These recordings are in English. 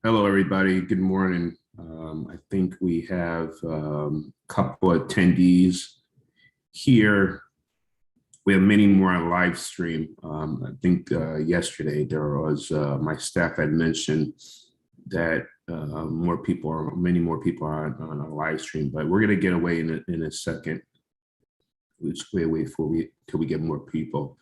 Hello, everybody. Good morning. I think we have a couple of attendees here. We have many more on live stream. I think yesterday there was my staff had mentioned that many more people are on a live stream, but we're going to get away in a second. We'll just wait till we get more people.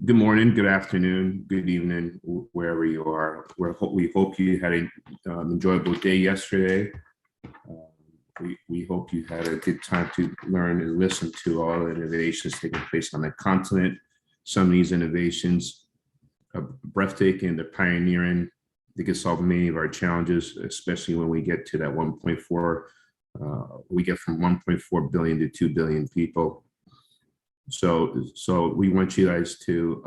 Good morning, good afternoon, good evening, wherever you are. We hope you had an enjoyable day yesterday. We hope you had a good time to learn and listen to all the innovations taking place on the continent. Some of these innovations are breathtaking, they're pioneering. They can solve many of our challenges, especially when we get to that 1.4, we get from 1.4 billion to 2 billion people. So we want you guys to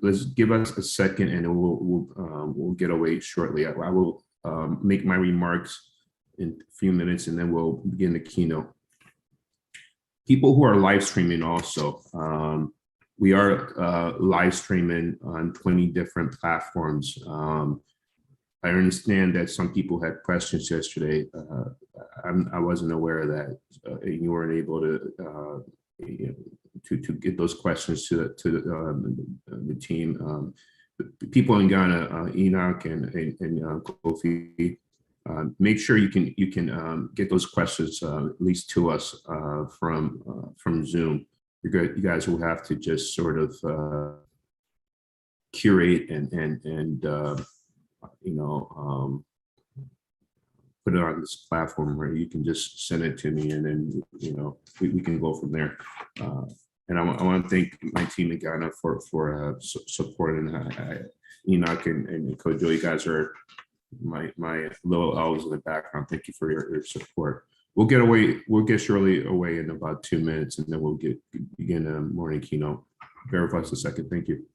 let's give us a second, and we'll get away shortly. I will make my remarks in a few minutes, and then we'll begin the keynote. People who are live streaming also, we are live streaming on 20 different platforms. I understand that some people had questions yesterday. I wasn't aware of that. You weren't able to get those questions to the team. People in Ghana, Enoch and Kofi, make sure you can get those questions at least to us from Zoom. You guys will have to just sort of curate and put it on this platform where you can just send it to me, and then we can go from there. And I want to thank my team in Ghana for supporting Enoch and Kojo. You guys are my little elves in the background. Thank you for your support. We'll get Shirley away in about 2 minutes, and then we'll begin a morning keynote. Bear with us a second. Thank you.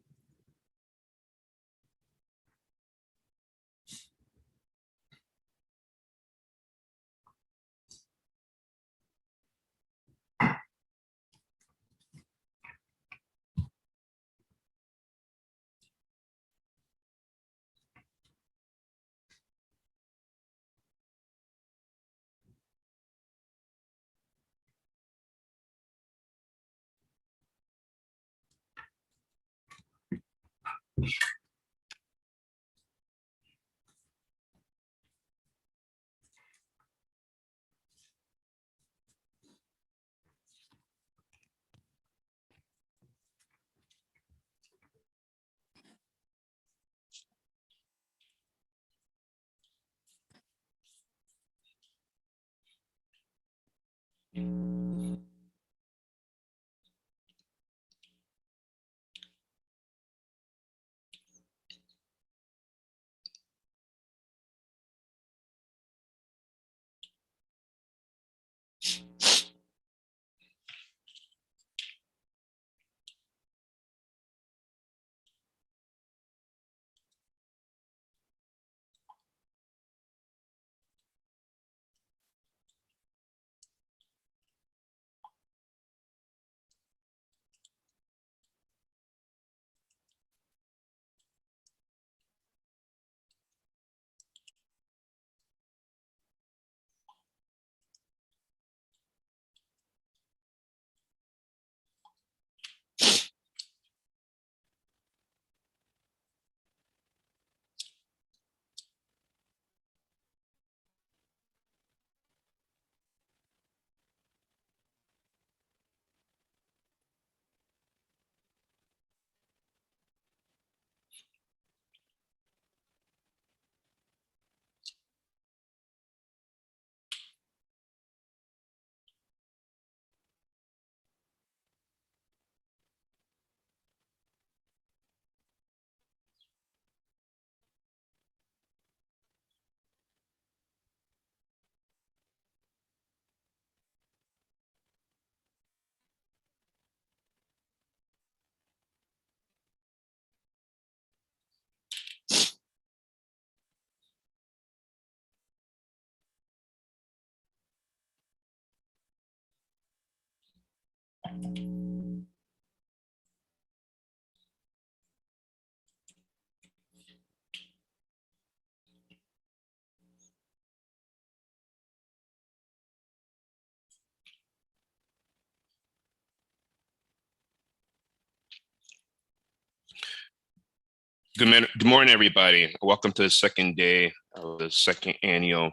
Good morning, everybody. Welcome to the second day of the second annual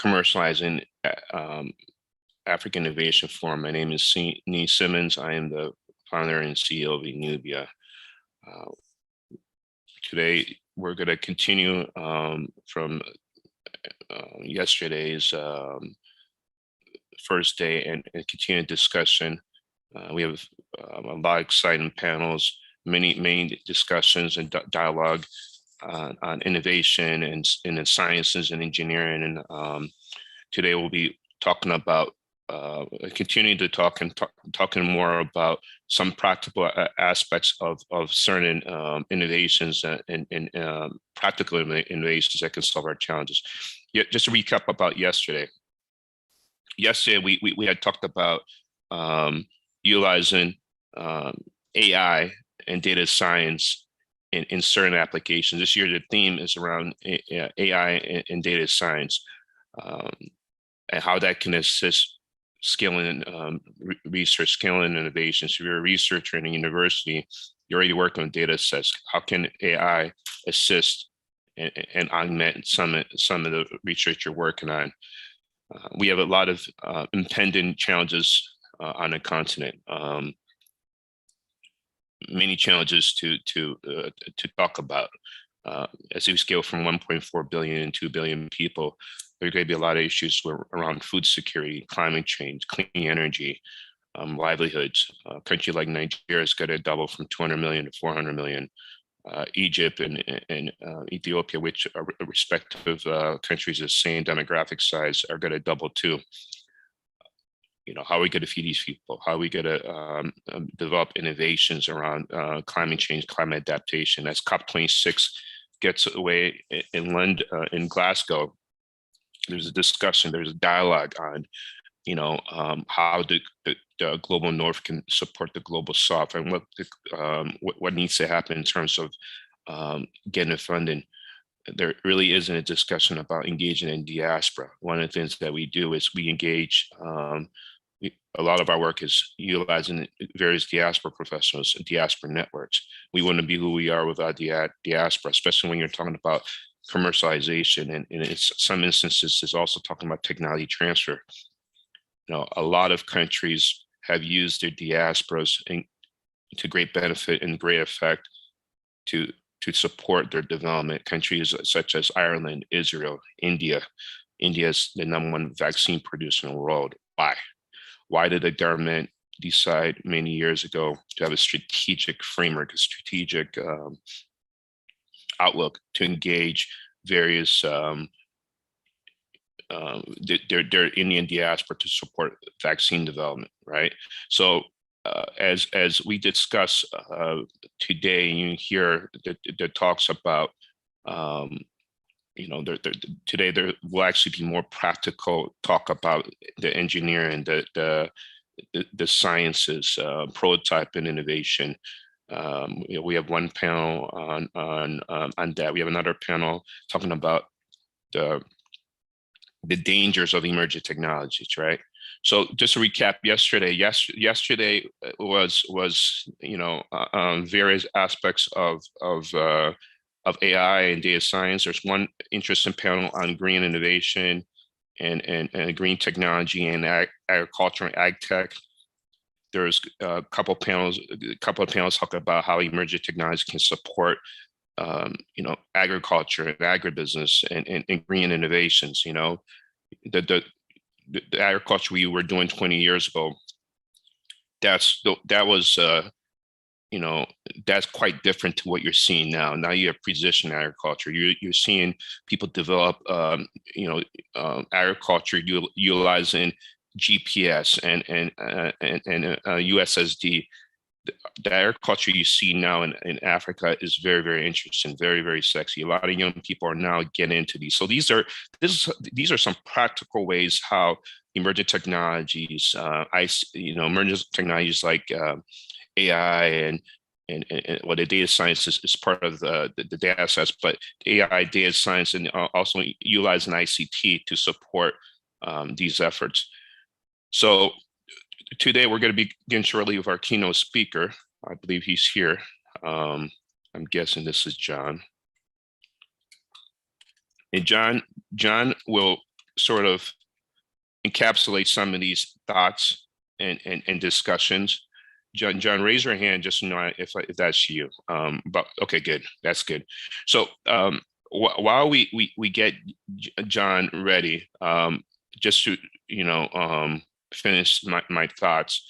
Commercializing African Innovation Forum. My name is Nee Simmons. I am the founder and CEO of Enubia. Today, we're going to continue from yesterday's first day and continue discussion. We have a lot of exciting panels, many discussions and dialogue on innovation and in sciences and engineering. And today we'll be talking about continuing to talking more about some practical aspects of certain innovations and practical innovations that can solve our challenges. Just to recap about yesterday. Yesterday we had talked about utilizing AI and data science in certain applications. This year, the theme is around AI and data science, and how that can assist scaling research, scaling innovation. So if you're a researcher in a university, you're already working with data sets. How can AI assist and augment some of the research you're working on? We have a lot of impending challenges on the continent. Many challenges to talk about. As we scale from 1.4 billion to 2 billion people, there are going to be a lot of issues around food security, climate change, clean energy, livelihoods. A country like Nigeria is going to double from 200 million to 400 million. Egypt and Ethiopia, which are respective countries of the same demographic size, are going to double too. You know, how are we going to feed these people? How are we going to develop innovations around climate change, climate adaptation? As COP26 gets away in London, in Glasgow, there's a discussion, there's a dialogue on, you know, how the global North can support the global South, and what needs to happen in terms of getting funding. There really isn't a discussion about engaging in diaspora. One of the things that we do is we engage. A lot of our work is utilizing various diaspora professionals and diaspora networks. We wouldn't be who we are without the diaspora, especially when you're talking about commercialization, and in some instances is also talking about technology transfer. You know, a lot of countries have used their diasporas to great benefit and great effect to support their development. Countries such as Ireland, Israel, India. India is the #1 vaccine producer in the world. Why? Why did the government decide many years ago to have a strategic framework, a strategic outlook to engage various their Indian diaspora to support vaccine development, right? So as we discuss today, you hear the talks about, you know, today there will actually be more practical talk about the engineering, the sciences, prototype and innovation. You know, we have one panel on that. We have another panel talking about the dangers of emerging technologies, right? So just to recap, yesterday was you know, various aspects of AI and data science. There's one interesting panel on green innovation and green technology and agriculture and ag tech. There's a couple of panels talking about how emerging technology can support you know, agriculture and agribusiness and green innovations. You know, the agriculture we were doing 20 years ago, that was you know, that's quite different to what you're seeing now. Now you have precision agriculture. You're seeing people develop you know, agriculture utilizing GPS and USSD. The agriculture you see now in Africa is very, very interesting, very, very sexy. A lot of young people are now getting into these. So these are some practical ways how emerging technologies, emerging technologies like AI and well, the data science is part of the data sets, but AI, data science, and also utilizing ICT to support these efforts. So today we're going to begin shortly with our keynote speaker. I believe he's here. I'm guessing this is John. And John will sort of encapsulate some of these thoughts and discussions. John, raise your hand just to know if that's you. But okay, good. That's good. So while we get John ready, just to finish my thoughts.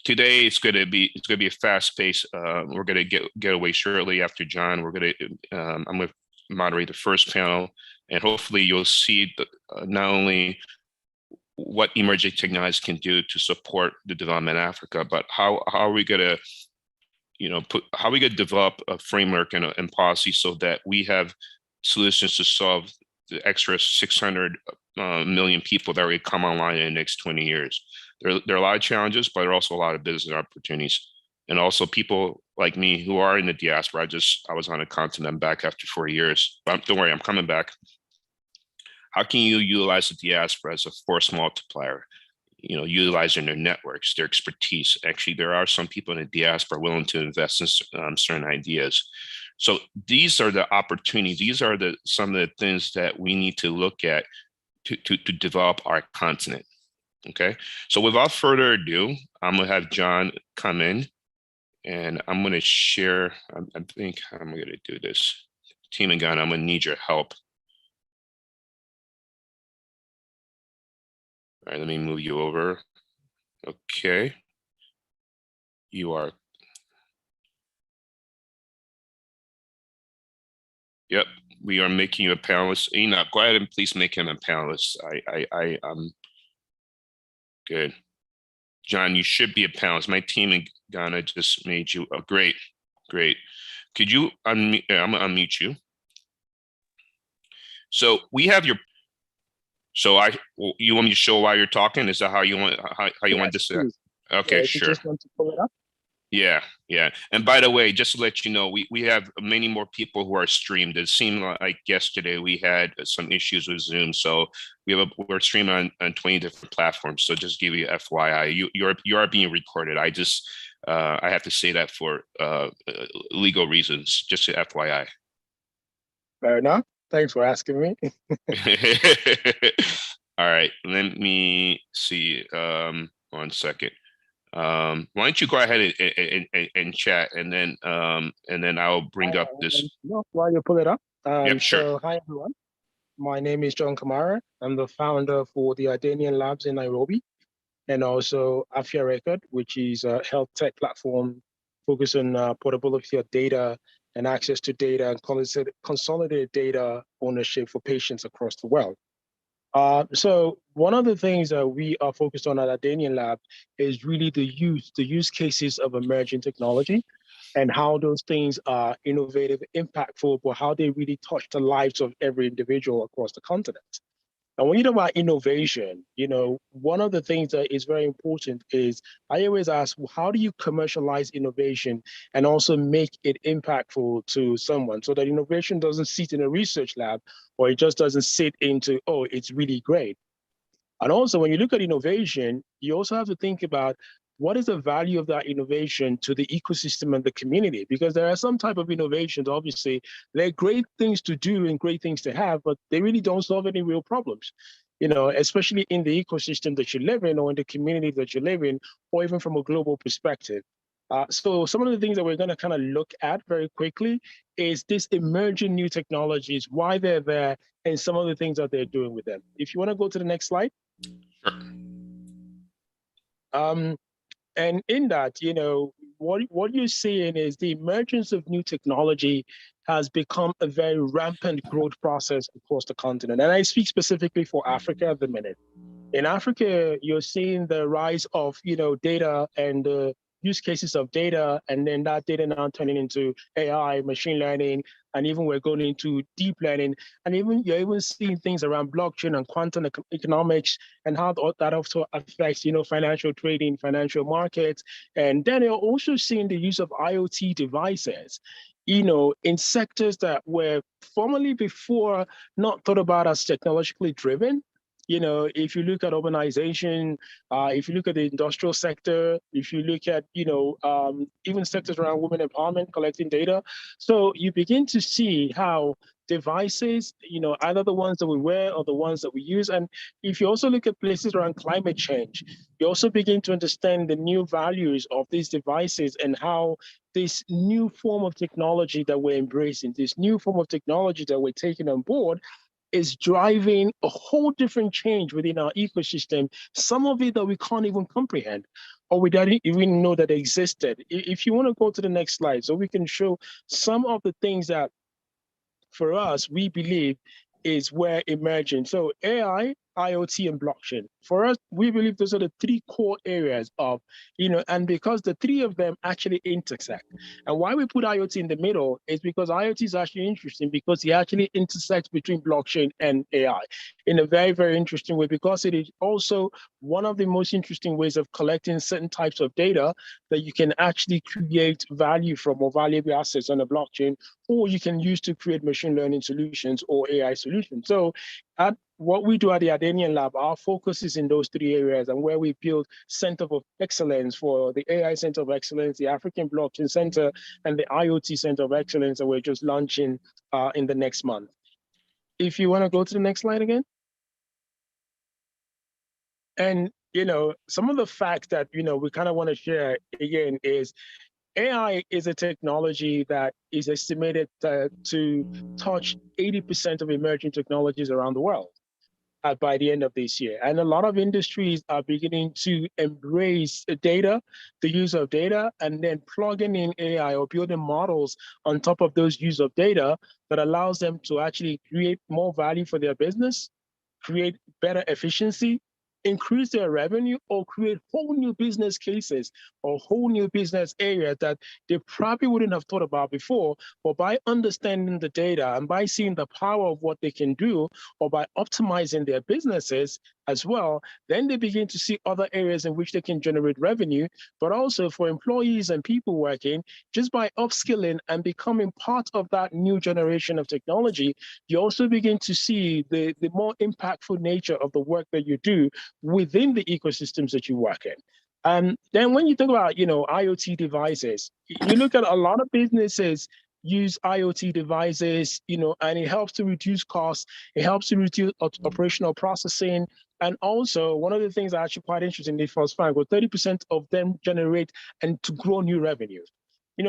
Today it's gonna be a fast pace. We're gonna get away shortly after John. I'm gonna moderate the first panel, and hopefully you'll see not only what emerging technologies can do to support the development in Africa, but how are we gonna develop a framework and policy so that we have solutions to solve the extra 600 million people that will come online in the next 20 years. There are a lot of challenges, but there are also a lot of business opportunities. And also people like me who are in the diaspora. I was on a continent, I'm back after 4 years, but don't worry, I'm coming back. How can you utilize the diaspora as a force multiplier? Utilizing their networks, their expertise. Actually, there are some people in the diaspora willing to invest in certain ideas. So these are the opportunities. These are some of the things that we need to look at to develop our continent. Okay. So without further ado, I'm gonna have John come in, and I'm gonna share. I think I'm gonna do this. Team and Ghana, I'm gonna need your help. All right, let me move you over. Okay. You are. Yep, we are making you a panelist. Enoch, go ahead and please make him a panelist. Good. John, you should be a panelist. My team in Ghana just made you a great. Could you unmute? I'm gonna unmute you. So we have your. So you want me to show why you're talking? Is that how you want this? Okay, sure. You just want to pull it up. Yeah. And by the way, just to let you know, we have many more people who are streamed. It seemed like yesterday we had some issues with Zoom, so we're streaming on 20 different platforms. So just give you FYI, you are being recorded. I have to say that for legal reasons, just to FYI. Fair enough. Thanks for asking me. All right, let me see. 1 second. Why don't you go ahead and chat, and then I'll bring up this. While you pull it up. Yep, sure. So, hi everyone. My name is John Kamara. I'm the founder for the Ardenian Labs in Nairobi, and also Afia Record, which is a health tech platform focused on portability of data and access to data and consolidated data ownership for patients across the world. So one of the things that we are focused on at Ardenian Lab is really the use cases of emerging technology and how those things are innovative, impactful, but how they really touch the lives of every individual across the continent. And when you talk about innovation, one of the things that is very important is I always ask, well, how do you commercialize innovation and also make it impactful to someone so that innovation doesn't sit in a research lab or it just doesn't sit into, oh, it's really great. And also when you look at innovation, you also have to think about what is the value of that innovation to the ecosystem and the community? Because there are some type of innovations, obviously, they're great things to do and great things to have, but they really don't solve any real problems, especially in the ecosystem that you live in or in the community that you live in, or even from a global perspective. So some of the things that we're going to kind of look at very quickly is this emerging new technologies, why they're there, and some of the things that they're doing with them. If you want to go to the next slide. Sure. And in that, what you're seeing is the emergence of new technology has become a very rampant growth process across the continent. And I speak specifically for Africa at the minute. In Africa, you're seeing the rise of, data and the use cases of data, and then that data now turning into AI, machine learning, and even we're going into deep learning, and you're even seeing things around blockchain and quantum economics and how that also affects, financial trading, financial markets. And then you're also seeing the use of IoT devices, in sectors that were formerly before not thought about as technologically driven. if you look at urbanization, if you look at the industrial sector, if you look at, even sectors around women empowerment, collecting data. So you begin to see how devices, either the ones that we wear or the ones that we use. And if you also look at places around climate change, you also begin to understand the new values of these devices and how this new form of technology that we're embracing, this new form of technology that we're taking on board, is driving a whole different change within our ecosystem, some of it that we can't even comprehend or we didn't even know that existed. If you want to go to the next slide, so we can show some of the things that for us, we believe is where emerging. So AI, IoT, and blockchain. For us, we believe those are the three core areas of, and because the three of them actually intersect. And why we put IoT in the middle is because IoT is actually interesting because it actually intersects between blockchain and AI in a very, very interesting way, because it is also one of the most interesting ways of collecting certain types of data that you can actually create value from or valuable assets on a blockchain, or you can use to create machine learning solutions or AI solutions. So at what we do at the Adenian Lab, our focus is in those three areas, and where we build Center of Excellence for the AI Center of Excellence, the African Blockchain Center, and the IoT Center of Excellence that we're just launching in the next month. If you want to go to the next slide again. And, some of the facts that, we kind of want to share again is AI is a technology that is estimated to touch 80% of emerging technologies around the world by the end of this year. And a lot of industries are beginning to embrace data, the use of data, and then plugging in AI or building models on top of those use of data that allows them to actually create more value for their business, create better efficiency, increase their revenue, or create whole new business cases or whole new business areas that they probably wouldn't have thought about before. But by understanding the data and by seeing the power of what they can do, or by optimizing their businesses as well, then they begin to see other areas in which they can generate revenue. But also for employees and people working, just by upskilling and becoming part of that new generation of technology, you also begin to see the more impactful nature of the work that you do within the ecosystems that you work in. Then when you think about, IoT devices, you look at a lot of businesses use IoT devices, and it helps to reduce costs. It helps to reduce operational processing. And also, one of the things that actually quite interesting, in first find, 30% of them generate and to grow new revenue.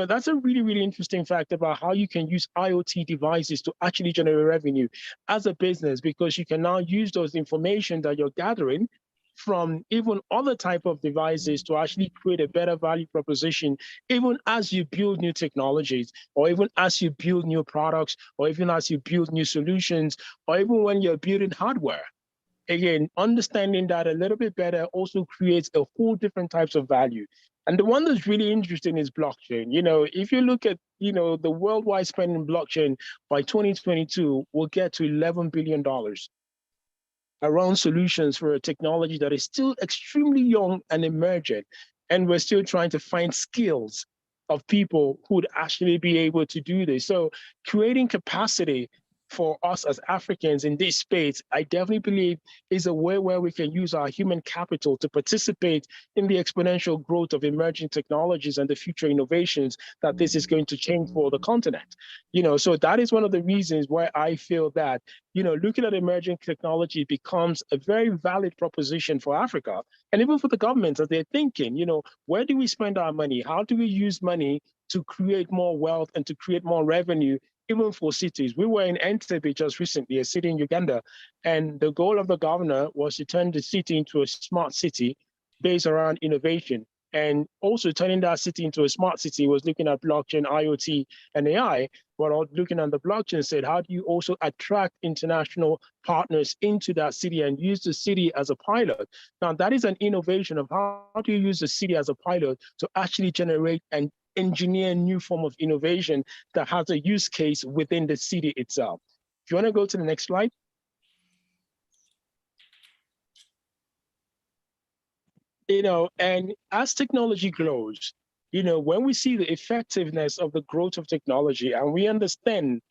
That's a really, really interesting fact about how you can use IoT devices to actually generate revenue as a business, because you can now use those information that you're gathering from even other type of devices to actually create a better value proposition, even as you build new technologies, or even as you build new products, or even as you build new solutions, or even when you're building hardware. Again, understanding that a little bit better also creates a whole different types of value. And the one that's really interesting is blockchain. If you look at, the worldwide spending in blockchain by 2022, we'll get to $11 billion around solutions for a technology that is still extremely young and emergent. And we're still trying to find skills of people who would actually be able to do this. So creating capacity for us as Africans in this space, I definitely believe is a way where we can use our human capital to participate in the exponential growth of emerging technologies and the future innovations that this is going to change for the continent. So that is one of the reasons why I feel that, looking at emerging technology becomes a very valid proposition for Africa, and even for the governments as they're thinking, where do we spend our money? How do we use money to create more wealth and to create more revenue, even for cities? We were in Entebbe just recently, a city in Uganda, and the goal of the governor was to turn the city into a smart city based around innovation. And also turning that city into a smart city was looking at blockchain, IoT, and AI, but looking at the blockchain said, how do you also attract international partners into that city and use the city as a pilot? Now, that is an innovation of how do you use the city as a pilot to actually generate and engineer a new form of innovation that has a use case within the city itself. If you want to go to the next slide. And as technology grows, when we see the effectiveness of the growth of technology and we understand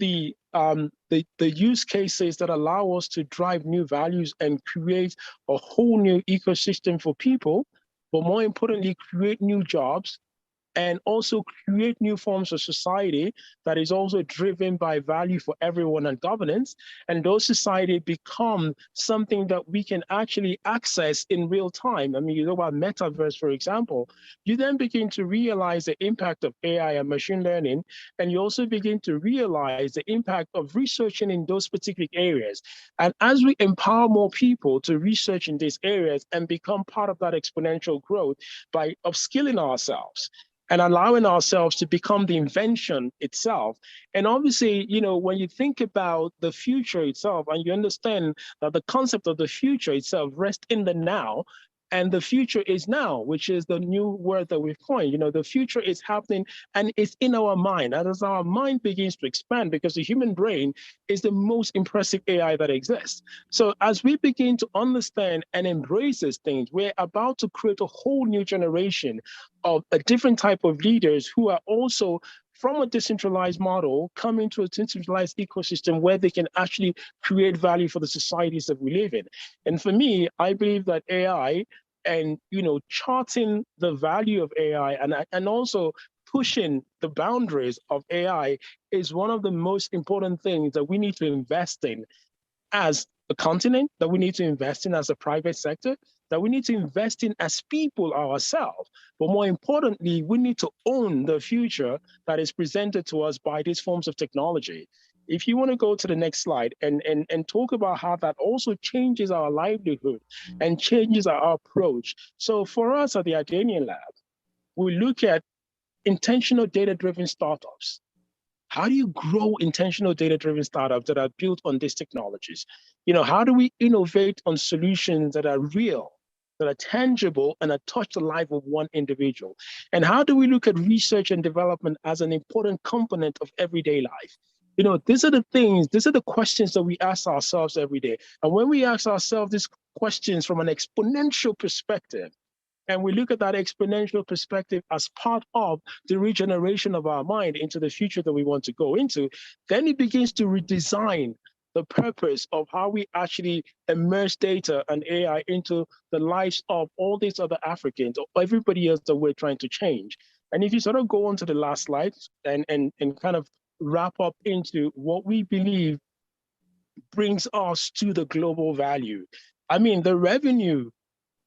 the the use cases that allow us to drive new values and create a whole new ecosystem for people, but more importantly, create new jobs and also create new forms of society that is also driven by value for everyone and governance. And those society become something that we can actually access in real time. I mean, you know about metaverse, for example, you then begin to realize the impact of AI and machine learning, and you also begin to realize the impact of researching in those particular areas. And as we empower more people to research in these areas and become part of that exponential growth by upskilling ourselves, and allowing ourselves to become the invention itself. And obviously, you know, when you think about the future itself and you understand that the concept of the future itself rests in the now, and the future is now, which is the new word that we've coined. You know, the future is happening and it's in our mind. And as our mind begins to expand, because the human brain is the most impressive AI that exists. So as we begin to understand and embrace these things, we're about to create a whole new generation of a different type of leaders who are also from a decentralized model coming to a decentralized ecosystem where they can actually create value for the societies that we live in. And for me, I believe that AI and, you know, charting the value of AI and also pushing the boundaries of AI is one of the most important things that we need to invest in as a continent, that we need to invest in as a private sector, that we need to invest in as people ourselves. But more importantly, we need to own the future that is presented to us by these forms of technology. If you want to go to the next slide and talk about how that also changes our livelihood and changes our approach. So for us at the Adenian Lab, we look at intentional data-driven startups. How do you grow intentional data-driven startups that are built on these technologies? You know, how do we innovate on solutions that are real, that are tangible, and that touch the life of one individual? And how do we look at research and development as an important component of everyday life? You know, these are the things, these are the questions that we ask ourselves every day. And when we ask ourselves these questions from an exponential perspective, and we look at that exponential perspective as part of the regeneration of our mind into the future that we want to go into, then it begins to redesign the purpose of how we actually immerse data and AI into the lives of all these other Africans or everybody else that we're trying to change. And if you sort of go on to the last slide and kind of wrap up into what we believe brings us to the global value. I mean, the revenue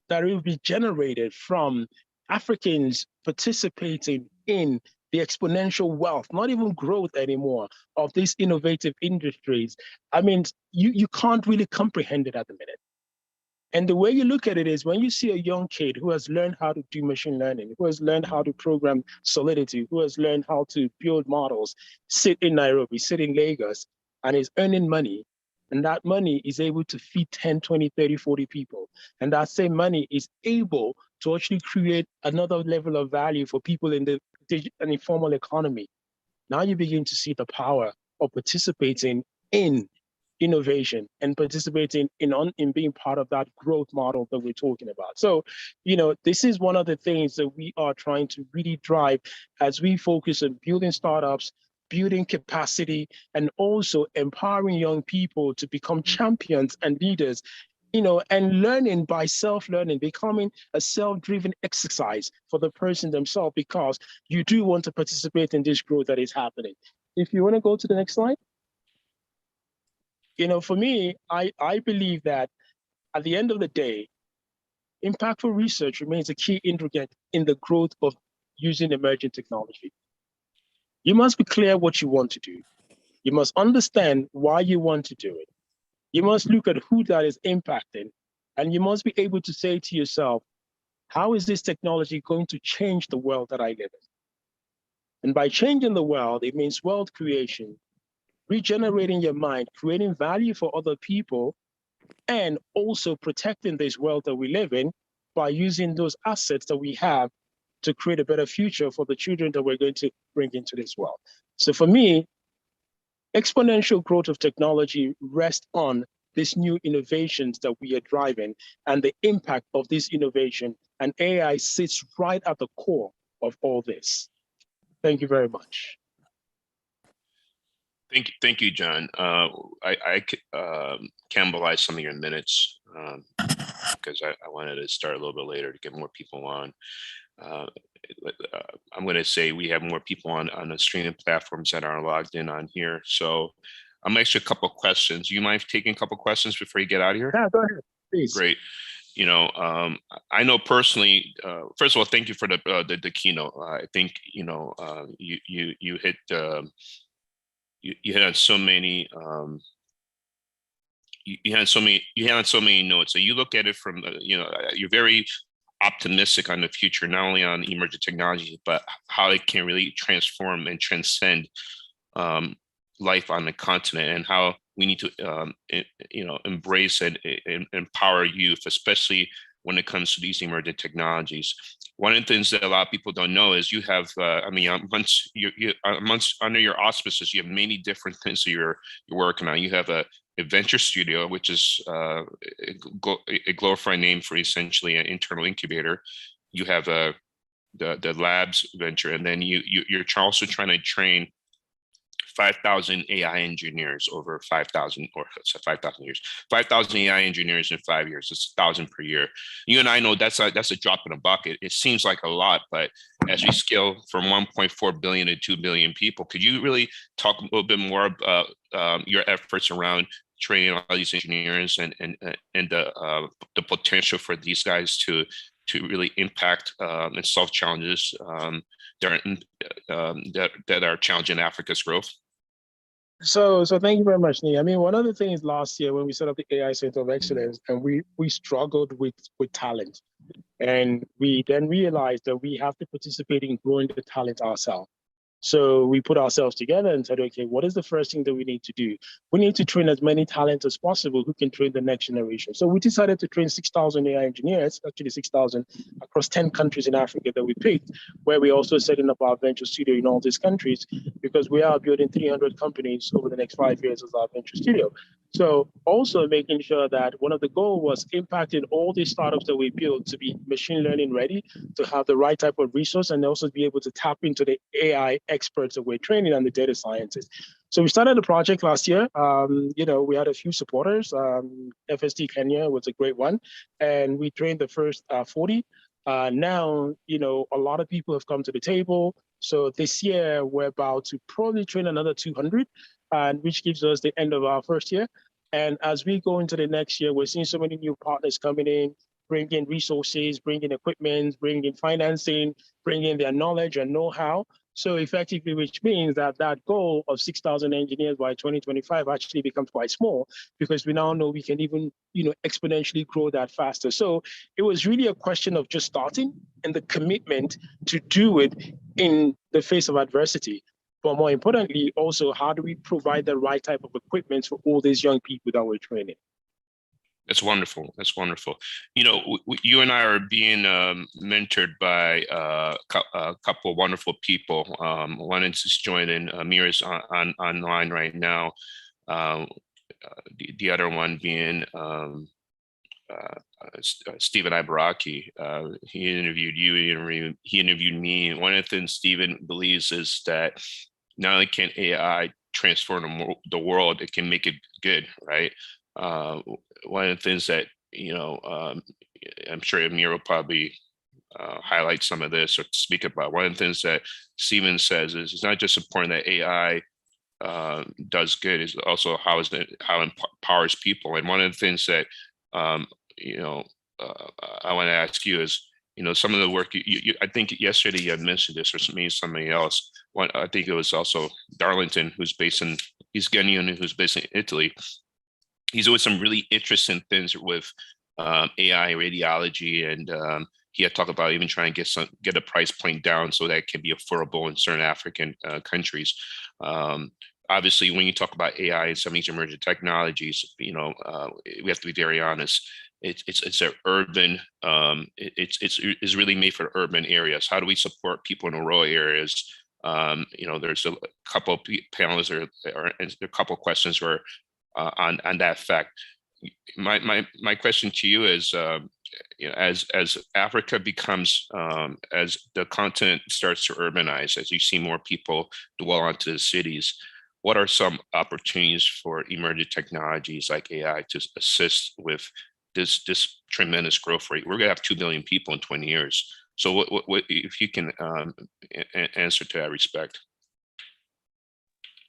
that will be generated from Africans participating in the exponential wealth, not even growth anymore, of these innovative industries. I mean, you can't really comprehend it at the minute. And the way you look at it is when you see a young kid who has learned how to do machine learning, who has learned how to program Solidity, who has learned how to build models, sit in Nairobi, sit in Lagos, and is earning money. And that money is able to feed 10, 20, 30, 40 people. And that same money is able to actually create another level of value for people in the informal economy. Now you begin to see the power of participating in innovation and participating in being part of that growth model that we're talking about. So, you know, this is one of the things that we are trying to really drive as we focus on building startups, building capacity, and also empowering young people to become champions and leaders, you know, and learning by self-learning, becoming a self-driven exercise for the person themselves, because you do want to participate in this growth that is happening. If you want to go to the next slide. You know, for me, I believe that at the end of the day, impactful research remains a key ingredient in the growth of using emerging technology. You must be clear what you want to do. You must understand why you want to do it. You must look at who that is impacting, and you must be able to say to yourself, how is this technology going to change the world that I live in? And by changing the world, it means wealth creation, regenerating your mind, creating value for other people, and also protecting this world that we live in by using those assets that we have to create a better future for the children that we're going to bring into this world. So for me, exponential growth of technology rests on these new innovations that we are driving and the impact of this innovation. And AI sits right at the core of all this. Thank you very much. Thank you, John. I cannibalize some of your minutes because I wanted to start a little bit later to get more people on. Uh, I'm going to say we have more people on the streaming platforms that are logged in on here. So I'm going to ask you a couple of questions. You mind taking a couple of questions before you get out of here? Yeah, go ahead, please. Great. I know personally. First of all, thank you for the keynote. I think you hit you had so many you had so many notes. So you look at it from you're very optimistic on the future, not only on emerging technologies, but how it can really transform and transcend life on the continent, and how we need to embrace and empower youth, especially when it comes to these emerging technologies. One of the things that a lot of people don't know is you have, months under your auspices, you have many different things that you're working on. You have a venture studio, which is a glorified name for essentially an internal incubator. You have the labs venture, and then you're also trying to train 5,000 AI engineers over 5,000 or 5,000 years, 5,000 AI engineers in 5 years. It's 1,000 per year. You and I know that's a drop in a bucket. It seems like a lot, but as we scale from 1.4 billion to 2 billion people, could you really talk a little bit more about your efforts around training all these engineers and the potential for these guys to really impact and solve challenges that are challenging Africa's growth? So thank you very much, Nee. I mean, one of the things last year when we set up the AI Center of Excellence, and we struggled with talent, and we then realized that we have to participate in growing the talent ourselves. So we put ourselves together and said, okay, what is the first thing that we need to do? We need to train as many talents as possible who can train the next generation. So we decided to train 6,000 AI engineers, actually 6,000 across 10 countries in Africa that we picked, where we also setting up our venture studio in all these countries, because we are building 300 companies over the next 5 years as our venture studio. So also making sure that one of the goals was impacting all these startups that we build to be machine learning ready, to have the right type of resource, and also be able to tap into the AI experts that we're training and the data scientists. So we started the project last year. We had a few supporters. FST Kenya was a great one. And we trained the first 40. Now, a lot of people have come to the table. So this year, we're about to probably train another 200, which gives us the end of our first year. And as we go into the next year, we're seeing so many new partners coming in, bringing resources, bringing equipment, bringing financing, bringing their knowledge and know-how. So effectively, which means that goal of 6,000 engineers by 2025 actually becomes quite small, because we now know we can even, exponentially grow that faster. So it was really a question of just starting and the commitment to do it in the face of adversity. But more importantly, also, how do we provide the right type of equipment for all these young people that we're training? That's wonderful. That's wonderful. You and I are being mentored by a couple of wonderful people. One is just joining. Amir is online right now. The other one being Stephen Ibaraki. He interviewed you. He interviewed me. And one of the things Stephen believes is that not only can AI transform the world, it can make it good, right? One of the things that, I'm sure Amir will probably highlight some of this or speak about. One of the things that Stephen says is it's not just important that AI does good, is also how it empowers people. And one of the things that, I want to ask you is, some of the work I think yesterday you had mentioned this, or maybe somebody else. I think it was also Darlington, he's Ghanaian, who's based in Italy. He's doing some really interesting things with AI radiology, and he had talked about even trying to get a price point down so that it can be affordable in certain African countries. Obviously, when you talk about AI and some of these emerging technologies, we have to be very honest. It's an urban. It's really made for urban areas. How do we support people in the rural areas? There's a couple of panelists or a couple of questions where on that fact. My question to you is, as Africa becomes, as the continent starts to urbanize, as you see more people dwell onto the cities, what are some opportunities for emerging technologies like AI to assist with this tremendous growth rate? We're going to have 2 billion people in 20 years. So what if you can answer to that respect?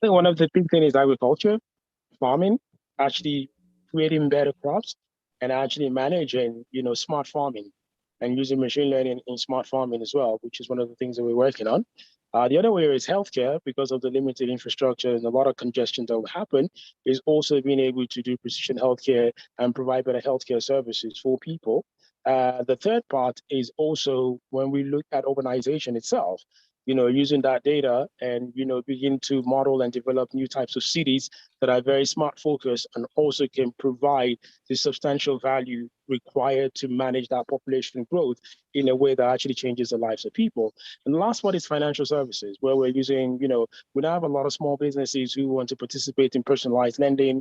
I think one of the big things is agriculture, farming, actually creating better crops and actually managing, smart farming and using machine learning in smart farming as well, which is one of the things that we're working on. The other way is healthcare, because of the limited infrastructure and a lot of congestion that will happen, is also being able to do precision healthcare and provide better healthcare services for people. The third part is also when we look at urbanization itself, using that data and, begin to model and develop new types of cities that are very smart focused and also can provide the substantial value required to manage that population growth in a way that actually changes the lives of people. And the last one is financial services, where we're using, we now have a lot of small businesses who want to participate in personalized lending,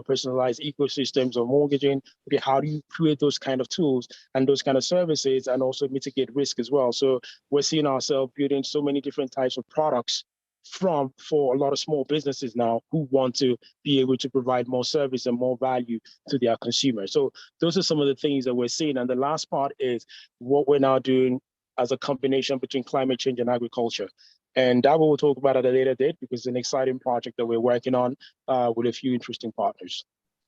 personalized ecosystems or mortgaging. Okay, how do you create those kind of tools and those kind of services and also mitigate risk as well? So we're seeing ourselves building so many different types of products for a lot of small businesses now who want to be able to provide more service and more value to their consumers. So those are some of the things that we're seeing. And the last part is what we're now doing as a combination between climate change and agriculture. And that we'll talk about at a later date, because it's an exciting project that we're working on with a few interesting partners.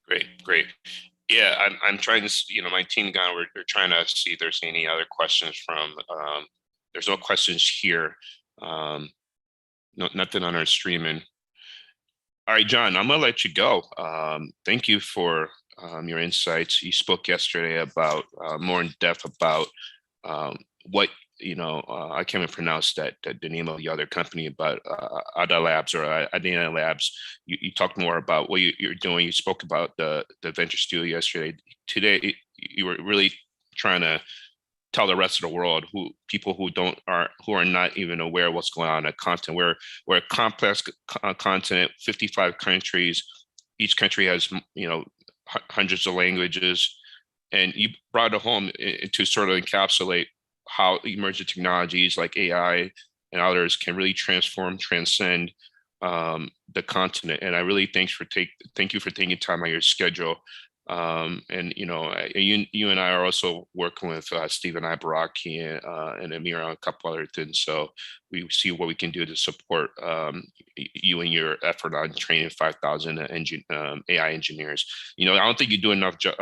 Great. Yeah, I'm trying to, my team we're trying to see if there's any other questions from, there's no questions here. No, nothing on our streaming. All right, John, I'm gonna let you go. Thank you for your insights. You spoke yesterday about more in depth about what, I can't even pronounce the name of the other company, but Ada Labs or Adena Labs. You talked more about what you're doing. You spoke about the venture studio yesterday. Today, you were really trying to tell the rest of the world, people who are not even aware of what's going on in the continent. We're a complex continent, 55 countries. Each country has hundreds of languages, and you brought it home to sort of encapsulate how emerging technologies like AI and others can really transcend the continent. And I really thank you for taking time out of your schedule. And you and I are also working with Stephen Ibaraki and Amir on a couple other things. So we see what we can do to support you and your effort on training 5,000 AI engineers. I don't think you do enough to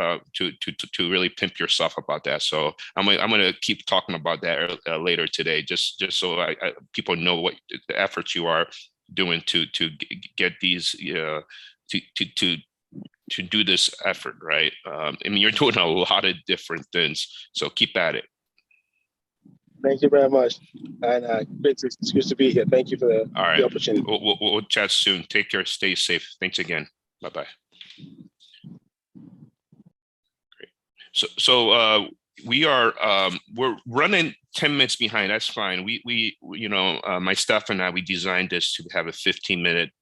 really pimp yourself about that. So I'm going to keep talking about that later today, just so people know what the efforts you are doing to get these to do this effort, right? You're doing a lot of different things, so keep at it. Thank you very much, and it's good to be here. Thank you for the opportunity. We'll chat soon. Take care. Stay safe. Thanks again. Bye-bye. Great. So we are we're running 10 minutes behind. That's fine. We my staff and I, we designed this to have a 15-minute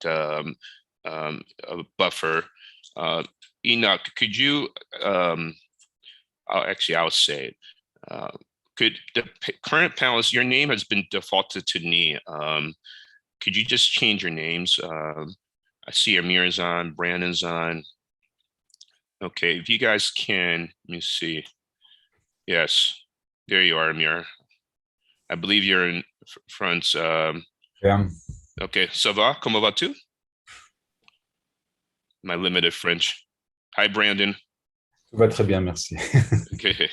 buffer. Enoch, could you, I'll say it. Could the current panelists, your name has been defaulted to Ni. Could you just change your names? I see Amir's on, Brandon's on. Okay, if you guys can, let me see. Yes, there you are, Amir. I believe you're in France. Yeah. Okay, ça va? Comment vas-tu? My limited French. Hi, Brandon. Tout va très bien, merci. Okay.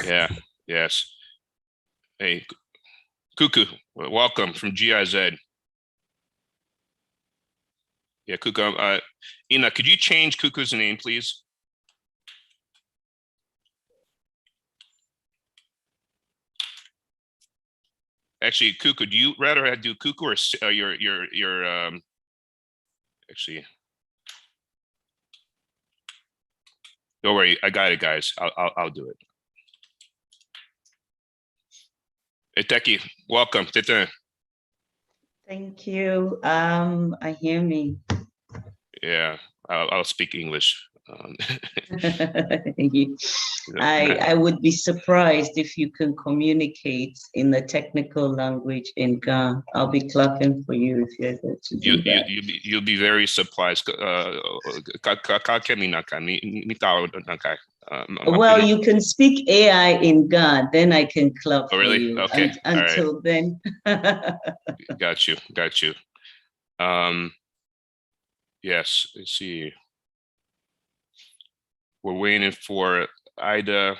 Yeah. Yes. Hey, Cuckoo. Welcome from GIZ. Yeah, Cuckoo. Ina, could you change Cuckoo's name, please? Actually, Cuckoo, do you rather do Cuckoo or your actually? Don't worry, I got it, guys. I'll do it. Hey, Teki, welcome. Thank you. I hear me. Yeah, I'll speak English. I would be surprised if you can communicate in the technical language in Ga. I'll be clapping for you if you're able to do that. You'll be very surprised. Well, you can speak AI in Ga, then I can clap Oh, really? for you. Okay. Until then. Got you. Yes, let's see. We're waiting for Ida's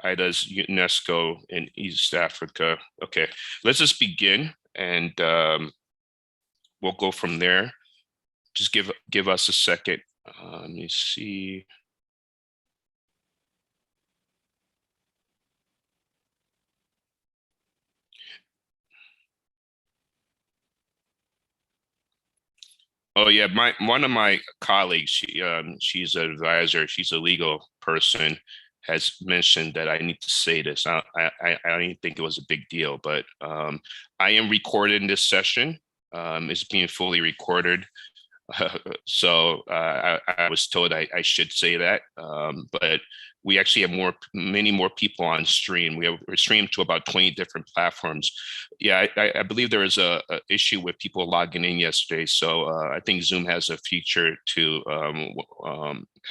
UNESCO in East Africa. Okay, let's just begin, and we'll go from there. Just give us a second. Let me see. Oh yeah, one of my colleagues, she's an advisor, she's a legal person, has mentioned that I need to say this. I didn't think it was a big deal, but I am recording this session. It's being fully recorded. So I was told I should say that, but we actually have many more people on stream. We're streamed to about 20 different platforms. Yeah, I believe there was a issue with people logging in yesterday. So I think Zoom has a feature to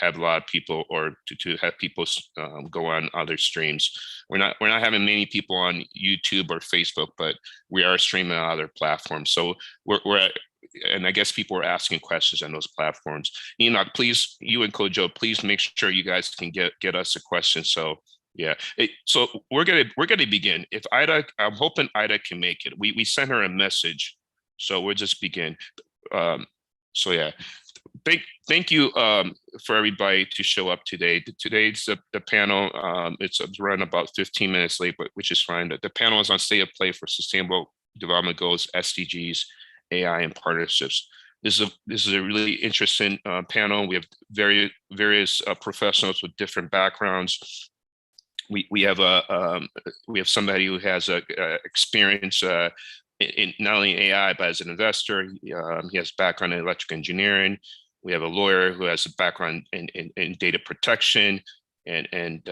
have a lot of people, or to have people go on other streams. We're not having many people on YouTube or Facebook, but we are streaming on other platforms. So and I guess people are asking questions on those platforms. Enoch, please, you and Kojo, please make sure you guys can get us a question. So yeah, so we're gonna begin. If Ida, I'm hoping Ida can make it. We sent her a message, so we'll just begin. So yeah, thank you for everybody to show up today. Today's the panel. It's run about 15 minutes late, but which is fine. The panel is on state of play for Sustainable Development Goals, SDGs, AI and partnerships. This is a really interesting panel. We have various professionals with different backgrounds. We have somebody who has experience in not only AI but as an investor. He has background in electrical engineering. We have a lawyer who has a background in data protection and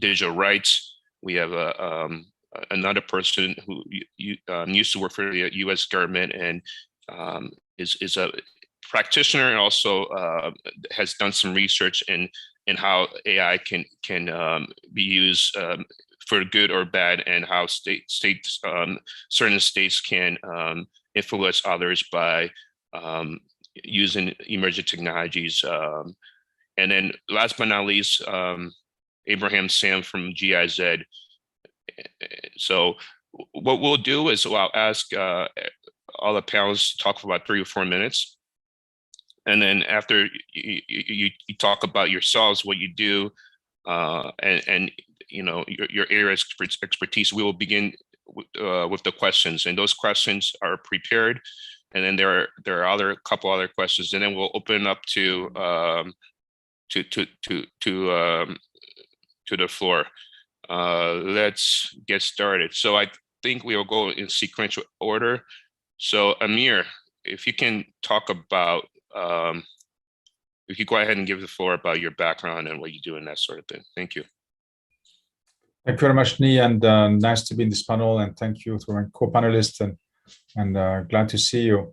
digital rights. We have another person who used to work for the U.S. government and is a practitioner, and also has done some research in how AI can be used for good or bad, and how certain states can influence others by using emerging technologies. And then last but not least, Abraham Sam from GIZ. So what we'll do is I'll ask all the panelists to talk for about 3 or 4 minutes. And then after you talk about yourselves, what you do, and your area of expertise, we will begin with the questions. And those questions are prepared. And then there are couple other questions, and then we'll open up to the floor. Let's get started. So I think we'll go in sequential order. So Amir, if you can talk about, if you go ahead and give the floor about your background and what you do and that sort of thing. Thank you. Thank you very much, Nii, and nice to be in this panel. And thank you to my co-panelists, and glad to see you.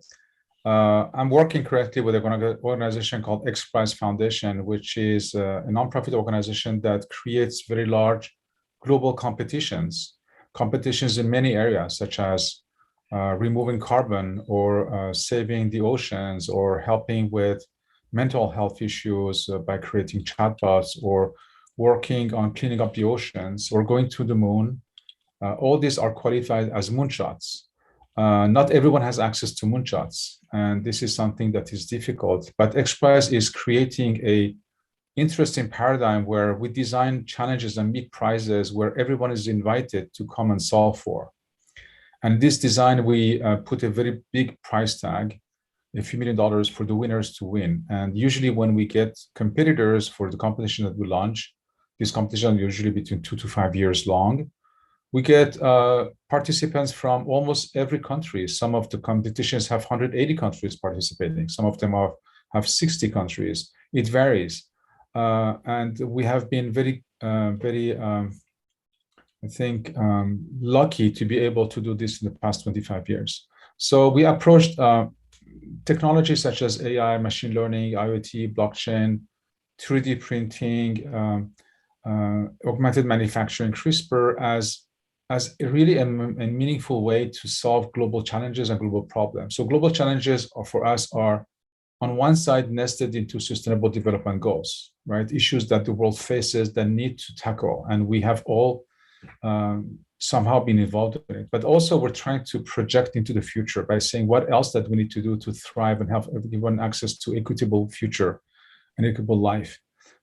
I'm working currently with an organization called XPRIZE Foundation, which is a nonprofit organization that creates very large global competitions in many areas, such as removing carbon, or saving the oceans, or helping with mental health issues by creating chatbots, or working on cleaning up the oceans, or going to the moon. All these are qualified as moonshots. Not everyone has access to moonshots, and this is something that is difficult. But XPRIZE is creating a interesting paradigm where we design challenges and big prizes where everyone is invited to come and solve for. And this design, we put a very big price tag, a few $1 million for the winners to win. And usually when we get competitors for the competition that we launch, these competitions are usually between 2 to 5 years long. We get participants from almost every country. Some of the competitions have 180 countries participating. Some of them have 60 countries. It varies. And we have been very, I think, lucky to be able to do this in the past 25 years. So we approached technologies such as AI, machine learning, IoT, blockchain, 3D printing, augmented manufacturing, CRISPR as really a meaningful way to solve global challenges and global problems. So global challenges for us are, on one side, nested into sustainable development goals, right? Issues that the world faces that need to tackle, and we have all somehow been involved in it. But also we're trying to project into the future by saying what else that we need to do to thrive and have everyone access to equitable future and equitable life.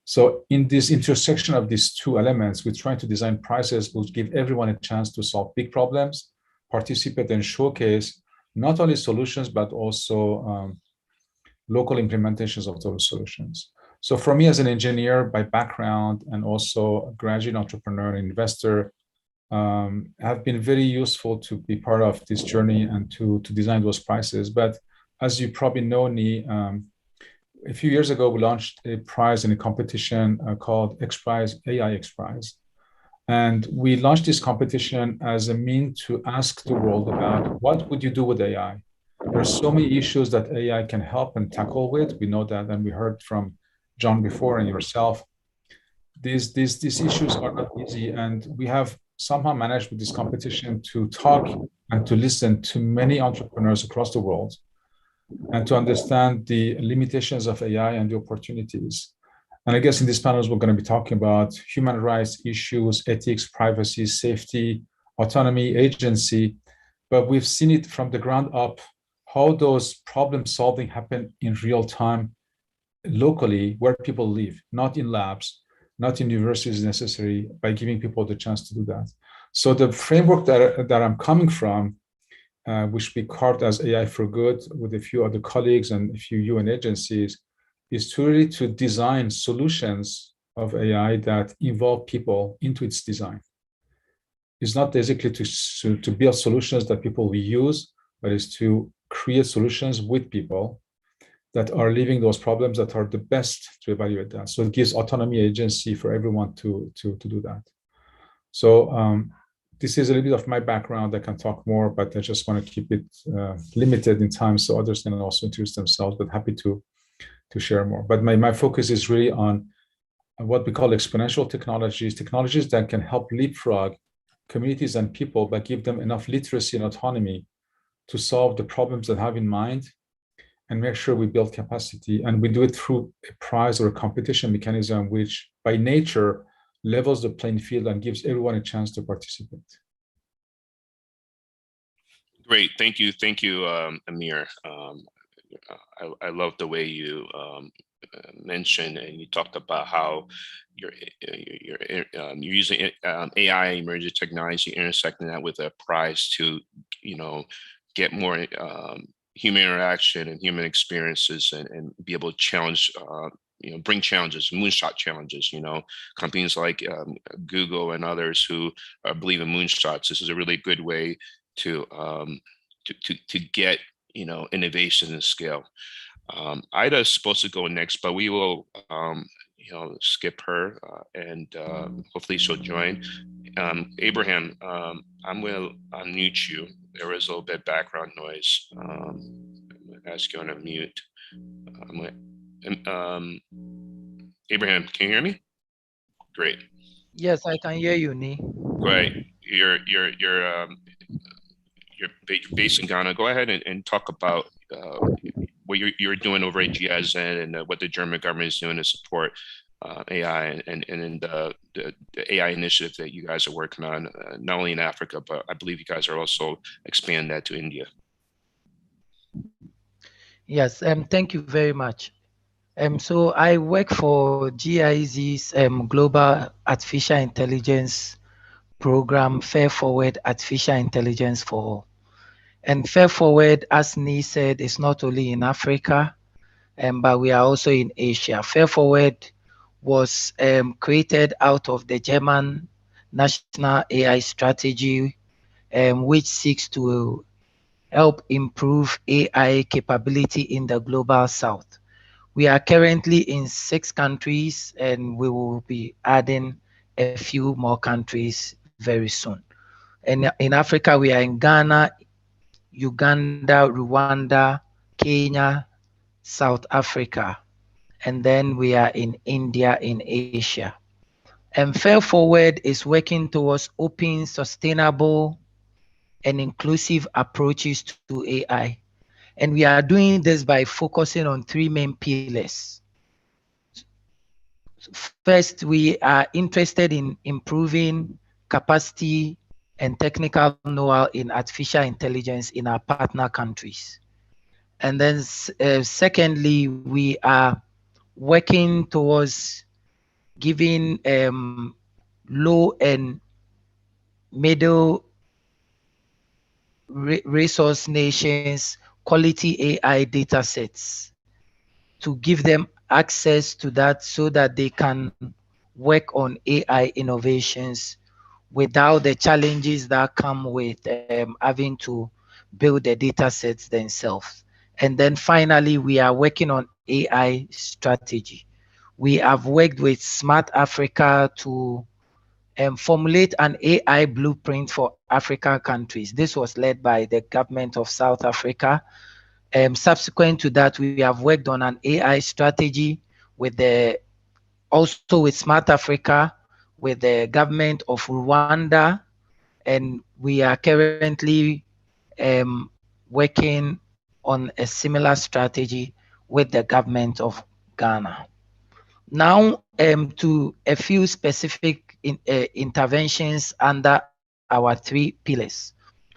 So in this intersection of these two elements, we try to design prizes which give everyone a chance to solve big problems, participate and showcase not only solutions, but also local implementations of those solutions. So for me as an engineer by background and also a graduate entrepreneur and investor, have been very useful to be part of this journey and to design those prizes. But as you probably know, Ni, a few years ago, we launched a prize in a competition called X Prize, AI X Prize. And we launched this competition as a mean to ask the world about what would you do with AI? There are so many issues that AI can help and tackle with. We know that, and we heard from John before and yourself. These issues are not easy, and we have somehow managed with this competition to talk and to listen to many entrepreneurs across the world and to understand the limitations of AI and the opportunities. And I guess in these panels, we're going to be talking about human rights issues, ethics, privacy, safety, autonomy, agency. But we've seen it from the ground up, how those problem solving happen in real time, locally, where people live, not in labs, not in universities necessarily, by giving people the chance to do that. So the framework that I'm coming from, which we carved as AI for Good with a few other colleagues and a few UN agencies, is to really to design solutions of AI that involve people into its design. It's not basically to build solutions that people will use, but it's to create solutions with people that are living those problems that are the best to evaluate that. So it gives autonomy, agency for everyone to do that. So this is a little bit of my background. I can talk more, but I just want to keep it limited in time so others can also introduce themselves, but happy to share more. But my focus is really on what we call exponential technologies that can help leapfrog communities and people, but give them enough literacy and autonomy to solve the problems they have in mind and make sure we build capacity. And we do it through a prize or a competition mechanism, which by nature levels the playing field and gives everyone a chance to participate. Great, thank you, Amir. I love the way you mentioned and you talked about how you're using AI, emerging technology, intersecting that with a prize to, get more human interaction and human experiences and be able to challenge, bring challenges, moonshot challenges, companies like Google and others who believe in moonshots. This is a really good way to get, innovation and scale. Ida's supposed to go next, but we will, skip her and hopefully she'll join. Abraham, I'm going to unmute you. There was a little bit of background noise. I'm going to ask you on a mute. Abraham, can you hear me? Great. Yes, I can hear you, Ni. Great. You're based in Ghana. Go ahead and talk about what you're doing over at GIZ and what the German government is doing to support AI and the AI initiative that you guys are working on, not only in Africa, but I believe you guys are also expanding that to India. Yes, thank you very much. So I work for GIZ's Global Artificial Intelligence Program, Fair Forward Artificial Intelligence for All. And Fair Forward, as Ni said, is not only in Africa, but we are also in Asia. Fair Forward was created out of the German national AI strategy, which seeks to help improve AI capability in the global south. We are currently in 6 countries, and we will be adding a few more countries very soon. And in Africa, we are in Ghana, Uganda, Rwanda, Kenya, South Africa, and then we are in India in Asia. And Fair Forward is working towards open, sustainable, and inclusive approaches to AI. And we are doing this by focusing on 3 main pillars. First, we are interested in improving capacity and technical know-how in artificial intelligence in our partner countries. And then secondly, we are working towards giving low and middle resource nations quality AI data sets to give them access to that so that they can work on AI innovations without the challenges that come with having to build the data sets themselves. And then finally, we are working on AI strategy. We have worked with Smart Africa to formulate an AI blueprint for African countries. This was led by the government of South Africa. Subsequent to that, we have worked on an AI strategy with also with Smart Africa, with the government of Rwanda, and we are currently working on a similar strategy with the government of Ghana. Now, to a few specific interventions under our 3 pillars.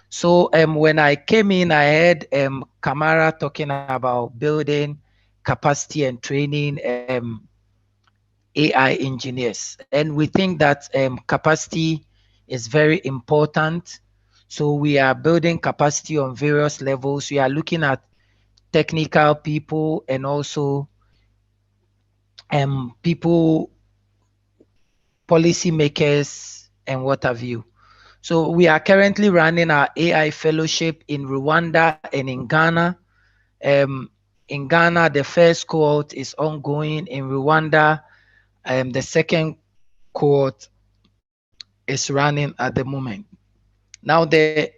So when I came in, I heard Kamara talking about building capacity and training AI engineers. And we think that capacity is very important. So we are building capacity on various levels. We are looking at technical people and also people, policymakers, and what have you. So we are currently running our AI fellowship in Rwanda and in Ghana. In Ghana, the first cohort is ongoing. In Rwanda, the second cohort is running at the moment. Now, the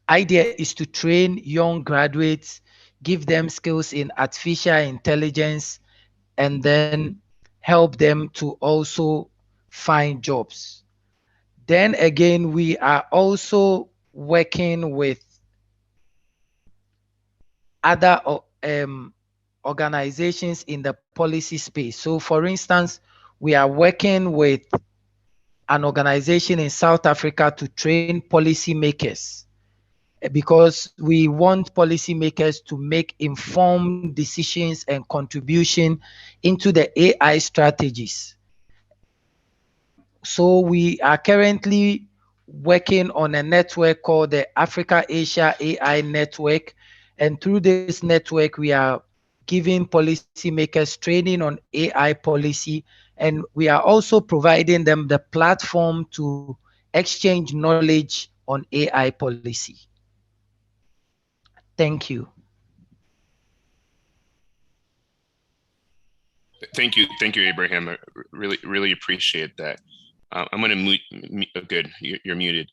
idea is to train young graduates, give them skills in artificial intelligence, and then help them to also find jobs. Then again, we are also working with other organizations in the policy space. So for instance, we are working with an organization in South Africa to train policymakers, because we want policymakers to make informed decisions and contribution into the AI strategies. So we are currently working on a network called the Africa Asia AI Network. And through this network, we are giving policymakers training on AI policy. And we are also providing them the platform to exchange knowledge on AI policy. Thank you. Thank you, Abraham. I really appreciate that. I'm going to mute. Good, you're muted.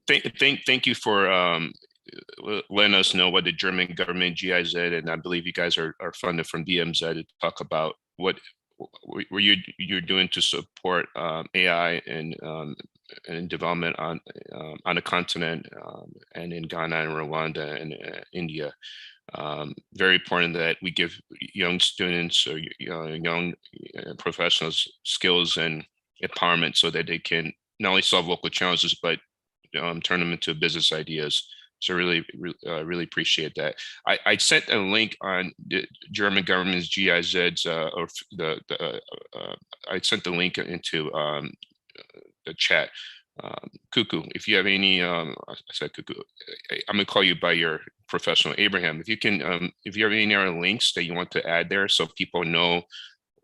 Thank you for letting us know what the German government GIZ, and I believe you guys are funded from DMZ to talk about what you're doing to support AI and development on the continent and in Ghana and Rwanda and India. Very important that we give young students or young professionals skills and empowerment so that they can not only solve local challenges, but turn them into business ideas. So really appreciate that. I sent a link on the German government's GIZ's, or I sent the link into the chat. Cuckoo, if you have any, I said Cuckoo, I'm gonna call you by your professional, Abraham. If you can, if you have any other links that you want to add there, so people know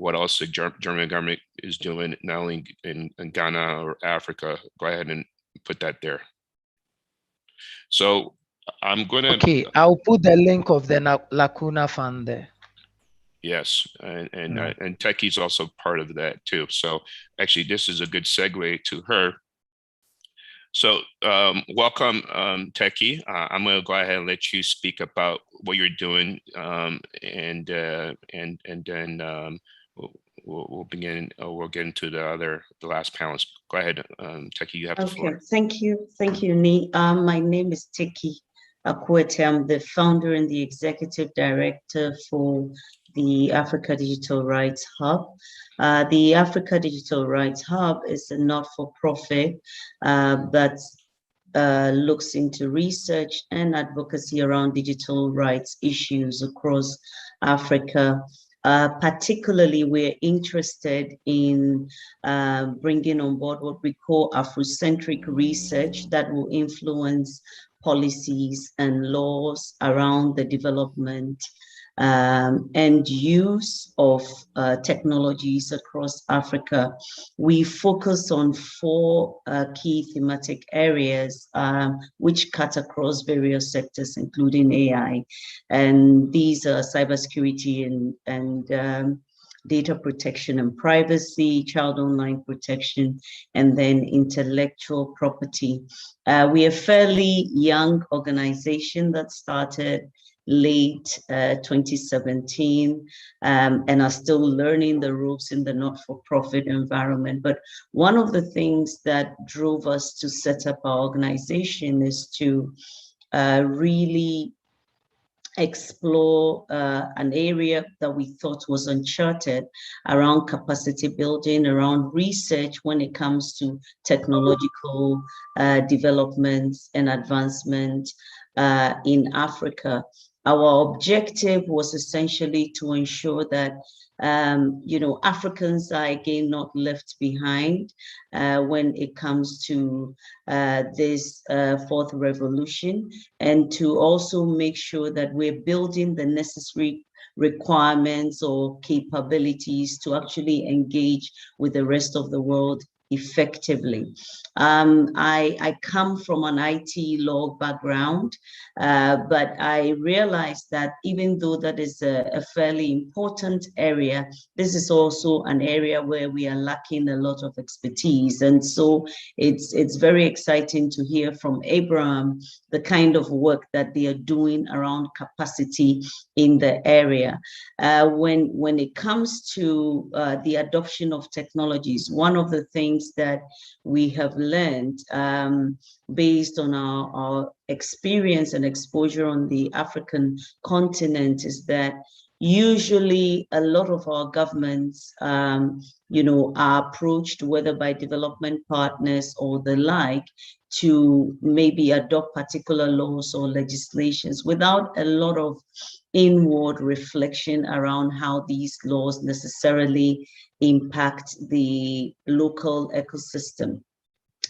what else the German government is doing, not only in Ghana or Africa. Go ahead and put that there. So I'm going to. Okay, I'll put the link of the Lacuna Fund there. Yes, and Techie's also part of that too. So actually, this is a good segue to her. So welcome, Techie. I'm going to go ahead and let you speak about what you're doing, and then we'll begin. We'll get into the last panels. Go ahead, Techie. You have the floor. Thank you, Ni. My name is Techie Akwete. I'm the founder and the executive director for the Africa Digital Rights Hub. The Africa Digital Rights Hub is a not-for-profit that looks into research and advocacy around digital rights issues across Africa. Particularly, we're interested in bringing on board what we call Afrocentric research that will influence policies and laws around the development and use of technologies across Africa. We focus on 4 key thematic areas which cut across various sectors, including AI. And these are cybersecurity and data protection and privacy, child online protection, and then intellectual property. We are a fairly young organization that started late 2017 and are still learning the ropes in the not-for-profit environment. But one of the things that drove us to set up our organization is to really explore an area that we thought was uncharted around capacity building, around research when it comes to technological developments and advancement in Africa. Our objective was essentially to ensure that Africans are again not left behind when it comes to this 4th revolution, and to also make sure that we're building the necessary requirements or capabilities to actually engage with the rest of the world effectively. I come from an IT law background, but I realized that even though that is a fairly important area, this is also an area where we are lacking a lot of expertise. And so it's very exciting to hear from Abraham the kind of work that they are doing around capacity in the area. When it comes to the adoption of technologies, one of the things that we have learned based on our experience and exposure on the African continent is that usually a lot of our governments are approached, whether by development partners or the like, to maybe adopt particular laws or legislations without a lot of inward reflection around how these laws necessarily impact the local ecosystem.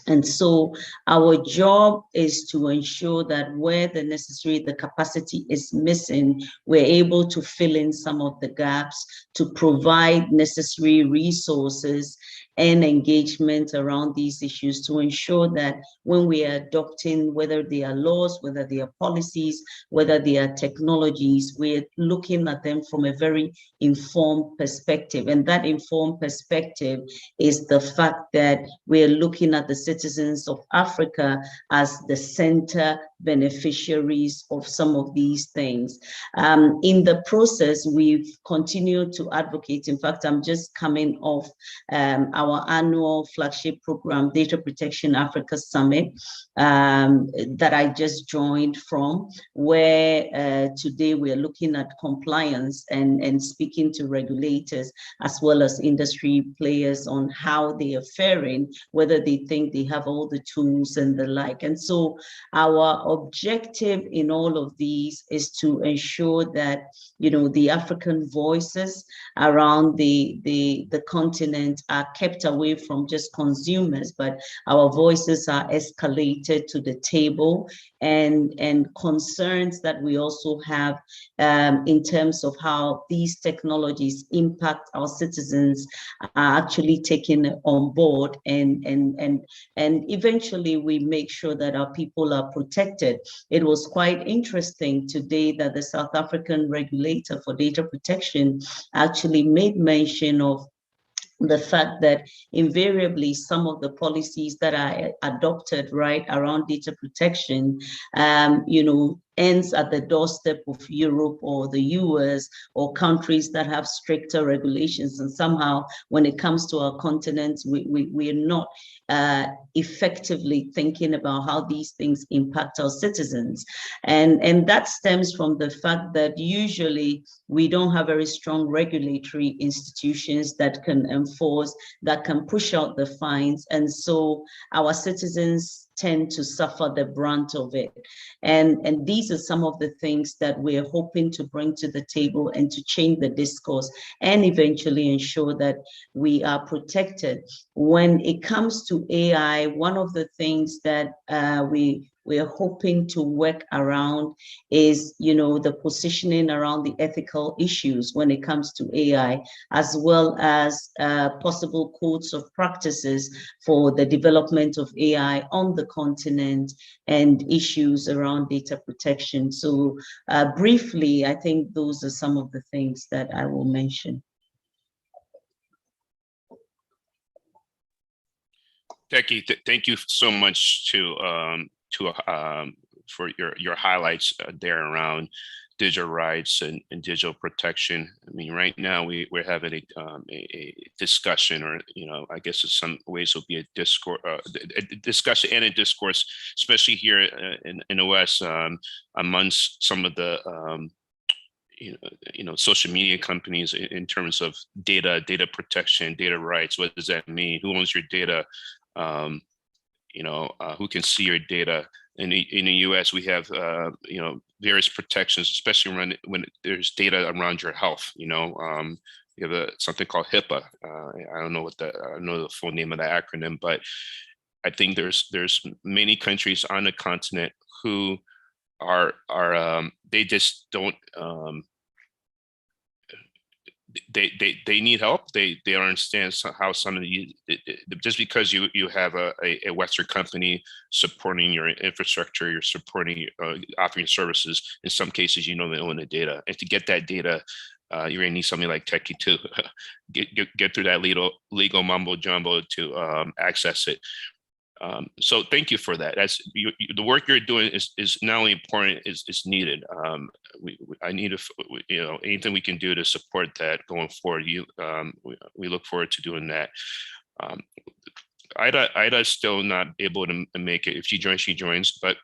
And so our job is to ensure that where the capacity is missing, we're able to fill in some of the gaps, to provide necessary resources and engagement around these issues to ensure that when we are adopting, whether they are laws, whether they are policies, whether they are technologies, we're looking at them from a very informed perspective. And that informed perspective is the fact that we're looking at the citizens of Africa as the center beneficiaries of some of these things. In the process, we've continued to advocate. In fact, I'm just coming off our annual flagship program, Data Protection Africa Summit, that I just joined from, where today we are looking at compliance and speaking to regulators as well as industry players on how they are faring, whether they think they have all the tools and the like. And so our objective in all of these is to ensure that, the African voices around the continent are kept away from just consumers, but our voices are escalated to the table and concerns that we also have in terms of how these technologies impact our citizens are actually taken on board, and eventually we make sure that our people are protected. It was quite interesting today that the South African regulator for data protection actually made mention of the fact that invariably some of the policies that are adopted right around data protection, ends at the doorstep of Europe or the US or countries that have stricter regulations. And somehow when it comes to our continent, we're not effectively thinking about how these things impact our citizens. And that stems from the fact that usually we don't have very strong regulatory institutions that can enforce, that can push out the fines. And so our citizens tend to suffer the brunt of it. And these are some of the things that we're hoping to bring to the table and to change the discourse and eventually ensure that we are protected. When it comes to AI, one of the things that we're hoping to work around is, the positioning around the ethical issues when it comes to AI, as well as possible codes of practices for the development of AI on the continent and issues around data protection. So briefly, I think those are some of the things that I will mention. Becky, thank you so much for your highlights there around digital rights and digital protection. I mean, right now we're having a discussion, or I guess in some ways will be a discourse, a discussion and a discourse, especially here in the West, amongst some of the social media companies in terms of data protection, data rights. What does that mean? Who owns your data? Who can see your data? In the U.S., we have various protections, especially when there's data around your health. You have something called HIPAA. I don't know the full name of the acronym, but I think there's many countries on the continent who are they just don't. They need help. They don't understand how some of the, just because you have a Western company supporting your infrastructure, you're supporting offering services. In some cases, they own the data, and to get that data, you're gonna need something like Techie to get through that legal mumbo jumbo to access it. So thank you for that. That's the work you're doing is not only important, is needed. I need anything we can do to support that going forward. We look forward to doing that. Ida's still not able to make it. If she joins, but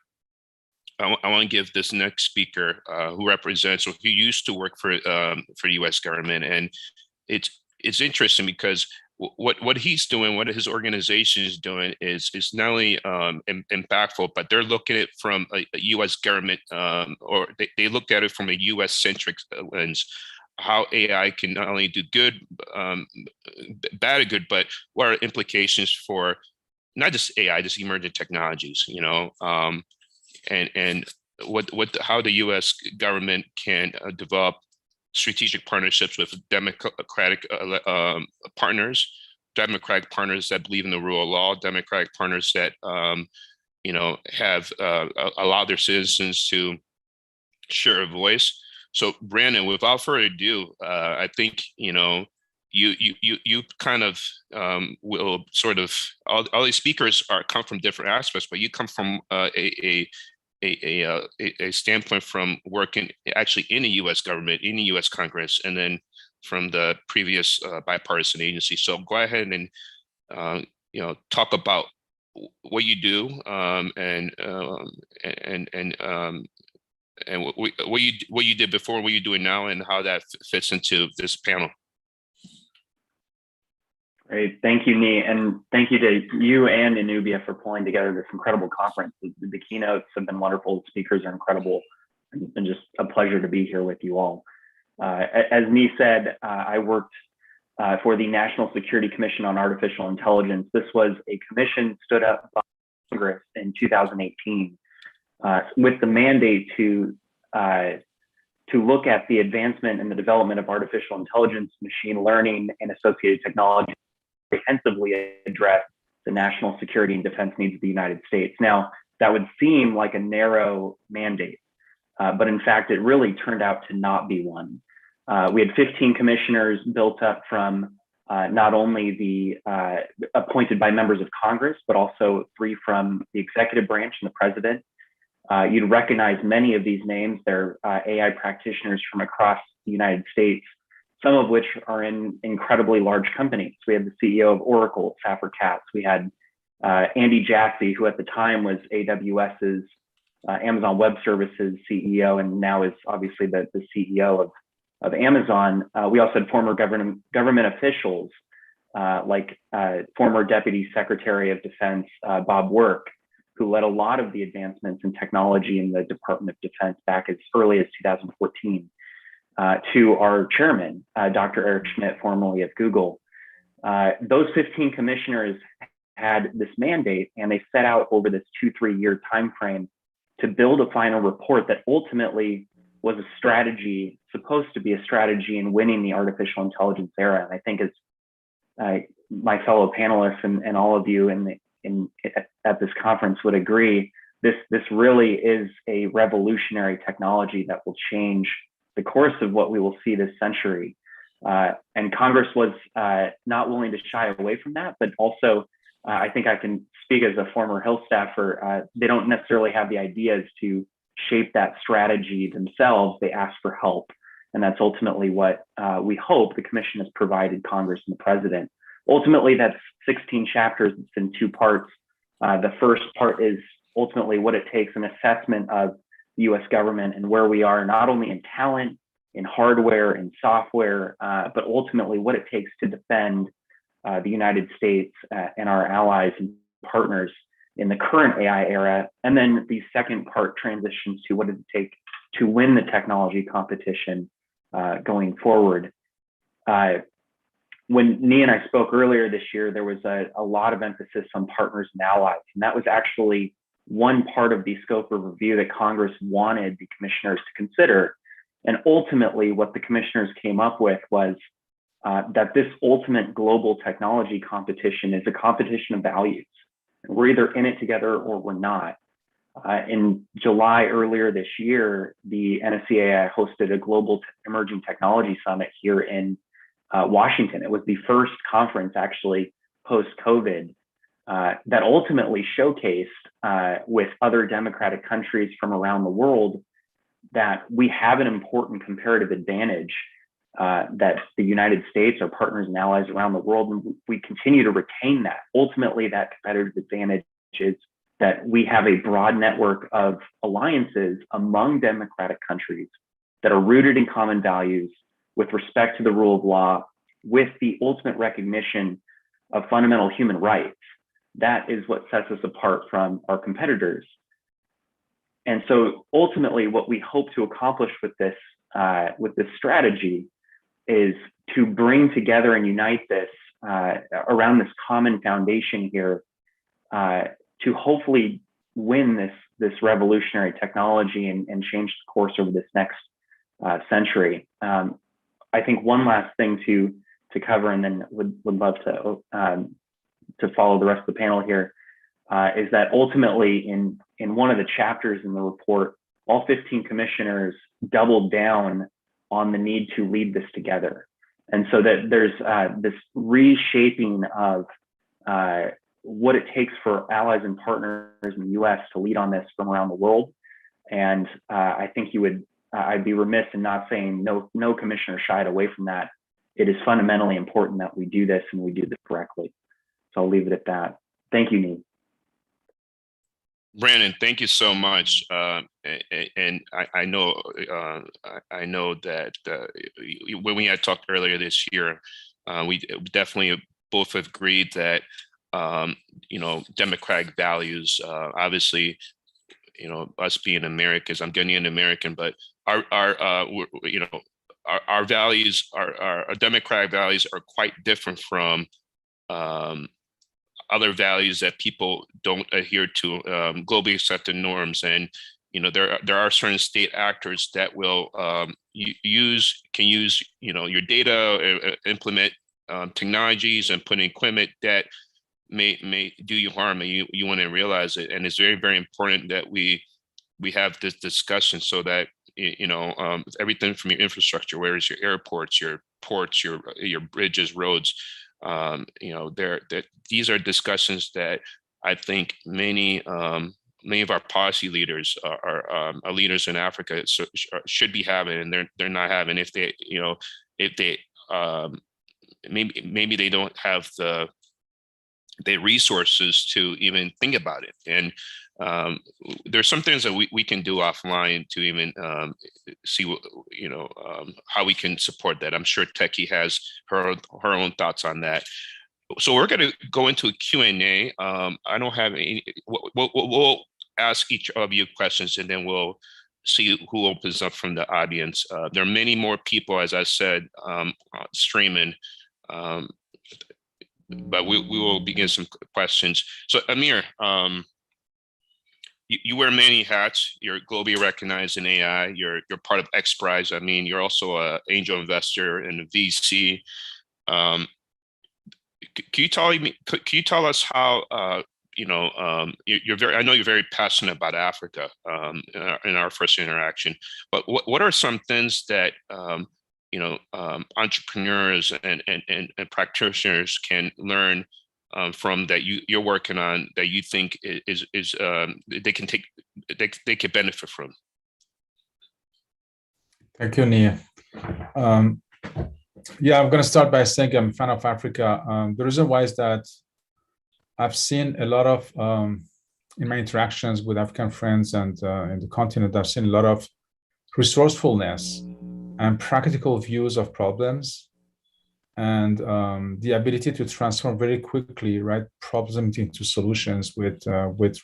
I want to give this next speaker who represents, or who used to work for the U.S. government, and it's interesting because what he's doing, what his organization is doing is not only impactful, but they're looking at it from a U.S. government, or they look at it from a U.S. centric lens, how AI can not only do good, bad or good, but what are implications for not just AI, just emerging technologies, and how the U.S. government can develop strategic partnerships with democratic partners that believe in the rule of law, democratic partners that have allowed their citizens to share a voice. So Brandon, without further ado, I think you kind of will sort of, all these speakers come from different aspects, but you come from a standpoint from working actually in the U.S. government, in the U.S. Congress, and then from the previous bipartisan agency. So go ahead and talk about what you do, and what you did before, what you're doing now, and how that fits into this panel. Great, thank you, Nee, and thank you to you and Anubia for pulling together this incredible conference. The keynotes have been wonderful, the speakers are incredible, and just a pleasure to be here with you all. As Nee said, I worked for the National Security Commission on Artificial Intelligence. This was a commission stood up by Congress in 2018 with the mandate to look at the advancement and the development of artificial intelligence, machine learning, and associated technology, comprehensively address the national security and defense needs of the United States. Now, that would seem like a narrow mandate, but in fact, it really turned out to not be one. We had 15 commissioners built up from not only the appointed by members of Congress, but also 3 from the executive branch and the president. You'd recognize many of these names. They're AI practitioners from across the United States, some of which are in incredibly large companies. We had the CEO of Oracle, Safra Catz. We had Andy Jassy, who at the time was AWS's Amazon Web Services CEO, and now is obviously the CEO of Amazon. We also had former government officials like former Deputy Secretary of Defense Bob Work, who led a lot of the advancements in technology in the Department of Defense back as early as 2014, to our chairman, Dr. Eric Schmidt, formerly of Google. Those 15 commissioners had this mandate, and they set out over this 2-3 year time frame to build a final report that ultimately was a strategy, supposed to be a strategy in winning the artificial intelligence era. And I think as my fellow panelists and all of you at this conference would agree, this really is a revolutionary technology that will change the course of what we will see this century. And Congress was not willing to shy away from that, but also I think I can speak as a former Hill staffer. They don't necessarily have the ideas to shape that strategy themselves. They ask for help. And that's ultimately what we hope the commission has provided Congress and the president. Ultimately, that's 16 chapters. It's in 2 parts. The first part is ultimately what it takes, an assessment of the US government and where we are, not only in talent, in hardware, in software, but ultimately what it takes to defend the United States and our allies and partners in the current AI era. And then the second part transitions to what does it take to win the technology competition going forward. When Nee and I spoke earlier this year, there was a lot of emphasis on partners and allies. And that was actually one part of the scope of review that Congress wanted the commissioners to consider. And ultimately, what the commissioners came up with was that this ultimate global technology competition is a competition of values. We're either in it together or we're not. In July earlier this year, the NSCAI hosted a global emerging technology summit here in Washington. It was the first conference actually post-COVID that ultimately showcased with other democratic countries from around the world that we have an important comparative advantage, that the United States, our partners and allies around the world, and we continue to retain that. Ultimately, that competitive advantage is that we have a broad network of alliances among democratic countries that are rooted in common values with respect to the rule of law, with the ultimate recognition of fundamental human rights. That is what sets us apart from our competitors. And so ultimately what we hope to accomplish with this strategy is to bring together and unite this around this common foundation here to hopefully win this revolutionary technology and change the course over this next century. I think one last thing to cover, and then would love to follow the rest of the panel here, is that ultimately in one of the chapters in the report, all 15 commissioners doubled down on the need to lead this together. And so that there's this reshaping of what it takes for allies and partners in the US to lead on this from around the world. And I think I'd be remiss in not saying no commissioner shied away from that. It is fundamentally important that we do this and we do this correctly. So I'll leave it at that. Thank you, Nee. Brandon, thank you so much. And I know that when we had talked earlier this year, we definitely both agreed that democratic values, obviously, us being Americans, I'm Ghanaian American, but our values, our democratic values are quite different from other values that people don't adhere to, globally accepted norms. And there are certain state actors that will can use your data, implement technologies, and put in equipment that may do you harm, and you want to realize it. And it's very, very important that we have this discussion, so that everything from your infrastructure, where is your airports, your ports, your bridges, roads, these are discussions that I think many of our policy leaders are leaders in Africa should be having, and they're not having. If they maybe they don't have the resources to even think about it. And there's some things that we can do offline to even see how we can support that. I'm sure Techie has her own thoughts on that. So we're going to go into a Q&A. I don't have any. We'll ask each of you questions, and then we'll see who opens up from the audience. There are many more people, as I said, streaming. But we will begin some questions. So Amir, you wear many hats. You're globally recognized in AI. You're part of X Prize. I mean, you're also an angel investor and a VC. Can you tell us how you're very? I know you're very passionate about Africa in our first interaction. But what are some things that entrepreneurs and practitioners can learn from that you're working on, that you think is they can benefit from? Thank you, Nia. Yeah, I'm going to start by saying I'm a fan of Africa. The reason why is that I've seen a lot of, in my interactions with African friends and in the continent, I've seen a lot of resourcefulness and practical views of problems, and the ability to transform very quickly, right, problems into solutions with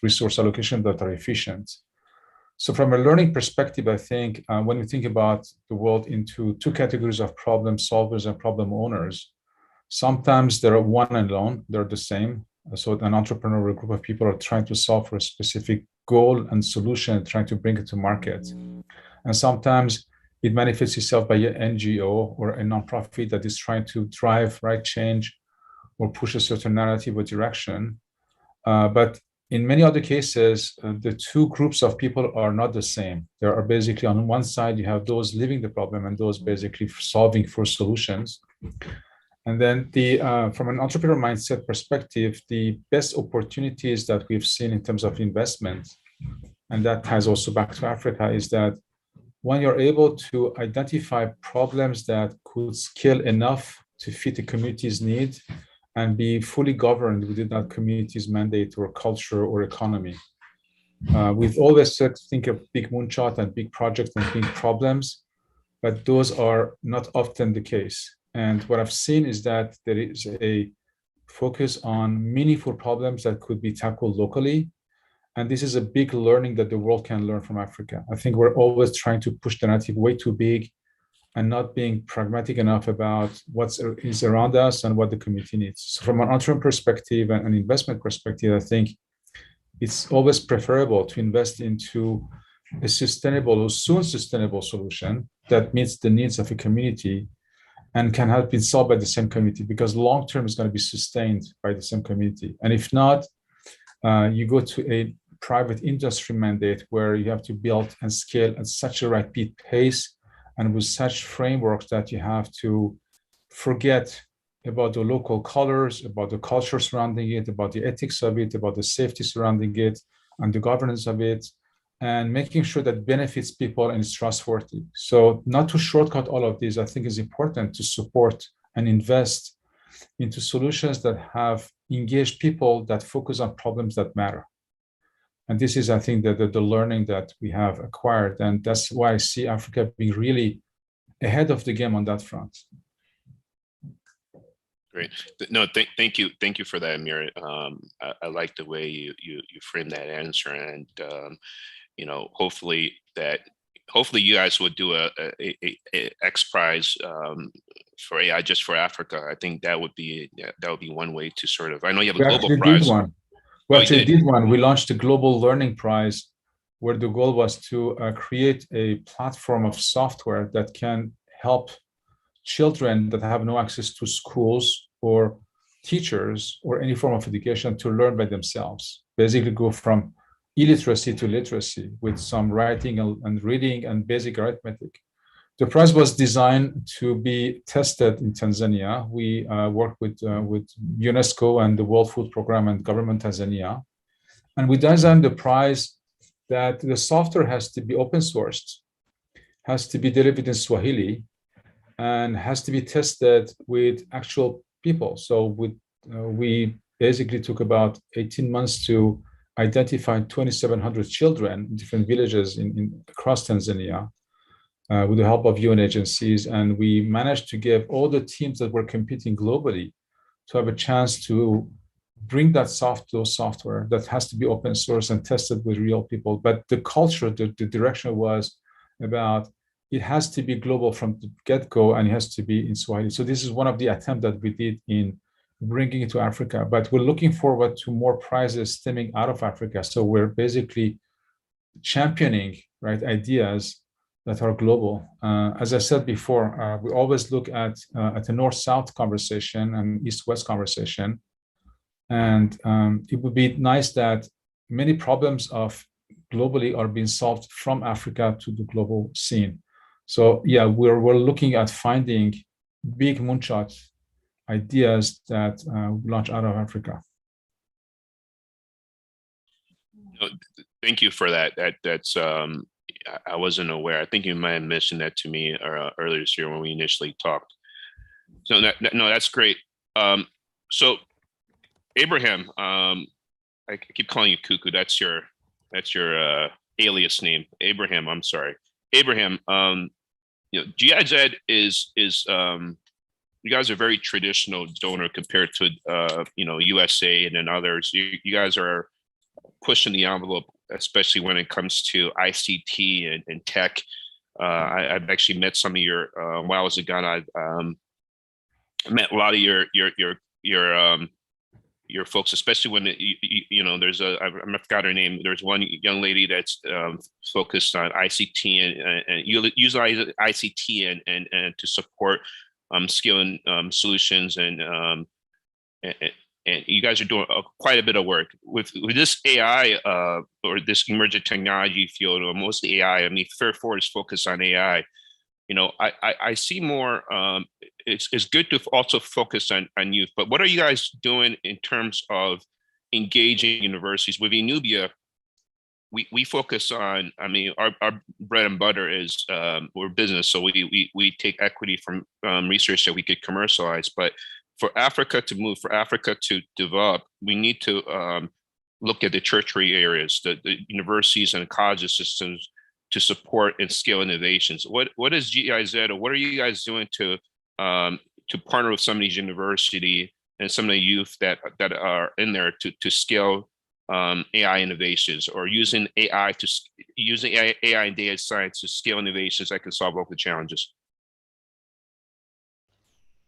resource allocation that are efficient. So from a learning perspective, I think when we think about the world into two categories of problem solvers and problem owners, sometimes they're one and alone, they're the same. So an entrepreneur or a group of people are trying to solve for a specific goal and solution, trying to bring it to market. And sometimes it manifests itself by an NGO or a nonprofit that is trying to drive right change or push a certain narrative or direction. But in many other cases, the two groups of people are not the same. There are basically, on one side, you have those living the problem and those basically solving for solutions. And then from an entrepreneur mindset perspective, the best opportunities that we've seen in terms of investment, and that ties also back to Africa, is that when you're able to identify problems that could scale enough to fit the community's need and be fully governed within that community's mandate or culture or economy. We've always said, think of big moonshot and big projects and big problems, but those are not often the case. And what I've seen is that there is a focus on meaningful problems that could be tackled locally. And this is a big learning that the world can learn from Africa. I think we're always trying to push the narrative way too big and not being pragmatic enough about what is around us and what the community needs. So from an entrepreneur perspective and an investment perspective, I think it's always preferable to invest into a sustainable or soon sustainable solution that meets the needs of a community and can have been solved by the same community, because long-term is going to be sustained by the same community. And if not, you go to a private industry mandate where you have to build and scale at such a rapid pace and with such frameworks that you have to forget about the local colors, about the culture surrounding it, about the ethics of it, about the safety surrounding it, and the governance of it, and making sure that benefits people and is trustworthy. So not to shortcut all of these, I think is important to support and invest into solutions that have engaged people that focus on problems that matter. And this is, I think, the learning that we have acquired. And that's why I see Africa being really ahead of the game on that front. Great. No, thank you for that, Amir. I like the way you frame that answer, and hopefully you guys will do a X Prize for AI just for Africa. I think that would be one way to sort of. I know you have a We global actually prize. did one. We actually did one. We launched a global learning prize, where the goal was to create a platform of software that can help children that have no access to schools or teachers or any form of education to learn by themselves. Basically go from illiteracy to literacy with some writing and reading and basic arithmetic. The prize was designed to be tested in Tanzania. We worked with UNESCO and the World Food Programme and government Tanzania. And we designed the prize that the software has to be open sourced, has to be delivered in Swahili, and has to be tested with actual people. So we basically took about 18 months to identify 2,700 children in different villages across Tanzania with the help of UN agencies. And we managed to give all the teams that were competing globally to have a chance to bring that software that has to be open source and tested with real people. But the culture, the direction was about it has to be global from the get-go, and it has to be in Swahili. So this is one of the attempts that we did in bringing it to Africa. But we're looking forward to more prizes stemming out of Africa. So we're basically championing ideas that are global. As I said before, we always look at a north-south conversation and east-west conversation. And it would be nice that many problems of globally are being solved from Africa to the global scene. So yeah, we're looking at finding big moonshot ideas that launch out of Africa. Thank you for that. That's I wasn't aware. I think you might have mentioned that to me earlier this year when we initially talked. So no, that's great. So Abraham, I keep calling you Cuckoo. That's your alias name, Abraham. I'm sorry, Abraham. GIZ is you guys are a very traditional donor compared to USA and then others. You guys are pushing the envelope, especially when it comes to ICT and tech. I've actually met some of your while I was in Ghana. I met a lot of your folks, especially when there's I forgot her name. There's one young lady that's focused on ICT and you utilize ICT and to support skilling solutions and you guys are doing quite a bit of work with this AI or this emerging technology field, or mostly AI. I mean, Fair Forward is focused on AI. I see more. It's good to also focus on youth, but what are you guys doing in terms of engaging universities? With Nubia, we focus on. I mean, our bread and butter is we're business, so we take equity from research that we could commercialize. But for Africa to move, for Africa to develop, we need to look at the tertiary areas, the universities and college systems to support and scale innovations. What is GIZ, or what are you guys doing to partner with some of these universities and some of the youth that are in there to scale AI innovations, or using AI and data science to scale innovations that can solve local challenges?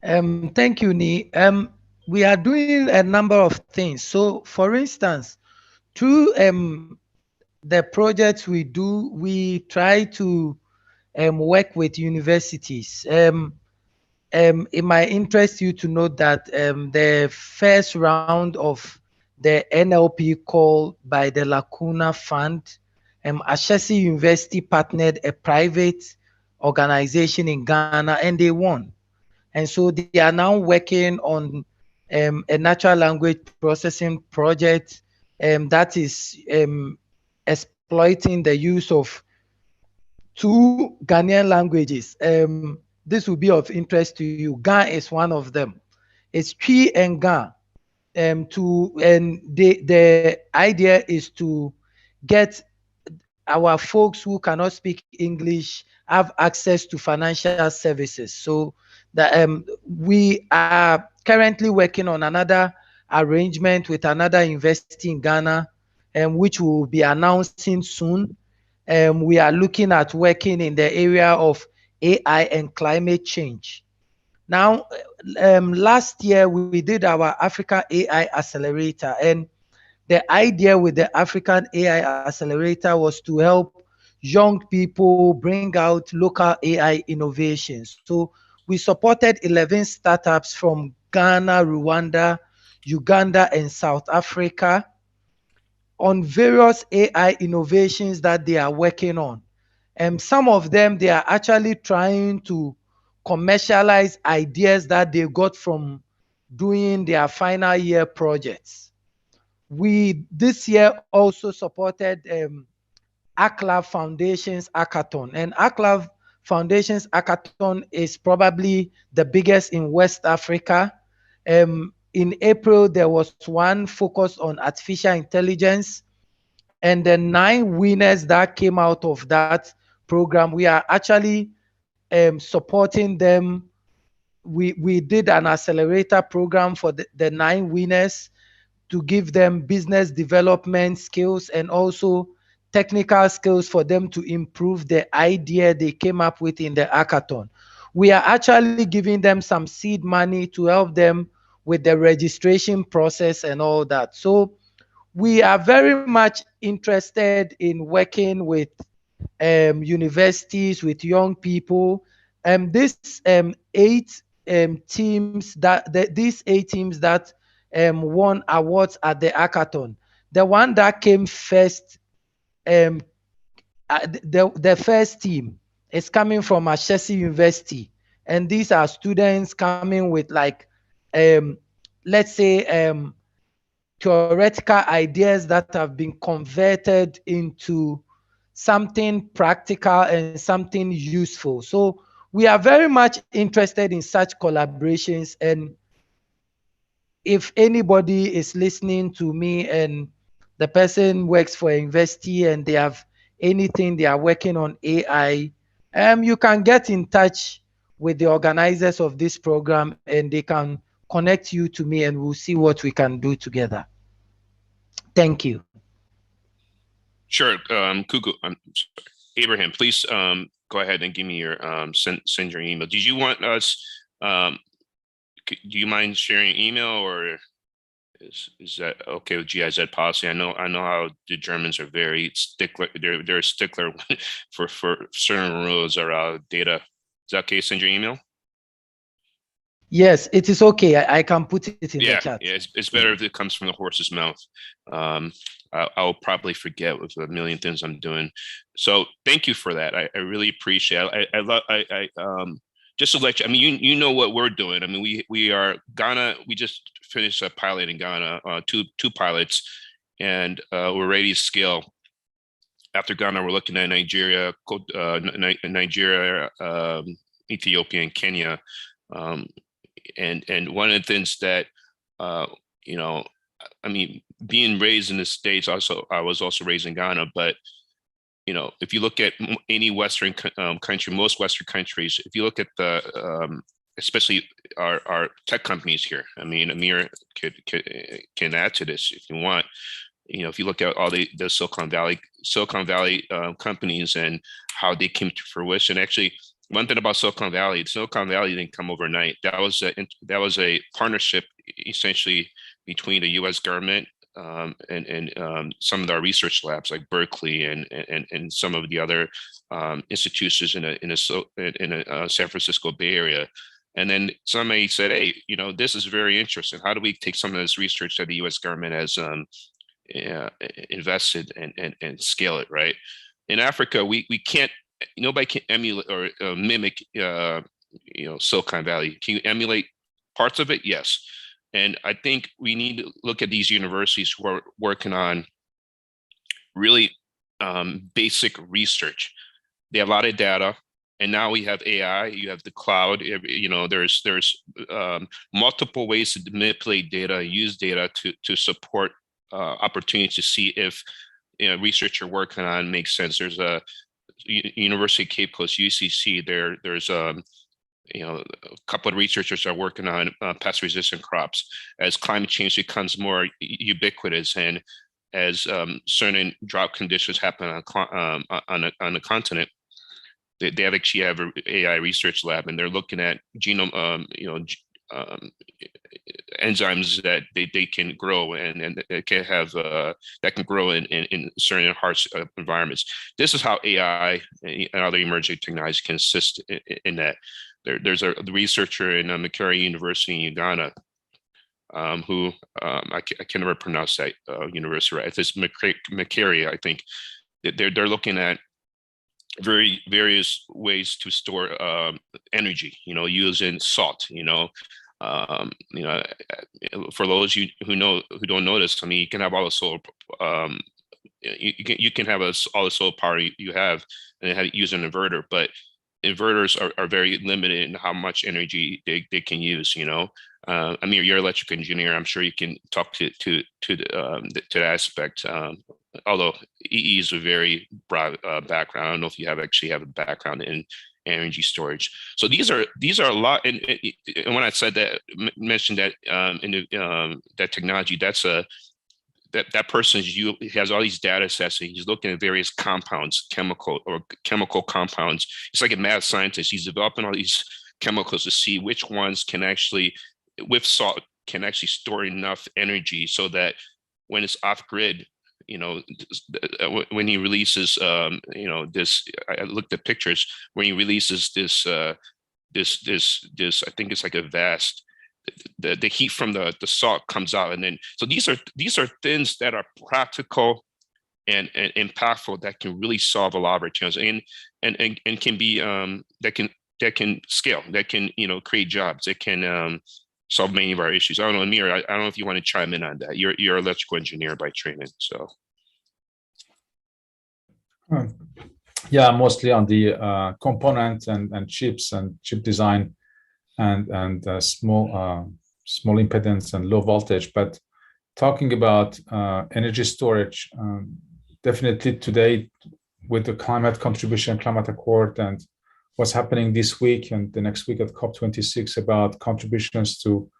Thank you, Ni. We are doing a number of things. So, for instance, through the projects we do, we try to work with universities. It might interest you to know that the first round of the NLP call by the Lacuna Fund, Ashesi University partnered a private organization in Ghana, and they won. And so they are now working on a natural language processing project that is exploiting the use of 2 Ghanaian languages. This will be of interest to you. Ga is one of them. It's Twi and Ga. The idea is to get our folks who cannot speak English have access to financial services. So that we are currently working on another arrangement with another university in Ghana, which we'll be announcing soon. We are looking at working in the area of AI and climate change. Now, last year we did our Africa AI Accelerator, and the idea with the African AI Accelerator was to help young people bring out local AI innovations. So we supported 11 startups from Ghana, Rwanda, Uganda, and South Africa on various AI innovations that they are working on. And some of them, they are actually trying to commercialize ideas that they got from doing their final year projects. We this year also supported ACLAV Foundation's hackathon, and ACLAV Foundation's hackathon is probably the biggest in West Africa. In April, there was one focused on artificial intelligence, and the 9 winners that came out of that program, we are actually supporting them. We did an accelerator program for the 9 winners to give them business development skills and also technical skills for them to improve the idea they came up with in the hackathon. We are actually giving them some seed money to help them with the registration process and all that. So we are very much interested in working with universities, with young people. These 8 teams these 8 teams that won awards at the hackathon. The one that came first, the first team is coming from Ashesi University, and these are students coming with like, let's say, theoretical ideas that have been converted into something practical and something useful. So we are very much interested in such collaborations. And if anybody is listening to me and the person works for a university and they have anything they are working on AI, you can get in touch with the organizers of this program and they can connect you to me and we'll see what we can do together. Thank you. Sure, Kuku, Abraham, please go ahead and give me your send your email. Did you want us? Do you mind sharing email, or is that okay with GIZ policy? I know how the Germans are very stickler. They're a stickler for certain rules or data. Is that okay? Send your email. Yes, it is okay. I can put it in the chat. Yeah, it's better if it comes from the horse's mouth. I'll probably forget with a million things I'm doing. So thank you for that. I really appreciate it. Just to let you, I mean, you know what we're doing. I mean, we are Ghana. We just finished a pilot in Ghana, two pilots, and we're ready to scale. After Ghana, we're looking at Nigeria, Ethiopia, and Kenya. And one of the things that, you know, I mean, being raised in the States, I was also raised in Ghana, but, you know, if you look at any Western country, most Western countries, if you look at the, especially our tech companies here, I mean, Amir can add to this if you want. You know, if you look at all the Silicon Valley companies and how they came to fruition, actually, one thing about Silicon Valley didn't come overnight. That was a partnership essentially between the U.S. government and some of our research labs like Berkeley and some of the other institutions in a San Francisco Bay Area. And then somebody said, hey, you know, this is very interesting. How do we take some of this research that the U.S. government has invested and scale it, right? In Africa, we can't. Nobody can emulate or mimic, Silicon Valley. Can you emulate parts of it? Yes. And I think we need to look at these universities who are working on really basic research. They have a lot of data, and now we have AI. You have the cloud. You know, there's multiple ways to manipulate data, use data to support opportunities to see if research you're working on makes sense. There's a University of Cape Coast, UCC, there's a couple of researchers are working on pest-resistant crops. As climate change becomes more ubiquitous and as certain drought conditions happen on the continent, they actually have an AI research lab, and they're looking at genome, enzymes that they can grow and it can have that can grow in certain harsh environments. This is how AI and other emerging technologies can assist in that. There's a researcher in Makerere University in Uganda who I can never pronounce that university right. It's Makerere, I think. They're looking at various ways to store energy, using salt, for those who don't know this, I mean, you can have all the solar, you can have all the solar power you have and use an inverter, but inverters are very limited in how much energy they can use. I mean, you're an electrical engineer. I'm sure you can talk to that aspect. Although EE is a very broad background. I don't know if you actually have a background in energy storage. So these are a lot. And when I said that, mentioned that in that technology, that's that person has all these data sets and he's looking at various compounds, chemical compounds. It's like a mad scientist. He's developing all these chemicals to see which ones can actually, with salt, can actually store enough energy so that when it's off grid, when he releases, this, I looked at pictures when he releases this, I think it's like a vast, the heat from the salt comes out, and then so these are things that are practical and impactful that can really solve a lot of our challenges and can be that can scale, that can create jobs, that can solve many of our issues. I don't know, Amir, I don't know if you want to chime in on that. You're an electrical engineer by training, so. Yeah, mostly on the component and chips and chip design and small impedance and low voltage. But talking about energy storage, definitely today with the climate contribution, climate accord, and what's happening this week and the next week at COP26 about contributions to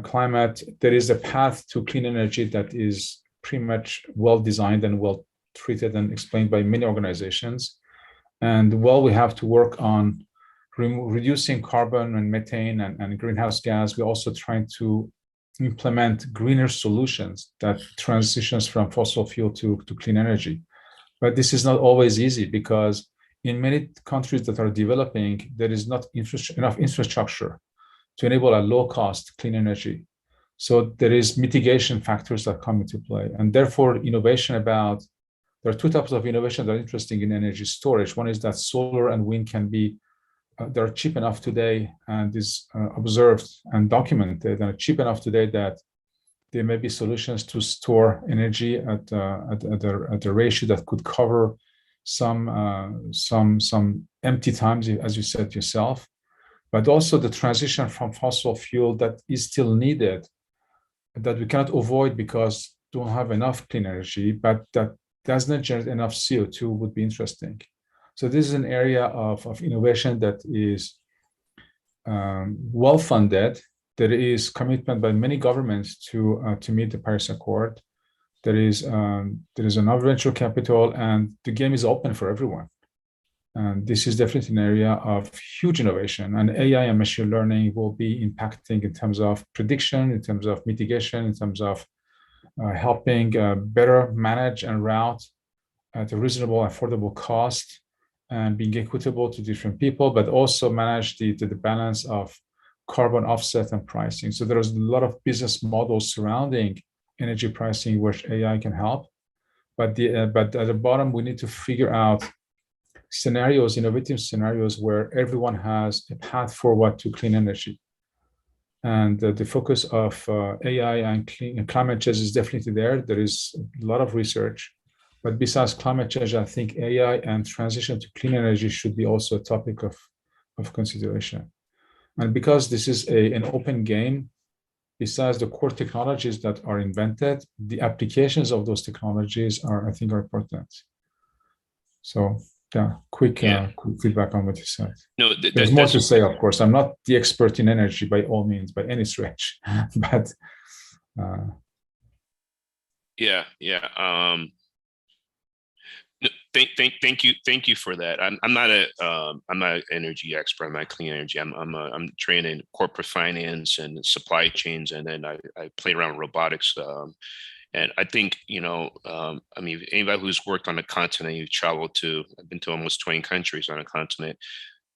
climate, there is a path to clean energy that is pretty much well designed and well treated and explained by many organizations. And while we have to work on reducing carbon and methane and greenhouse gas, we're also trying to implement greener solutions that transitions from fossil fuel to clean energy. But this is not always easy because in many countries that are developing, there is not enough infrastructure to enable a low-cost clean energy. So there is mitigation factors that come into play. And therefore, there are two types of innovation that are interesting in energy storage. One is that solar and wind can be, they're cheap enough today and is observed and documented, and cheap enough today that there may be solutions to store energy at a ratio that could cover some empty times, as you said yourself, but also the transition from fossil fuel that is still needed, that we cannot avoid because we don't have enough clean energy, but that does not generate enough CO2 would be interesting. So this is an area of innovation that is well funded. There is commitment by many governments to meet the Paris Accord. There is enough venture capital, and the game is open for everyone. And this is definitely an area of huge innovation. And AI and machine learning will be impacting in terms of prediction, in terms of mitigation, in terms of helping better manage and route at a reasonable, affordable cost, and being equitable to different people, but also manage the balance of carbon offset and pricing. So there's a lot of business models surrounding energy pricing which AI can help. But at the bottom, we need to figure out scenarios, innovative scenarios where everyone has a path forward to clean energy. And the focus of AI and climate change is definitely there. There is a lot of research. But besides climate change, I think AI and transition to clean energy should be also a topic of consideration. And because this is an open game, besides the core technologies that are invented, the applications of those technologies are important. So yeah, quick feedback on what you said. No, there's more to say, of course. I'm not the expert in energy by all means, by any stretch, but Thank you for that. I'm not an energy expert. I'm not clean energy. I'm trained in corporate finance and supply chains, and then I play around with robotics. And I think, I mean, anybody who's worked on the continent, you've traveled to, I've been to almost 20 countries on a continent.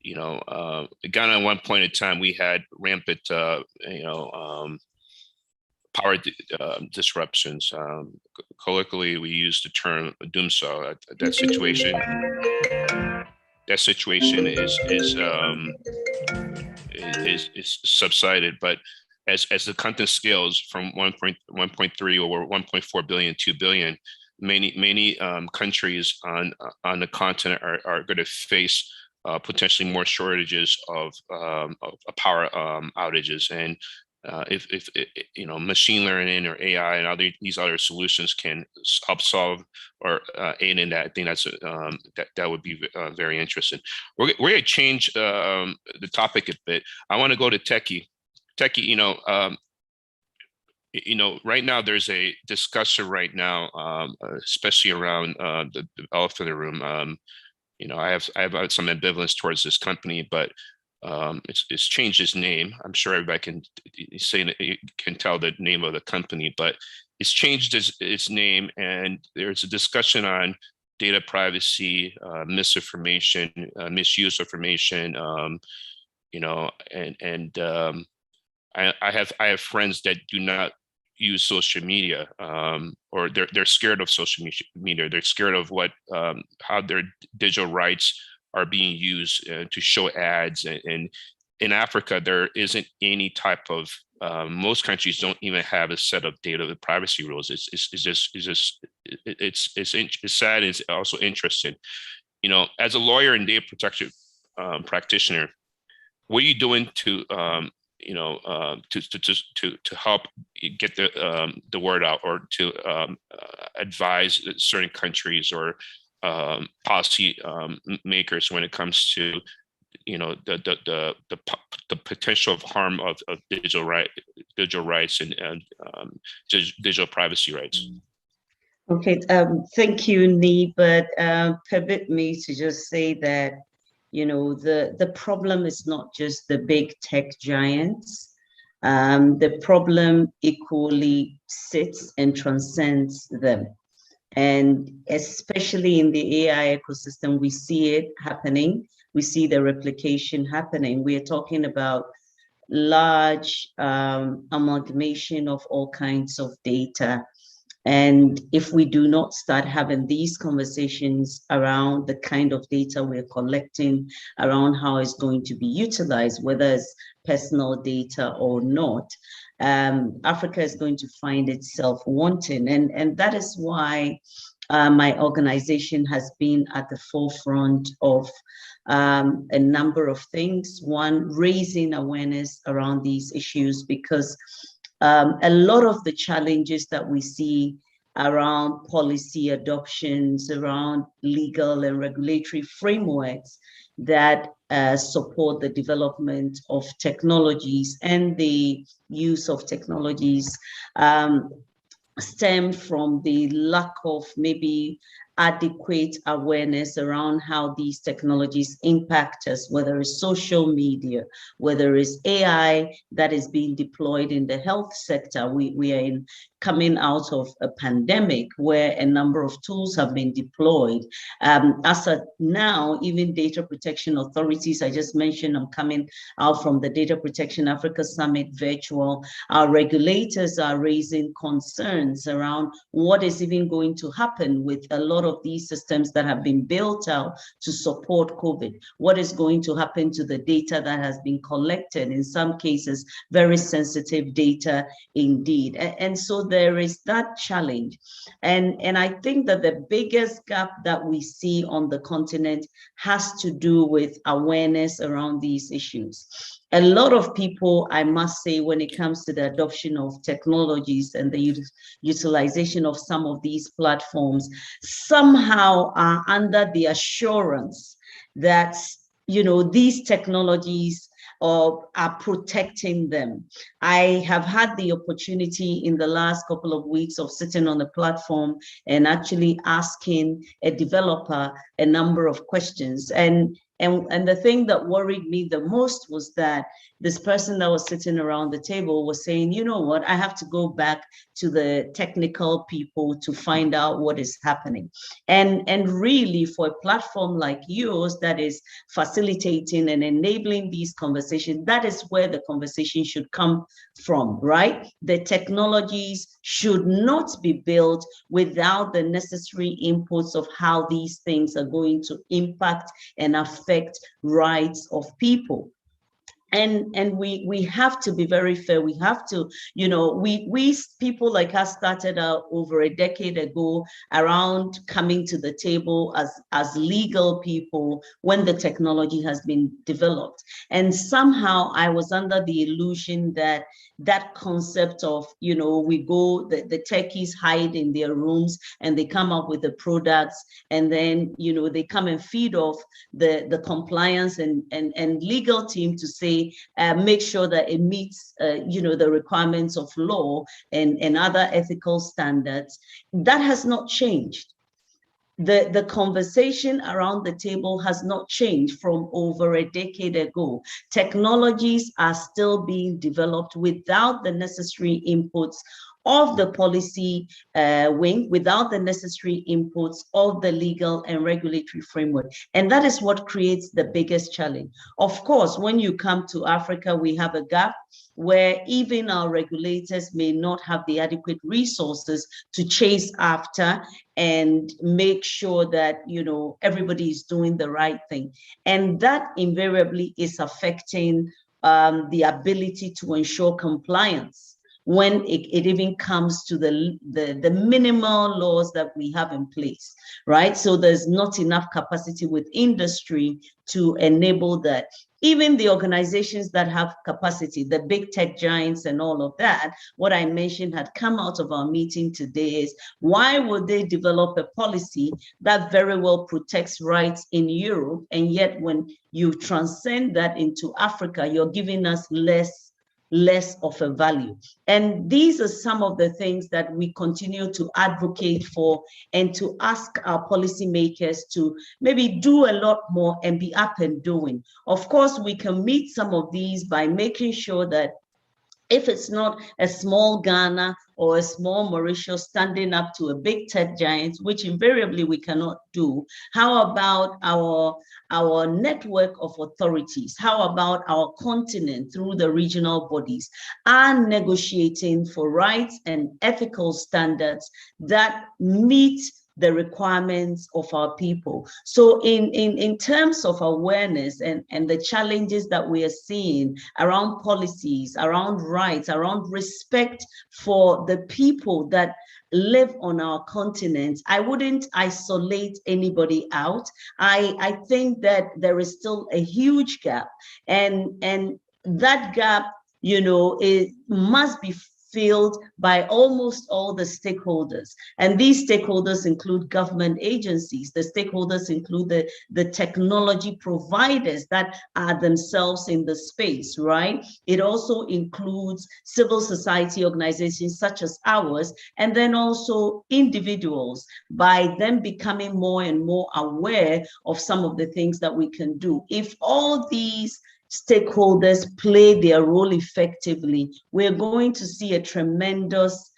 Ghana at one point in time, we had rampant, power disruptions. Colloquially, we use the term doomsaw. That situation is subsided, but as the continent scales from 1.3 or 1.4 billion, 2 billion, many countries on the continent are going to face potentially more shortages of power outages. And if machine learning or AI and these other solutions can help solve or aid in that, I think that would be very interesting. We're going to change the topic a bit. I want to go to Techie. Techie, right now there's a discussion right now, especially around the elephant in the room. I have some ambivalence towards this company, but it's changed its name. I'm sure everybody can tell the name of the company, but it's changed its name, and there's a discussion on data privacy, misinformation, misuse of information. I have friends that do not use social media, or they're scared of social media. They're scared of how their digital rights are being used to show ads. And in Africa, there isn't any type of, most countries don't even have a set of data privacy rules. It's sad. It's also interesting. As a lawyer and data protection practitioner, what are you doing to help get the word out, or to advise certain countries or policy makers when it comes to the potential of harm of digital rights and digital privacy rights? Okay, thank you, Nee, but permit me to just say that the problem is not just the big tech giants. The problem equally sits and transcends them. And especially in the AI ecosystem, we see it happening. We see the replication happening. We are talking about large amalgamation of all kinds of data. And if we do not start having these conversations around the kind of data we're collecting, around how it's going to be utilized, whether it's personal data or not, Africa is going to find itself wanting. And that is why my organization has been at the forefront of a number of things. One, raising awareness around these issues, because a lot of the challenges that we see around policy adoptions, around legal and regulatory frameworks that support the development of technologies and the use of technologies stem from the lack of maybe adequate awareness around how these technologies impact us, whether it's social media, whether it's AI that is being deployed in the health sector. We are coming out of a pandemic where a number of tools have been deployed. As of now, even data protection authorities, I just mentioned, I'm coming out from the Data Protection Africa Summit virtual. Our regulators are raising concerns around what is even going to happen with a lot of these systems that have been built out to support COVID. What is going to happen to the data that has been collected, in some cases, very sensitive data indeed. And so there is that challenge. And I think that the biggest gap that we see on the continent has to do with awareness around these issues. A lot of people, I must say, when it comes to the adoption of technologies and the utilization of some of these platforms, somehow are under the assurance that these technologies or are protecting them. I have had the opportunity in the last couple of weeks of sitting on the platform and actually asking a developer a number of questions. And the thing that worried me the most was that this person that was sitting around the table was saying, you know what, I have to go back to the technical people to find out what is happening. And really, for a platform like yours that is facilitating and enabling these conversations, that is where the conversation should come from, right? The technologies should not be built without the necessary inputs of how these things are going to impact and affect rights of people. And we have to be very fair. We have to, you know, we people like us started out over a decade ago around coming to the table as legal people when the technology has been developed. And somehow I was under the illusion that that concept of, you know, we go, the techies hide in their rooms and they come up with the products, and then, you know, they come and feed off the compliance and legal team to say, make sure that it meets, you know, the requirements of law and other ethical standards. That has not changed. The conversation around the table has not changed from over a decade ago. Technologies are still being developed without the necessary inputs of the policy wing, without the necessary inputs of the legal and regulatory framework. And that is what creates the biggest challenge. Of course, when you come to Africa, we have a gap where even our regulators may not have the adequate resources to chase after and make sure that, you know, everybody is doing the right thing. And that invariably is affecting the ability to ensure compliance when it even comes to the minimal laws that we have in place, right? So there's not enough capacity with industry to enable that. Even the organizations that have capacity, the big tech giants and all of that, what I mentioned had come out of our meeting today is, why would they develop a policy that very well protects rights in Europe, and yet when you transcend that into Africa, you're giving us less of a value? And these are some of the things that we continue to advocate for, and to ask our policymakers to maybe do a lot more and be up and doing. Of course, we can meet some of these by making sure that if it's not a small Ghana or a small Mauritius standing up to a big tech giant, which invariably we cannot do, how about our network of authorities? How about our continent through the regional bodies are negotiating for rights and ethical standards that meet the requirements of our people? So in terms of awareness and the challenges that we are seeing around policies, around rights, around respect for the people that live on our continent, I wouldn't isolate anybody out. I think that there is still a huge gap, and that gap, you know, it must be filled by almost all the stakeholders. And these stakeholders include government agencies. The stakeholders include the technology providers that are themselves in the space, right? It also includes civil society organizations such as ours, and then also individuals, by them becoming more and more aware of some of the things that we can do. If all these stakeholders play their role effectively, we're going to see a tremendous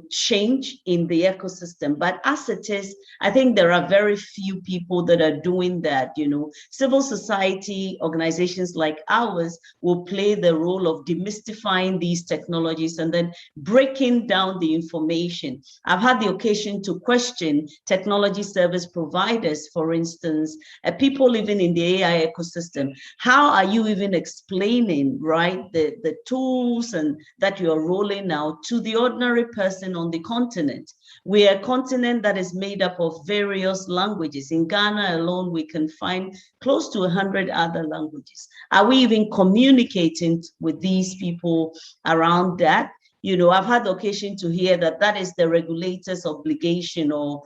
change in the ecosystem. But as it is, I think there are very few people that are doing that. You know, civil society organizations like ours will play the role of demystifying these technologies and then breaking down the information. I've had the occasion to question technology service providers, for instance, people living in the AI ecosystem. How are you even explaining, right, the tools and that you are rolling out to the ordinary person on the continent? We are a continent that is made up of various languages. In Ghana alone, we can find close to 100 other languages. Are we even communicating with these people around that? I've had the occasion to hear that that is the regulator's obligation or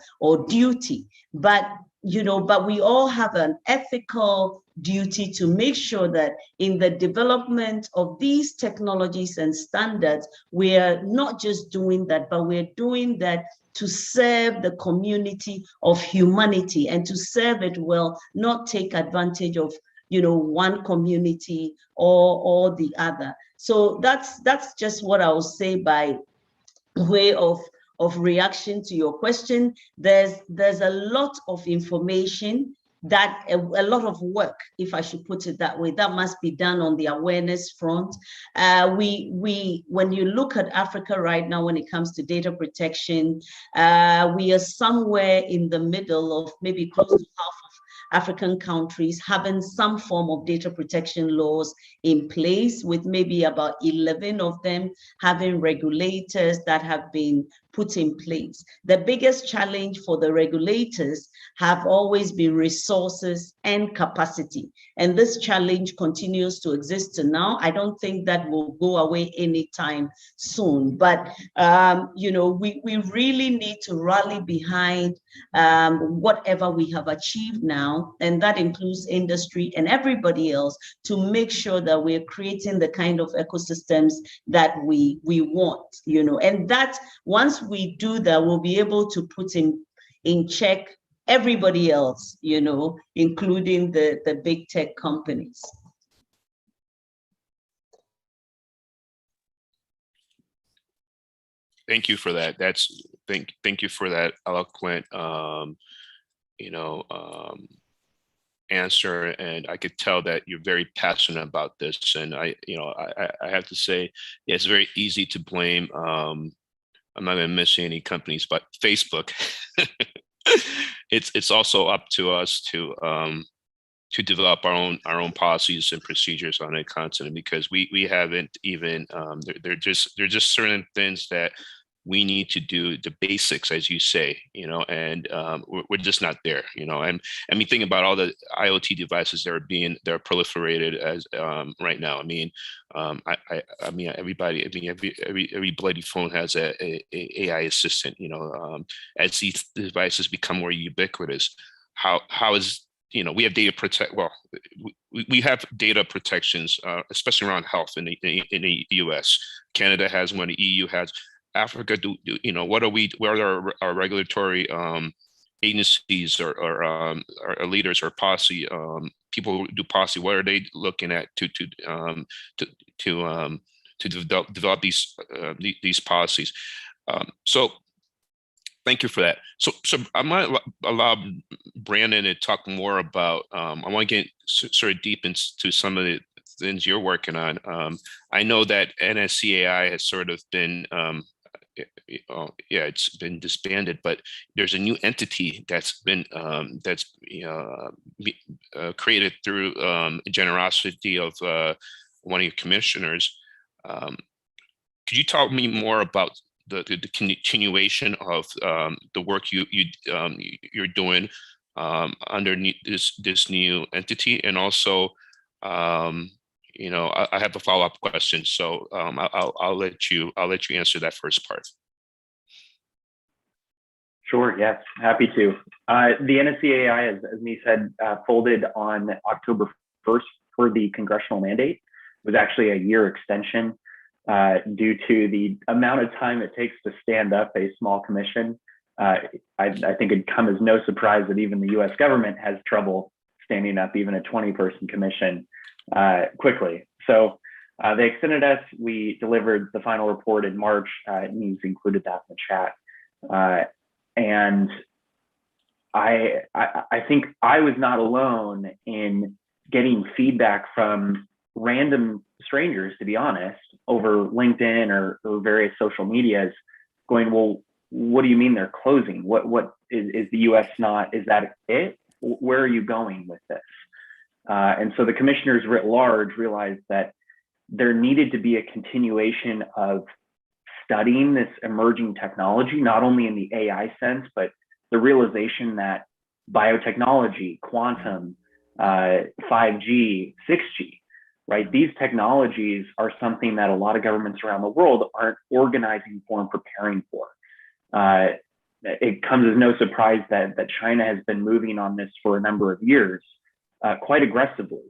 duty, but we all have an ethical duty to make sure that in the development of these technologies and standards, we are not just doing that, but we're doing that to serve the community of humanity and to serve it well, not take advantage of one community or the other. So that's just what I will say by way of reaction to your question. There's a lot of information that a lot of work, if I should put it that way, that must be done on the awareness front. When you look at Africa right now, when it comes to data protection, we are somewhere in the middle of maybe close to half of African countries having some form of data protection laws in place, with maybe about 11 of them having regulators that have been put in place. The biggest challenge for the regulators have always been resources and capacity. And this challenge continues to exist to now. I don't think that will go away anytime soon. But, we really need to rally behind whatever we have achieved now, and that includes industry and everybody else, to make sure that we're creating the kind of ecosystems that we want, and that once we do that, we'll be able to put in check everybody else, including the big tech companies. Thank you for that. Thank you for that eloquent, answer. And I could tell that you're very passionate about this. And I have to say, yeah, it's very easy to blame. I'm not going to miss any companies, but Facebook. It's also up to us to develop our own policies and procedures on that continent, because we haven't even there are just certain things that we need to do, the basics, as you say, and we're just not there, and I mean, think about all the IoT devices that are proliferated as right now. I mean, everybody, every bloody phone has a AI assistant, as these devices become more ubiquitous. How is, we have we have data protections, especially around health in the US. Canada has one, the EU has. Africa, what are our regulatory agencies or leaders or policy people who do policy? What are they looking at to develop these policies? So thank you for that. So I might allow Brandon to talk more about. I want to get sort of deep into some of the things you're working on. I know that NSCAI has sort of been. It's been disbanded, but there's a new entity that's been created through generosity of one of your commissioners. Could you talk me more about the continuation of the work you're doing underneath this new entity, and also I have a follow-up question, so I'll let you answer that first part. Sure. Yes, happy to. The NSCAI, as Nee said, folded on October 1st for the congressional mandate. It was actually a year extension due to the amount of time it takes to stand up a small commission. I think it'd come as no surprise that even the U.S. government has trouble standing up even a 20-person commission quickly. So they extended us. We delivered the final report in March. Nee's included that in the chat. And I think I was not alone in getting feedback from random strangers, to be honest, over LinkedIn or various social medias, going, well, what do you mean they're closing? What is the U.S. not? Is that it? Where are you going with this? And so the commissioners writ large realized that there needed to be a continuation of studying this emerging technology, not only in the AI sense, but the realization that biotechnology, quantum, 5G, 6G, right? These technologies are something that a lot of governments around the world aren't organizing for and preparing for. It comes as no surprise that China has been moving on this for a number of years, quite aggressively.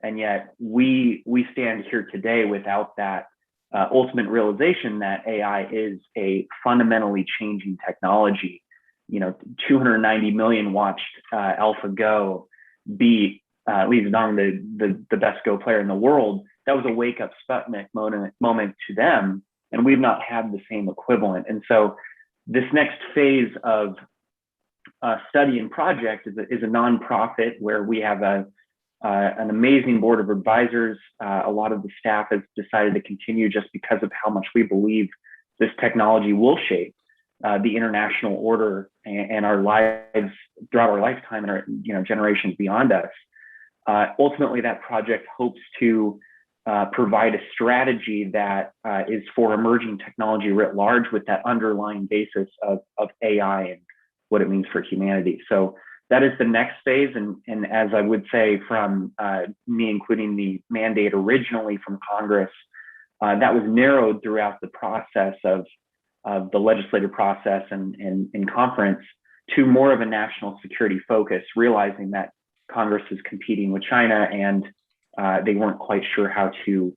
And yet we stand here today without that ultimate realization that AI is a fundamentally changing technology. 290 million watched AlphaGo beat Li Zedong, the best Go player in the world. That was a wake-up Sputnik moment to them, and we've not had the same equivalent. And so this next phase of study and project is a nonprofit where we have an amazing board of advisors. A lot of the staff has decided to continue just because of how much we believe this technology will shape the international order and our lives throughout our lifetime and our generations beyond us. Ultimately, that project hopes to provide a strategy that is for emerging technology writ large, with that underlying basis of AI and what it means for humanity. So that is the next phase. And as I would say from me, including the mandate originally from Congress, that was narrowed throughout the process of the legislative process and conference to more of a national security focus, realizing that Congress is competing with China and they weren't quite sure how to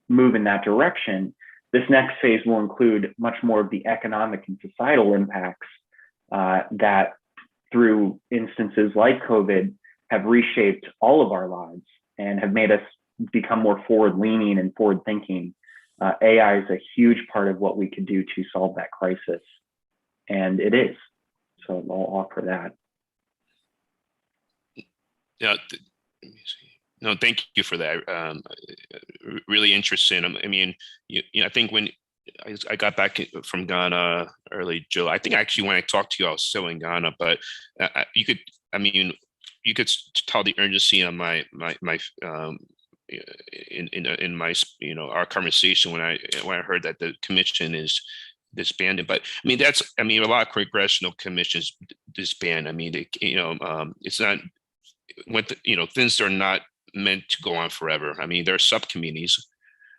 move in that direction. This next phase will include much more of the economic and societal impacts that, through instances like COVID, have reshaped all of our lives and have made us become more forward-leaning and forward-thinking. AI is a huge part of what we could do to solve that crisis, and it is. So I'll offer that. Yeah. Let me see. No, thank you for that. Really interesting. I mean, I think when I got back from Ghana early July, I think actually when I talked to you, I was still in Ghana, but you could tell the urgency on my in my our conversation when I heard that the commission is disbanded. But I mean, a lot of congressional commissions disband. I mean, it's not things are not meant to go on forever. I mean, there are subcommittees,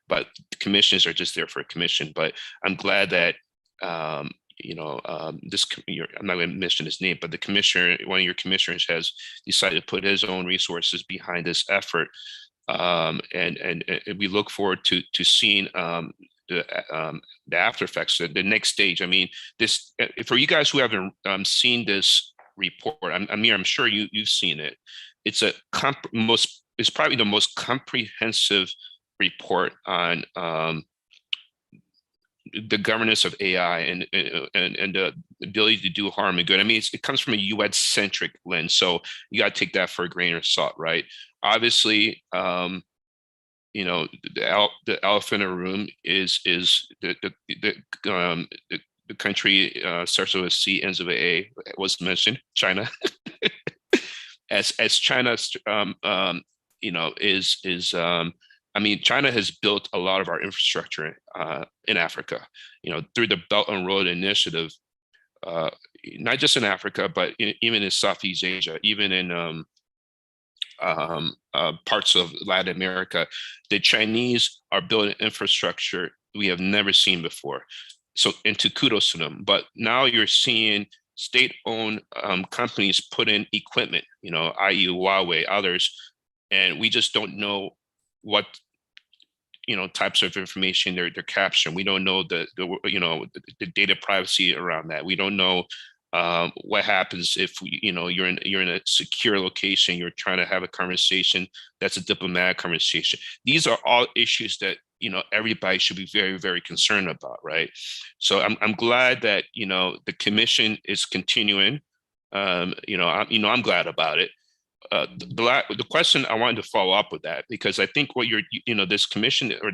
but commissions are just there for a commission. But I'm glad that I'm not going to mention his name, but the commissioner, one of your commissioners, has decided to put his own resources behind this effort, and we look forward to seeing the after effects, the next stage. I mean, this for you guys who haven't seen this report, I'm sure you've seen it. It's it's probably the most comprehensive report on the governance of AI and the ability to do harm and good. I mean, it comes from a US-centric lens, so you got to take that for a grain of salt, right? Obviously, the elephant in the room is the country starts with a C, ends with a A. Was mentioned, China. as China, China has built a lot of our infrastructure in Africa, through the Belt and Road Initiative, not just in Africa, but even in Southeast Asia, even in parts of Latin America. The Chinese are building infrastructure we have never seen before. So, and to kudos to them. But now you're seeing state-owned companies put in equipment, i.e. Huawei, others, and we just don't know what types of information they're capturing. We don't know the data privacy around that. We don't know what happens if you're in a secure location, you're trying to have a conversation that's a diplomatic conversation. These are all issues that everybody should be very, very concerned about, right? So I'm glad that the commission is continuing. I'm glad about it. The question I wanted to follow up with that, because I think what this commission, or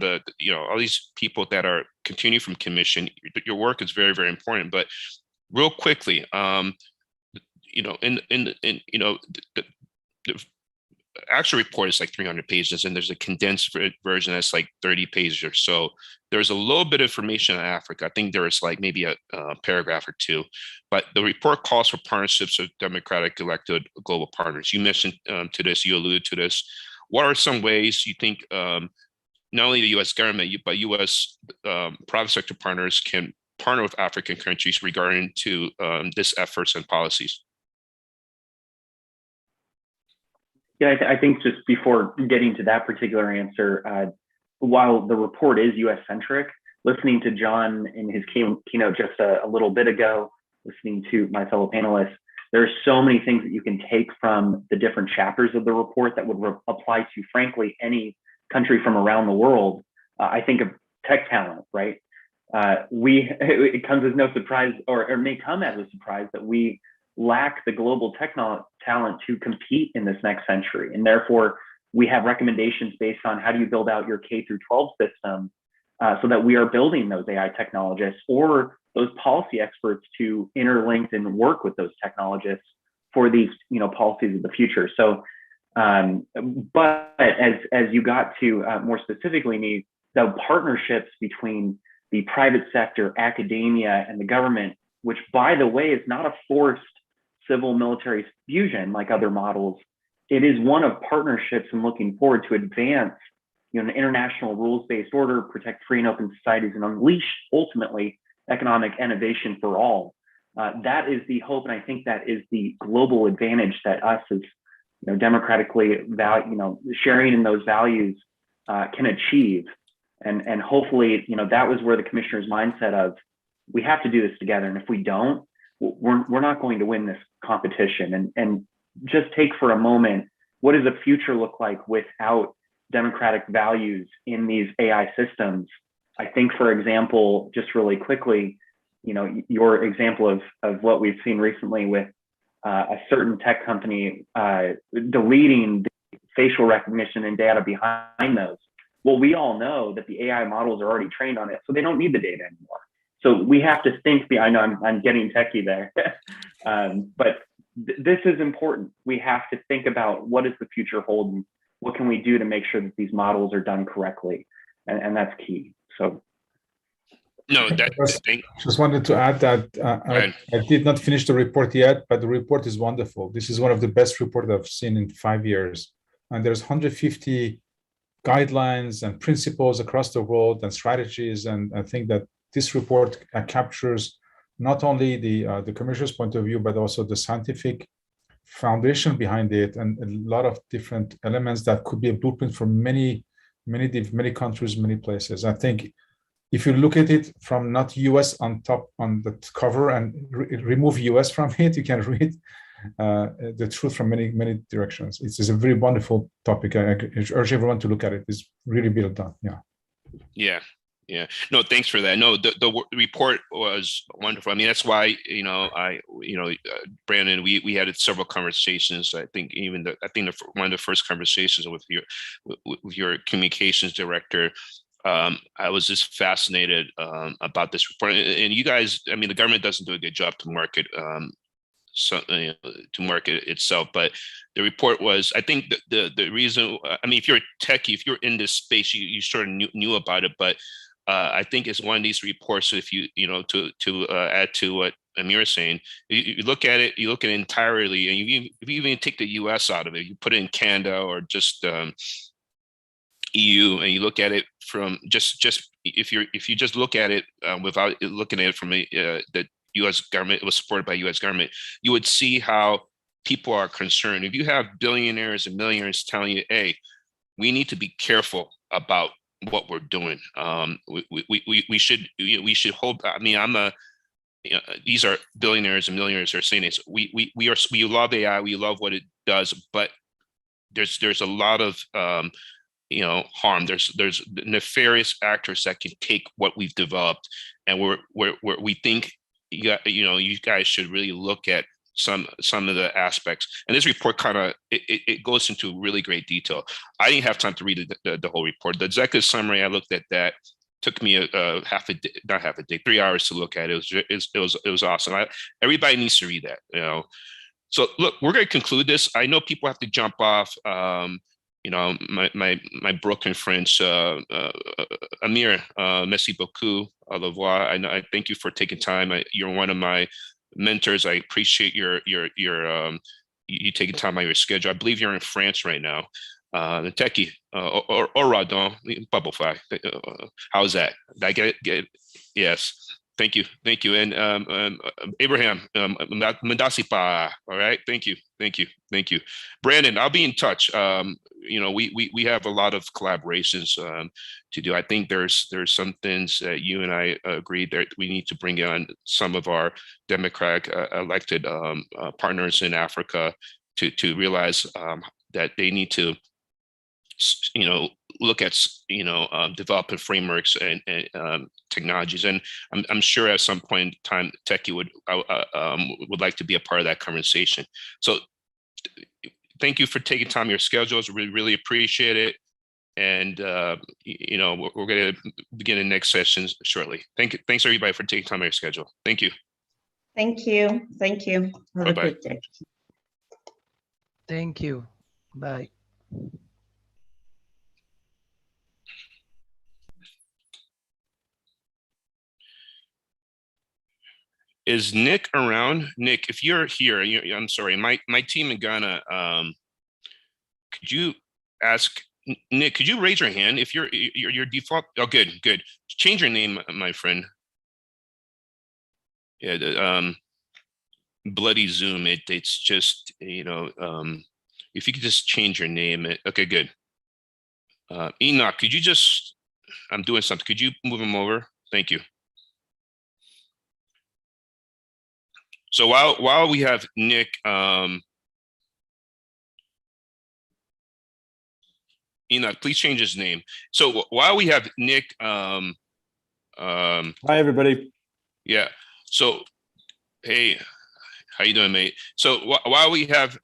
all these people that are continuing from commission, your work is very, very important. But real quickly, the actual report is like 300 pages, and there's a condensed version that's like 30 pages or so. There's a little bit of information on Africa. I think there's like maybe a paragraph or two, but the report calls for partnerships with democratic elected global partners. You mentioned to this, you alluded to this. what are some ways you think not only the U.S. government, but U.S. Private sector partners can partner with African countries regarding to this efforts and policies? Yeah, I think just before getting to that particular answer, while the report is U.S. centric, listening to John in his keynote just a little bit ago, listening to my fellow panelists, there are so many things that you can take from the different chapters of the report that would apply to, frankly, any country from around the world. I think of tech talent, right? It comes as no surprise, or may come as a surprise, that we lack the global tech talent to compete in this next century. And therefore, we have recommendations based on how do you build out your K through 12 system so that we are building those AI technologists or those policy experts to interlink and work with those technologists for these, policies of the future. So, but as you got to more specifically, the partnerships between the private sector, academia, and the government, which, by the way, is not a forced civil military fusion like other models. It is one of partnerships and looking forward to advance an international rules-based order, protect free and open societies, and unleash ultimately economic innovation for all. That is the hope, and I think that is the global advantage that us as democratically sharing in those values can achieve. And hopefully, that was where the commissioner's mindset of we have to do this together, and if we don't, we're not going to win this competition. And just take for a moment, what does the future look like without democratic values in these AI systems? I think, for example, just really quickly, your example of what we've seen recently with a certain tech company deleting the facial recognition and data behind those. Well, we all know that the AI models are already trained on it, so they don't need the data anymore. So we have to think. I know I'm getting techie there, but this is important. We have to think about what does the future hold, and what can we do to make sure that these models are done correctly, and that's key. So. No, just wanted to add that I did not finish the report yet, but the report is wonderful. This is one of the best reports I've seen in 5 years. And there's 150 guidelines and principles across the world and strategies. And I think that this report captures not only the commercial's point of view, but also the scientific foundation behind it, and a lot of different elements that could be a blueprint for many countries, many places. I think if you look at it from not US on top on the cover and remove US from it, you can read the truth from many directions. It's a very wonderful topic. I urge everyone to look at it. It's really well done. Yeah. No, thanks for that. No, the report was wonderful. I mean, that's why Brandon, we had several conversations. I think one of the first conversations with your communications director. I was just fascinated about this report, and you guys. I mean, the government doesn't do a good job to market to market itself, but the report was. I think the reason. I mean, if you're a techie, if you're in this space, you sort of knew about it, but. I think it's one of these reports. If you to add to what Amir is saying, you look at it entirely, and if you even take the U.S. out of it, you put it in Canada or just EU, and you look at it from just if you just look at it without looking at it from the U.S. government, it was supported by U.S. government, you would see how people are concerned. If you have billionaires and millionaires telling you, "Hey, we need to be careful about what we're doing. We should hold." I mean, these are billionaires and millionaires are saying this. We love AI. We love what it does, but there's a lot of harm. There's nefarious actors that can take what we've developed, and we think you guys should really look at some of the aspects. And this report kind of it goes into really great detail. I didn't have time to read the whole report. The executive summary, I looked at that. Took me not half a day, 3 hours to look at it. It was awesome. Everybody needs to read that. So look, we're going to conclude this. I know people have to jump off. My broken French, Amir, merci beaucoup, au revoir. I thank you for taking time. You're one of my mentors. I appreciate you taking time out of your schedule. I believe you're in France right now. the techie, or Radon, bubble fly. How's that? Did I get it? Yes. Thank you. And Abraham, Mandasipa. All right. Thank you. Brandon, I'll be in touch. We have a lot of collaborations to do. I think there's some things that you and I agreed that we need to bring on some of our Democratic elected partners in Africa to realize that they need to look at developing frameworks and technologies, and I'm sure at some point in time Techie would like to be a part of that conversation. So thank you for taking time in your schedules. We really appreciate it, and we're going to begin the next session shortly. Thanks everybody for taking time in your schedule. Thank you. Thank you. Have a good day. Thank you. Bye. Is Nick around? Nick, if you're here, I'm sorry, my team in Ghana, could you ask, Nick, could you raise your hand if your default? Oh, good. Change your name, my friend. Yeah, bloody Zoom, it's just, if you could just change your name. Okay, good. Enoch, could you just, I'm doing something, could you move him over? Thank you. So while we have Nick, Enoch, please change his name. So while we have Nick, hi everybody. Yeah. So hey, how you doing, mate? So while we have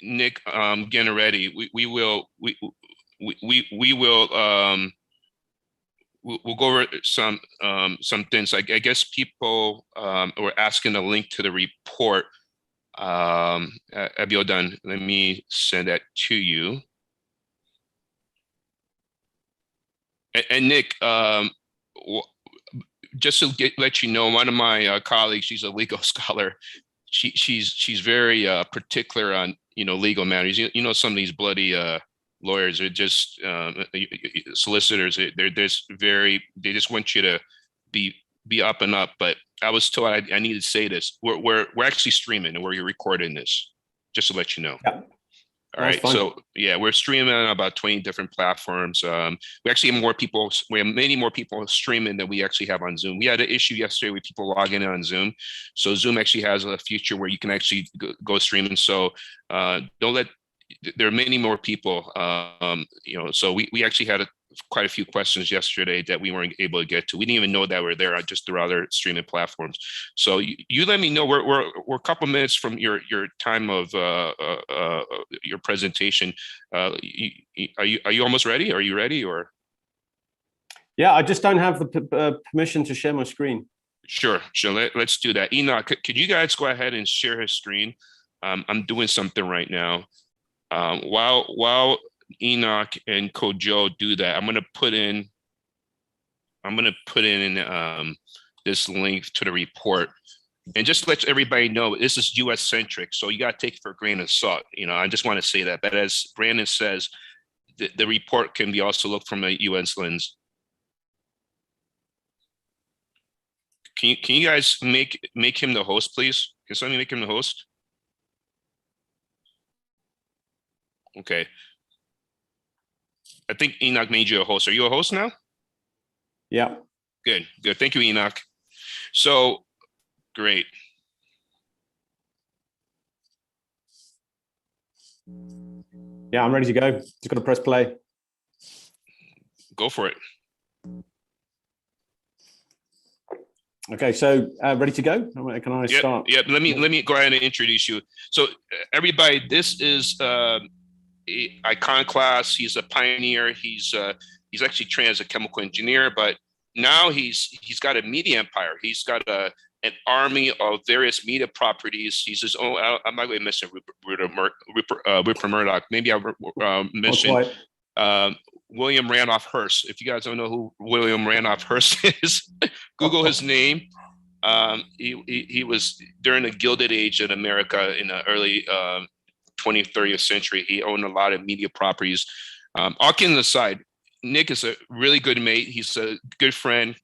Nick getting ready, we'll go over some things. I guess people were asking a link to the report. Abiodun, let me send that to you. And Nick, just to let you know, one of my colleagues, she's a legal scholar. She's very particular on legal matters. Some of these bloody lawyers are just solicitors. They just want you to be up and up. But I was told I need to say this. We're actually streaming and we're recording this, just to let you know. Yeah. All right. So yeah, we're streaming on about 20 different platforms. We actually have more people. We have many more people streaming than we actually have on Zoom. We had an issue yesterday with people logging in on Zoom. So Zoom actually has a feature where you can actually go streaming. So there are many more people. So we actually had quite a few questions yesterday that we weren't able to get to. We didn't even know that we're there just through other streaming platforms. So you let me know. We're a couple minutes from your time of your presentation. Are you almost ready? Are you ready or? Yeah, I just don't have the permission to share my screen. Sure. Let's do that. Enoch, could you guys go ahead and share his screen? I'm doing something right now. While Enoch and Kojo do that, I'm gonna put in this link to the report, and just let everybody know this is U.S. centric, so you gotta take it for a grain of salt. I just want to say that. But as Brandon says, the report can be also looked from a U.S. lens. Can you guys make him the host, please? Can somebody make him the host? Okay. I think Enoch made you a host. Are you a host now? Yeah. Good. Thank you, Enoch. So, great. Yeah, I'm ready to go. Just got to press play. Go for it. Okay, so ready to go? Can I start? Yeah, let me go ahead and introduce you. So, everybody, this is Iconoclast. He's a pioneer. He's actually trained as a chemical engineer, but now he's got a media empire. He's got an army of various media properties. He's his own. I'm not going to mention Rupert Murdoch. Maybe I'll mention William Randolph Hearst. If you guys don't know who William Randolph Hearst is, Google his name. He was during the Gilded Age in America in the early 20th, 30th century. He owned a lot of media properties. All kidding aside, Nick is a really good mate. He's a good friend,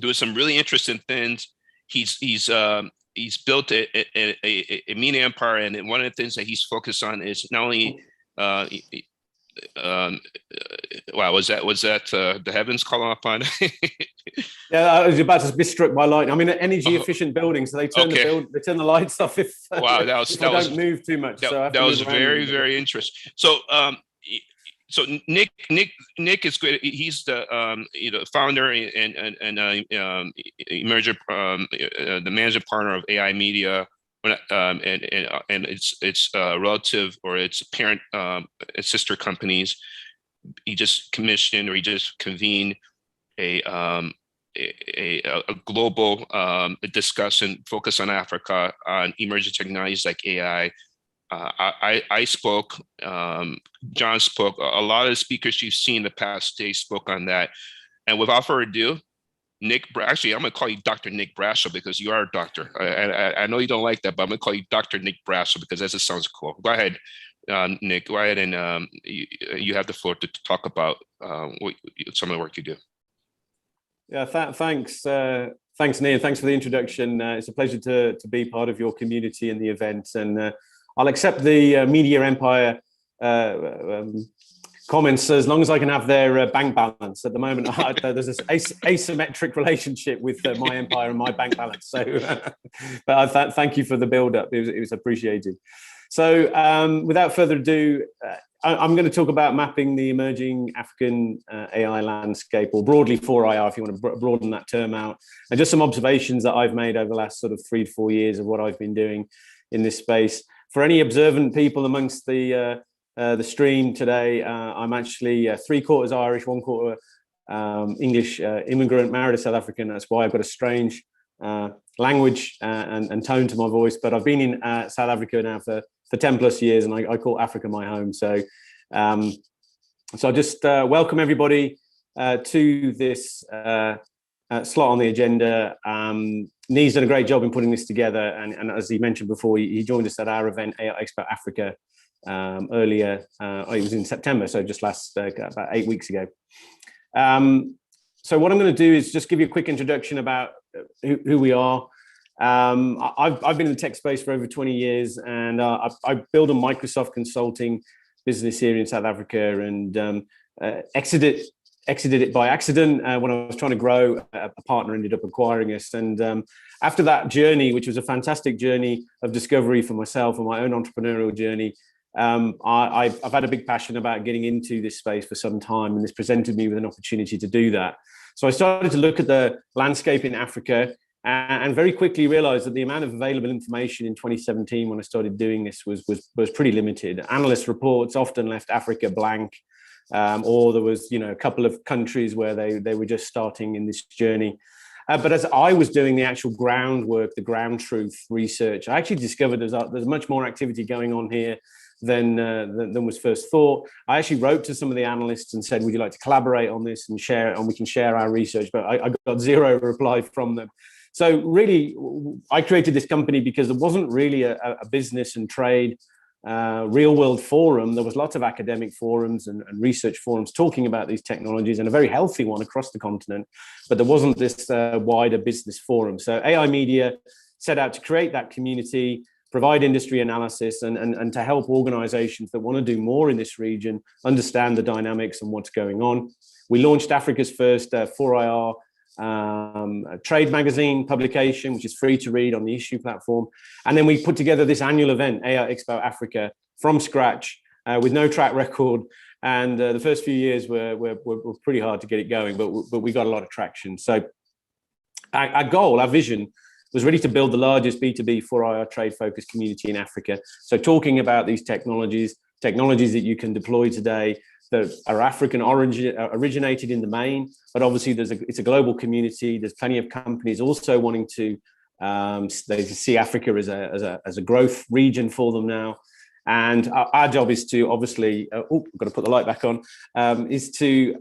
doing some really interesting things. He's built a media empire, and one of the things that he's focused on is not only wow, was that the heavens calling upon? Yeah, I was about to be struck by lightning. I mean, energy efficient buildings, so they turn the lights off if wow, if I don't move too much. So that was very, very interesting. So so Nick is good. He's the founder and emerging the managing partner of AI Media, and its relative or its parent its sister companies. He just commissioned or he just convened a global discussion focused on Africa on emerging technologies like AI. I spoke, John spoke, a lot of the speakers you've seen the past day spoke on that. And without further ado, Nick, actually, I'm going to call you Dr. Nick Brasso because you are a doctor. I know you don't like that, but I'm going to call you Dr. Nick Brasso because that just sounds cool. Go ahead, Nick, go ahead and you have the floor to talk about some of the work you do. Yeah, thanks. Thanks, Nia. Thanks for the introduction. It's a pleasure to be part of your community and the event. And I'll accept the Media Empire comments as long as I can have their bank balance. At the moment, there's this asymmetric relationship with my empire and my bank balance. So, but thank you for the build-up. It was appreciated. So, without further ado, I'm going to talk about mapping the emerging African AI landscape, or broadly 4IR, if you want to broaden that term out, and just some observations that I've made over the last sort of 3 to 4 years of what I've been doing in this space. For any observant people amongst the stream today, I'm actually 3/4 Irish, 1/4 English immigrant, married a South African. That's why I've got a strange language and tone to my voice. But I've been in South Africa now for 10 plus years, and I call Africa my home. So I'll just welcome everybody to this slot on the agenda. Nee's done a great job in putting this together, and as he mentioned before, he joined us at our event, AI Expo Africa, earlier. It was in September, so just about 8 weeks ago. So what I'm going to do is just give you a quick introduction about who we are. I've been in the tech space for over 20 years, and I built a Microsoft consulting business here in South Africa, and exited it by accident when I was trying to grow. A partner ended up acquiring us, and after that journey, which was a fantastic journey of discovery for myself and my own entrepreneurial journey, I've had a big passion about getting into this space for some time, and this presented me with an opportunity to do that. So I started to look at the landscape in Africa, and very quickly realized that the amount of available information in 2017 when I started doing this was pretty limited. Analyst reports often left Africa blank, or there was a couple of countries where they were just starting in this journey. But as I was doing the actual groundwork, the ground truth research, I actually discovered there's much more activity going on here than was first thought. I actually wrote to some of the analysts and said, would you like to collaborate on this and share, and we can share our research, but I got zero reply from them. So really, I created this company because there wasn't really a business and trade real world forum. There was lots of academic forums and research forums talking about these technologies, and a very healthy one across the continent, but there wasn't this wider business forum. So AI Media set out to create that community, provide industry analysis, and to help organizations that want to do more in this region understand the dynamics and what's going on. We launched Africa's first 4IR trade magazine publication, which is free to read on the Issue platform. And then we put together this annual event, AI Expo Africa, from scratch, with no track record. And the first few years were pretty hard to get it going, but we got a lot of traction. So our goal, our vision, was really to build the largest B2B 4IR trade-focused community in Africa. So talking about these technologies that you can deploy today, that are African originated in the main, but obviously it's a global community. There's plenty of companies also wanting to they see Africa as a growth region for them now. And our job is to obviously, I've got to put the light back on, is to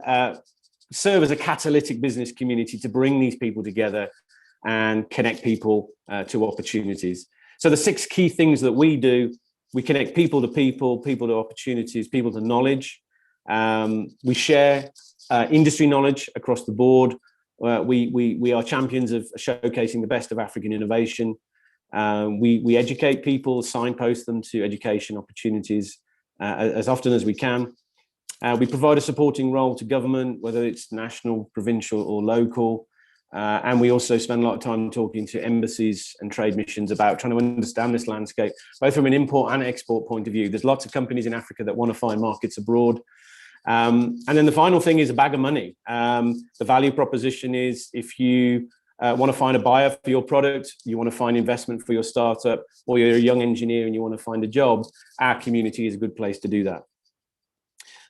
serve as a catalytic business community to bring these people together and connect people to opportunities. So the 6 key things that we do We connect people to people, people to opportunities, people to knowledge. We share industry knowledge across the board. We are champions of showcasing the best of African innovation. We educate people, signpost them to education opportunities as often as we can. We provide a supporting role to government, whether it's national, provincial, or local. And we also spend a lot of time talking to embassies and trade missions about trying to understand this landscape, both from an import and export point of view. There's lots of companies in Africa that want to find markets abroad. And then the final thing is a bag of money. The value proposition is if you want to find a buyer for your product, you want to find investment for your startup, or you're a young engineer and you want to find a job, our community is a good place to do that.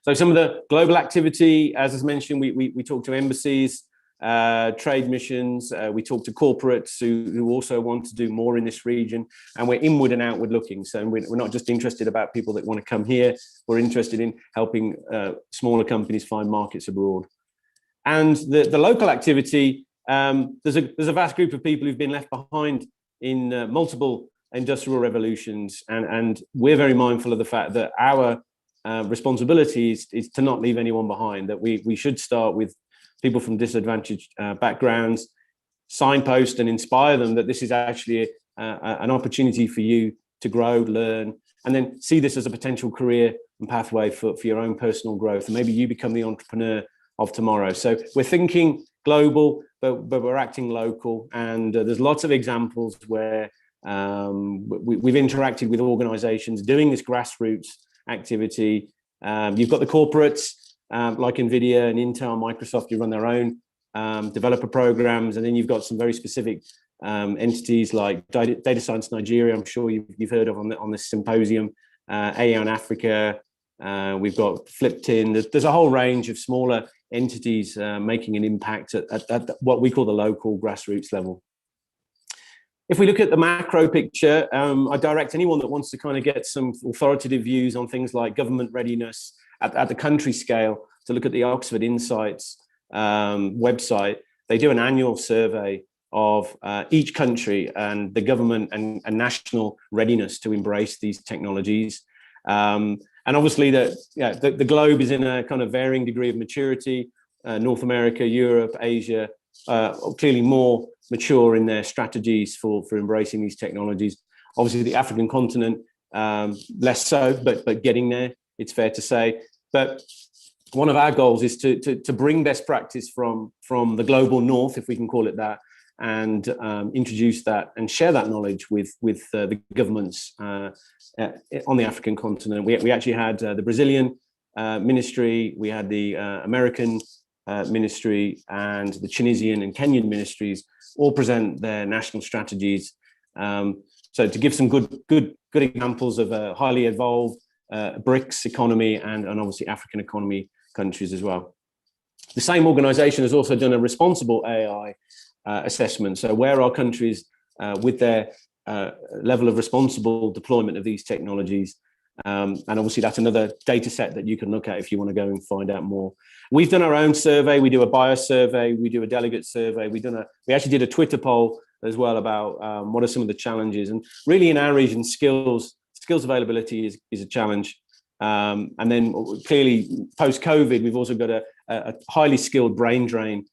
So some of the global activity, as I mentioned, we talk to embassies, trade missions, we talk to corporates who also want to do more in this region, and we're inward and outward looking. So we're not just interested about people that want to come here, we're interested in helping smaller companies find markets abroad. And the local activity, there's a vast group of people who've been left behind in multiple industrial revolutions, and we're very mindful of the fact that our responsibility is to not leave anyone behind, that we should start with people from disadvantaged backgrounds, signpost and inspire them that this is actually an opportunity for you to grow, learn, and then see this as a potential career and pathway for your own personal growth. And maybe you become the entrepreneur of tomorrow. So we're thinking global, but we're acting local. And there's lots of examples where we've interacted with organizations doing this grassroots activity. You've got the corporates like NVIDIA and Intel, Microsoft, who run their own developer programs. And then you've got some very specific entities like Data Science Nigeria, I'm sure you've heard of on this symposium, Aeon Africa, we've got Fliptin. There's a whole range of smaller entities making an impact at what we call the local grassroots level. If we look at the macro picture, I direct anyone that wants to kind of get some authoritative views on things like government readiness at the country scale to look at the Oxford Insights website. They do an annual survey of each country and the government and national readiness to embrace these technologies. And obviously the globe is in a kind of varying degree of maturity. North America, Europe, Asia, clearly more mature in their strategies for embracing these technologies. Obviously the African continent, less so, but getting there, it's fair to say. But one of our goals is to bring best practice from the global north, if we can call it that, and introduce that and share that knowledge with the governments on the African continent. We actually had the Brazilian ministry, we had the American ministry, and the Tunisian and Kenyan ministries all present their national strategies. So to give some good examples of a highly evolved BRICS economy and obviously African economy countries as well. The same organization has also done a responsible AI assessment. So where are countries with their level of responsible deployment of these technologies? And obviously that's another data set that you can look at if you want to go and find out more. We've done our own survey. We do a buyer survey. We do a delegate survey. We actually did a Twitter poll as well about what are some of the challenges. And really in our region, skills availability is a challenge. And then clearly post-COVID, we've also got a highly skilled brain drain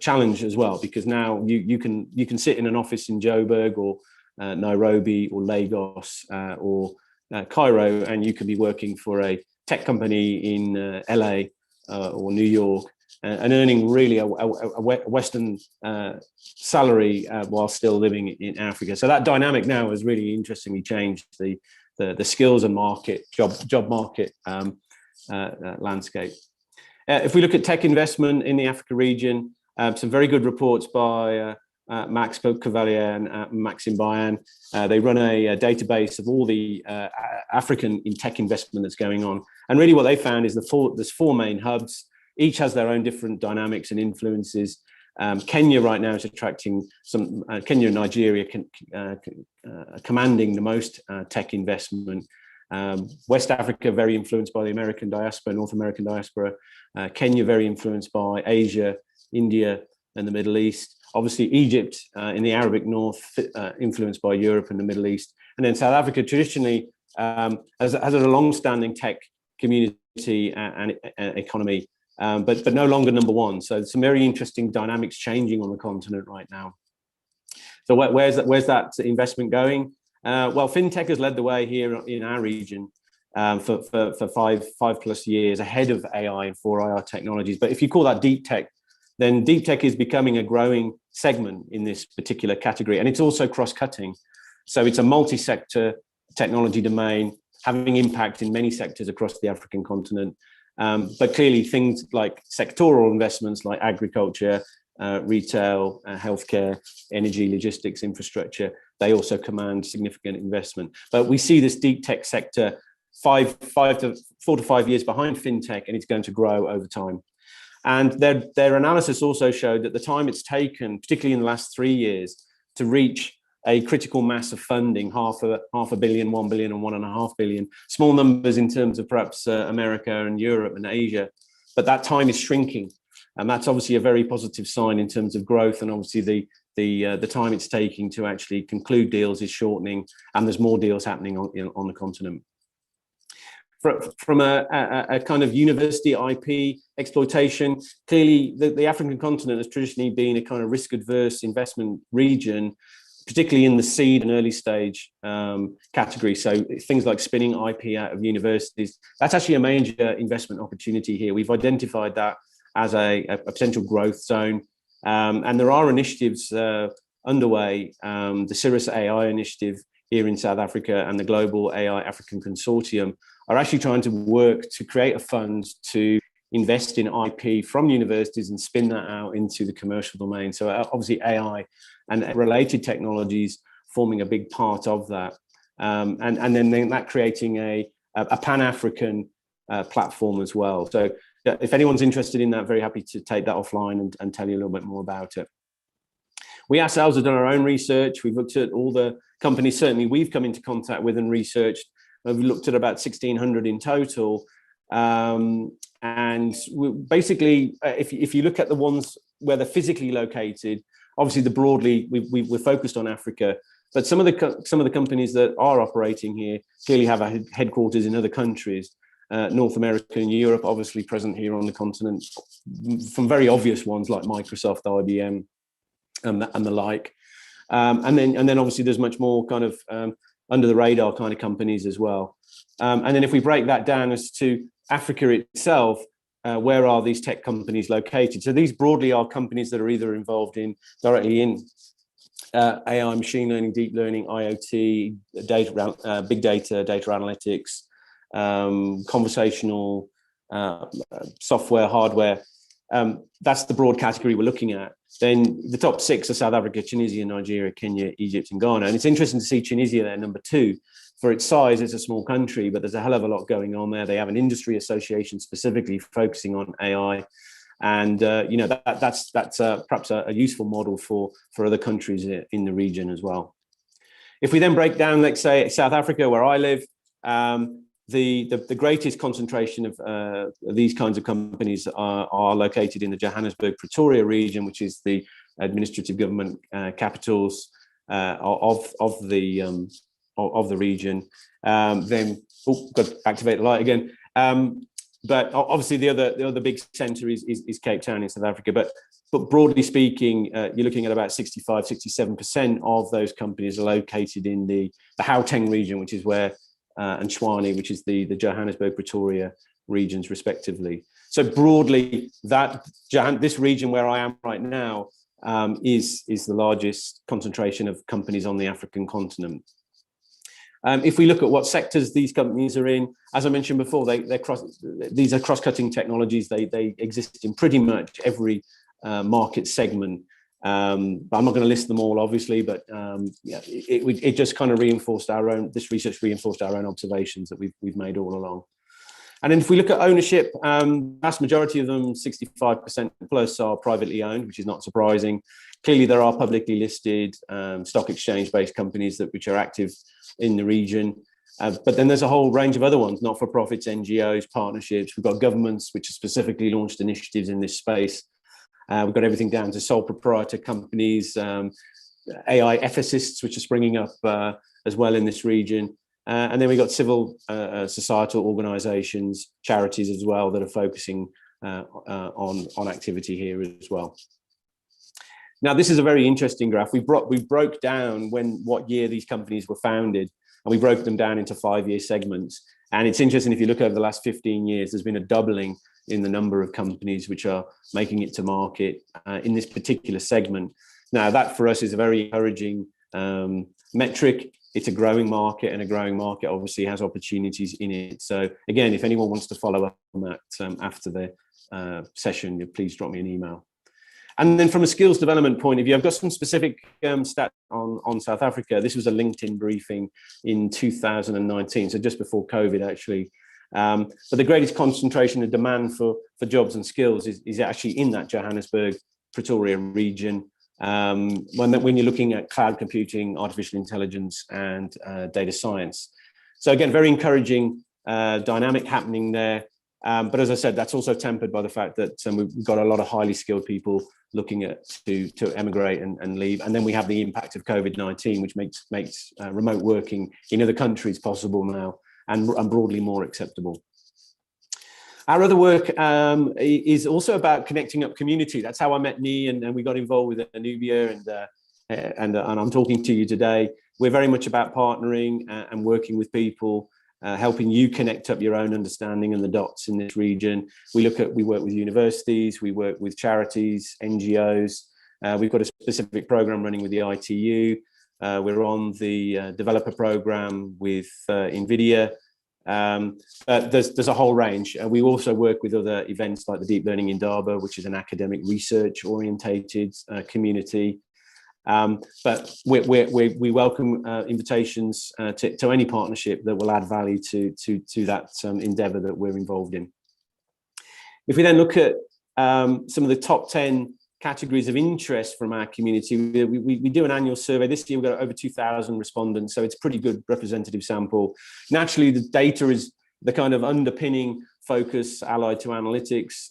challenge as well, because now you can sit in an office in Joburg or Nairobi or Lagos or Cairo, and you could be working for a tech company in LA or New York and earning really a Western salary while still living in Africa. So that dynamic now has really interestingly changed the skills and job market landscape. If we look at tech investment in the Africa region, some very good reports by Max Cavalier and Maxime Bayan. They run a database of all the African in tech investment that's going on. And really what they found is there's four main hubs. Each has their own different dynamics and influences. Kenya right now is attracting some, Kenya and Nigeria commanding the most tech investment. West Africa very influenced by the American diaspora, North American diaspora. Kenya very influenced by Asia, India, and the Middle East. Obviously, Egypt in the Arabic North, influenced by Europe and the Middle East. And then South Africa traditionally has a long-standing tech community and economy, but no longer number one. So some very interesting dynamics changing on the continent right now. So where's that investment going? Well, fintech has led the way here in our region for 5+ years, ahead of AI and 4IR technologies. But if you call that deep tech, then deep tech is becoming a growing segment in this particular category, and it's also cross-cutting. So it's a multi-sector technology domain, having impact in many sectors across the African continent. But clearly things like sectoral investments like agriculture, retail, healthcare, energy, logistics, infrastructure, they also command significant investment. But we see this deep tech sector 4 to 5 years behind fintech, and it's going to grow over time. And their analysis also showed that the time it's taken, particularly in the last 3 years, to reach a critical mass of funding, half a billion, 1 billion and 1.5 billion, small numbers in terms of perhaps America and Europe and Asia, but that time is shrinking. And that's obviously a very positive sign in terms of growth. And obviously the time it's taking to actually conclude deals is shortening, and there's more deals happening on the continent. From a kind of university IP exploitation, clearly the African continent has traditionally been a kind of risk-adverse investment region, particularly in the seed and early stage category. So things like spinning IP out of universities, that's actually a major investment opportunity here. We've identified that as a potential growth zone. And there are initiatives underway, the Cirrus AI initiative here in South Africa and the Global AI African Consortium are actually trying to work to create a fund to invest in IP from universities and spin that out into the commercial domain. So obviously AI and related technologies forming a big part of that. And then that creating a Pan-African platform as well. So if anyone's interested in that, very happy to take that offline and tell you a little bit more about it. We ourselves have done our own research. We've looked at all the companies certainly we've come into contact with and researched. We've looked at about 1,600 in total. And basically, if you look at the ones where they're physically located, obviously broadly we're focused on Africa, but some of the companies that are operating here clearly have a headquarters in other countries, North America and Europe, obviously present here on the continent, from very obvious ones like Microsoft, IBM, and the like, and then obviously there's much more kind of under the radar kind of companies as well. And then if we break that down as to Africa itself, where are these tech companies located? So these broadly are companies that are either involved directly in AI, machine learning, deep learning, IoT, data, big data, data analytics, conversational software, hardware. That's the broad category we're looking at. Then the top 6 are South Africa, Tunisia, Nigeria, Kenya, Egypt, and Ghana. And it's interesting to see Tunisia there, number 2. For its size, it's a small country, but there's a hell of a lot going on there. They have an industry association specifically focusing on AI. And, that's perhaps a useful model for other countries in the region as well. If we then break down, let's say, South Africa, where I live, the greatest concentration of these kinds of companies are located in the Johannesburg-Pretoria region, which is the administrative government capitals of the region. Then, got to activate the light again. But obviously, the other big centre is Cape Town in South Africa. But broadly speaking, you're looking at about 65-67% of those companies are located in the Gauteng region, which is where and Tshwane, which is the Johannesburg, Pretoria regions, respectively. So broadly, this region where I am right now is the largest concentration of companies on the African continent. If we look at what sectors these companies are in, as I mentioned before, these are cross-cutting technologies. They exist in pretty much every market segment. I'm not going to list them all, obviously, but it just kind of reinforced this research reinforced our own observations that we've made all along. And then if we look at ownership, vast majority of them, 65% plus, are privately owned, which is not surprising. Clearly, there are publicly listed stock exchange-based companies which are active in the region. But then there's a whole range of other ones, not-for-profits, NGOs, partnerships. We've got governments which have specifically launched initiatives in this space. We've got everything down to sole proprietor companies, AI ethicists, which are springing up as well in this region. And then we've got civil societal organizations, charities as well, that are focusing on activity here as well. Now, this is a very interesting graph. We broke down what year these companies were founded, and we broke them down into 5-year segments. And it's interesting, if you look over the last 15 years, there's been a doubling in the number of companies which are making it to market in this particular segment. Now, that for us is a very encouraging metric. It's a growing market, and a growing market obviously has opportunities in it. So again, if anyone wants to follow up on that after the session, please drop me an email. And then from a skills development point of view, I've got some specific stats on South Africa. This was a LinkedIn briefing in 2019, so just before COVID, actually. But the greatest concentration of demand for jobs and skills is actually in that Johannesburg, Pretoria region. When you're looking at cloud computing, artificial intelligence, and data science. So again, very encouraging dynamic happening there. But as I said, that's also tempered by the fact that we've got a lot of highly skilled people looking to emigrate and leave. And then we have the impact of COVID-19, which makes remote working in other countries possible now and broadly more acceptable. Our other work is also about connecting up community. That's how I met Nee, and we got involved with Anubia, and I'm talking to you today. We're very much about partnering and working with people, helping you connect up your own understanding and the dots in this region. We work with universities, we work with charities, NGOs. We've got a specific program running with the ITU. We're on the developer program with NVIDIA. There's a whole range. We also work with other events like the Deep Learning Indaba, which is an academic research orientated community. But we welcome invitations to any partnership that will add value to that endeavor that we're involved in. If we then look at some of the top 10 categories of interest from our community, we do an annual survey. This year we've got over 2,000 respondents, so it's a pretty good representative sample. Naturally, the data is the kind of underpinning focus allied to analytics,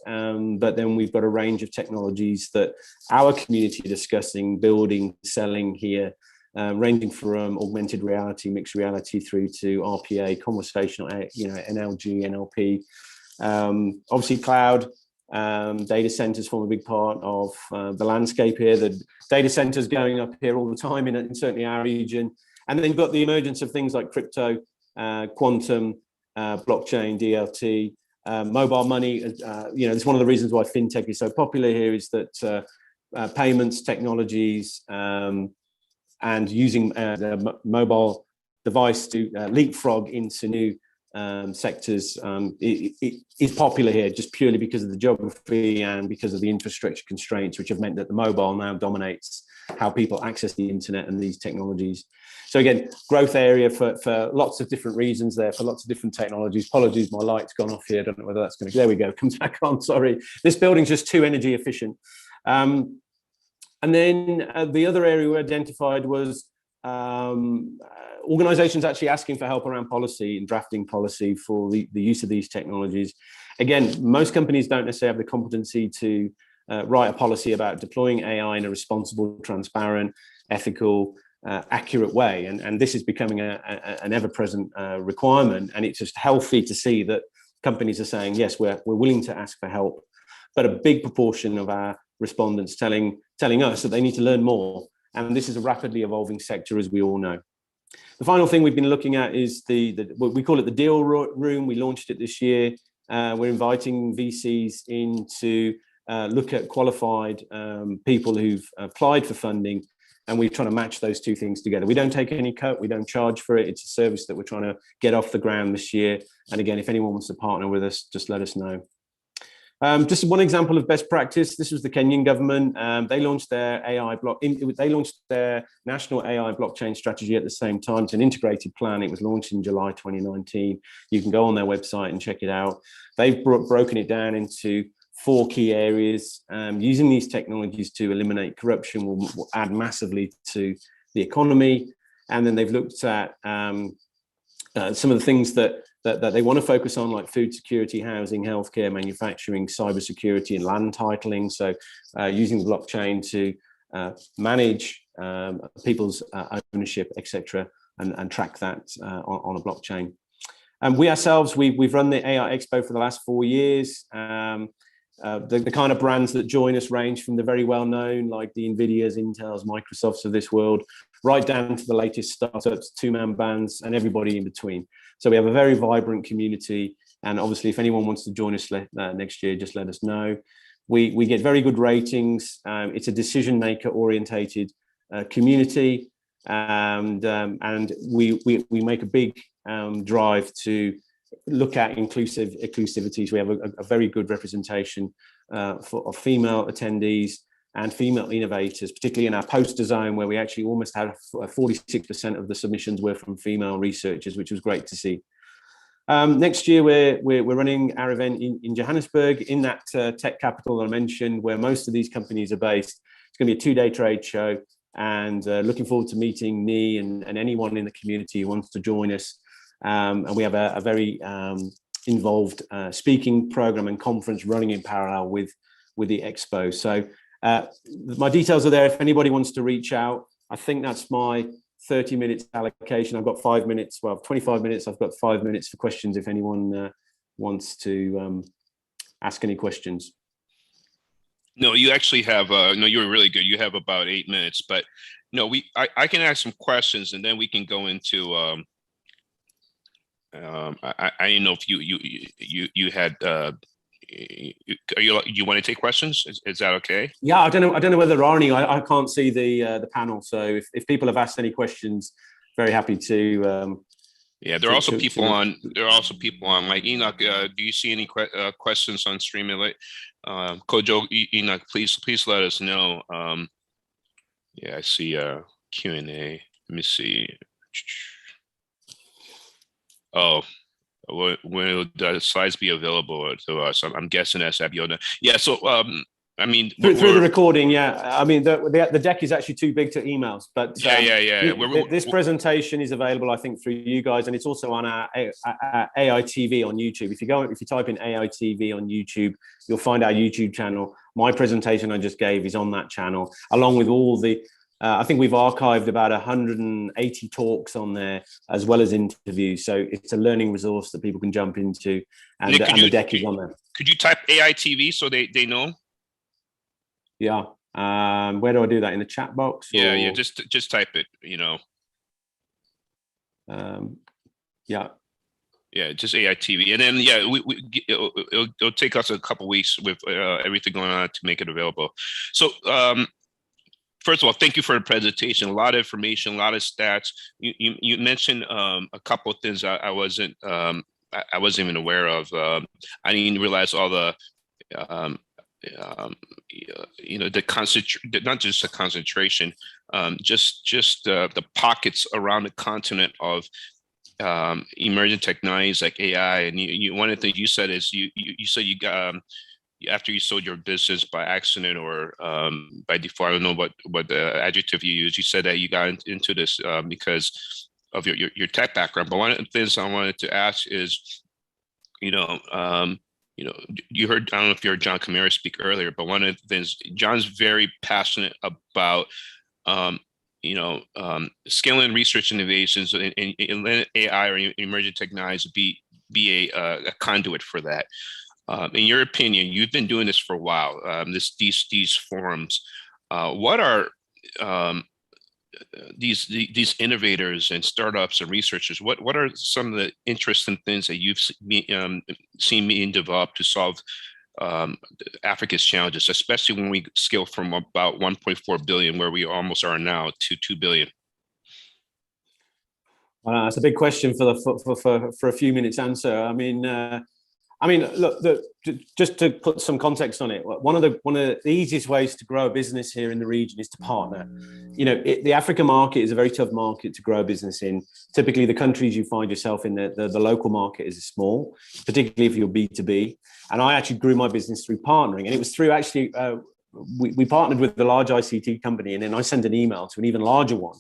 but then we've got a range of technologies that our community are discussing, building, selling here, ranging from augmented reality, mixed reality, through to RPA, conversational, NLG, NLP, obviously cloud. Data centers form a big part of the landscape here. The data centers going up here all the time in certainly our region. And then you've got the emergence of things like crypto, quantum, blockchain, DLT, mobile money. It's one of the reasons why fintech is so popular here, is that payments, technologies, and using the mobile device to leapfrog into new sectors is popular here, just purely because of the geography and because of the infrastructure constraints, which have meant that the mobile now dominates how people access the internet and these technologies. So again, growth area for lots of different reasons there, for lots of different technologies. Apologies, my light's gone off here. I don't know whether that's going to, there we go, comes back on, sorry. This building's just too energy efficient. And then the other area we identified was organizations actually asking for help around policy and drafting policy for the use of these technologies. Again, most companies don't necessarily have the competency to write a policy about deploying AI in a responsible, transparent, ethical, accurate way. And this is becoming an ever-present requirement. And it's just healthy to see that companies are saying, yes, we're willing to ask for help. But a big proportion of our respondents telling us that they need to learn more. And this is a rapidly evolving sector, as we all know. The final thing we've been looking at is what we call it the deal room. We launched it this year. We're inviting VCs in to look at qualified people who've applied for funding, and we're trying to match those two things together. We don't take any cut, we don't charge for it. It's a service that we're trying to get off the ground this year. And again, if anyone wants to partner with us, just let us know. Just one example of best practice. This was the Kenyan government. They launched their they launched their national AI blockchain strategy at the same time. It's an integrated plan. It was launched in July 2019. You can go on their website and check it out. They've broken it down into 4 key areas. Using these technologies to eliminate corruption will add massively to the economy. And then they've looked at some of the things that that they want to focus on, like food security, housing, healthcare, manufacturing, cybersecurity, and land titling. So using the blockchain to manage people's ownership, etc., and track that on a blockchain. And we ourselves, we've run the AI Expo for the last 4 years. The kind of brands that join us range from the very well-known, like the NVIDIAs, Intels, Microsofts of this world, right down to the latest startups, two-man bands, and everybody in between. So we have a very vibrant community. And obviously, if anyone wants to join us next year, just let us know. We get very good ratings. It's a decision-maker orientated community. And we make a big drive to look at inclusivities. We have a very good representation of female attendees and female innovators, particularly in our poster zone, where we actually almost had 46% of the submissions were from female researchers, which was great to see. Next year, we're running our event in Johannesburg, in that tech capital I mentioned, where most of these companies are based. It's going to be a 2-day trade show, and looking forward to meeting me and anyone in the community who wants to join us. And we have a very involved speaking program and conference running in parallel with the expo. So my details are there if anybody wants to reach out. I think that's my 30 minutes allocation. I've got 5 minutes, well, 25 minutes. I've got 5 minutes for questions if anyone wants to ask any questions. No, you actually have, no, you were really good. You have about 8 minutes, but no, I can ask some questions and then we can go into, I didn't know if you had, you want to take questions? Is that okay? Yeah, I don't know whether there are any. I can't see the panel, so if people have asked any questions, very happy to. Yeah, there are also people on. There are also people on. Like Enoch, do you see any questions on Streamlit? Kojo, Enoch, please let us know. Yeah, I see Q&A. Let me see. Oh, when will the slides be available to us? I'm guessing that's Abiona. Yeah, so I mean, through the recording, yeah. I mean, the deck is actually too big to emails, but yeah. This presentation is available, I think, through you guys, and it's also on our AI TV on YouTube. If you type in AI TV on YouTube, you'll find our YouTube channel. My presentation I just gave is on that channel, along with all the. I think we've archived about 180 talks on there, as well as interviews. So it's a learning resource that people can jump into, and, Nick, the deck is on there. Could you type AI TV so they know? Yeah. Where do I do that? In the chat box? Or? Yeah. Just type it. Yeah. Yeah, just AI TV, and then it'll take us a couple weeks with everything going on to make it available. So. First of all, thank you for the presentation. A lot of information, a lot of stats. You mentioned a couple of things I wasn't even aware of. I didn't realize all the the not just the concentration, just the pockets around the continent of emerging technologies like AI. And one of the things you said is you said you got. After you sold your business by accident or by default, I don't know what the adjective you used. You said that you got into this because of your tech background. But one of the things I wanted to ask is, you heard, I don't know if you heard John Kamara speak earlier, but one of the things, John's very passionate about, scaling research innovations and AI or emerging technologies be a conduit for that. In your opinion, you've been doing this for a while. These forums, what are these innovators and startups and researchers? What are some of the interesting things that you've seen being developed to solve Africa's challenges, especially when we scale from about 1.4 billion, where we almost are now, to 2 billion? It's a big question for a few minutes answer. I mean, look, just to put some context on it, one of the easiest ways to grow a business here in the region is to partner. The African market is a very tough market to grow a business in. Typically, the countries you find yourself in, the local market is small, particularly if you're B2B. And I actually grew my business through partnering, and it was through actually we partnered with a large ICT company, and then I sent an email to an even larger one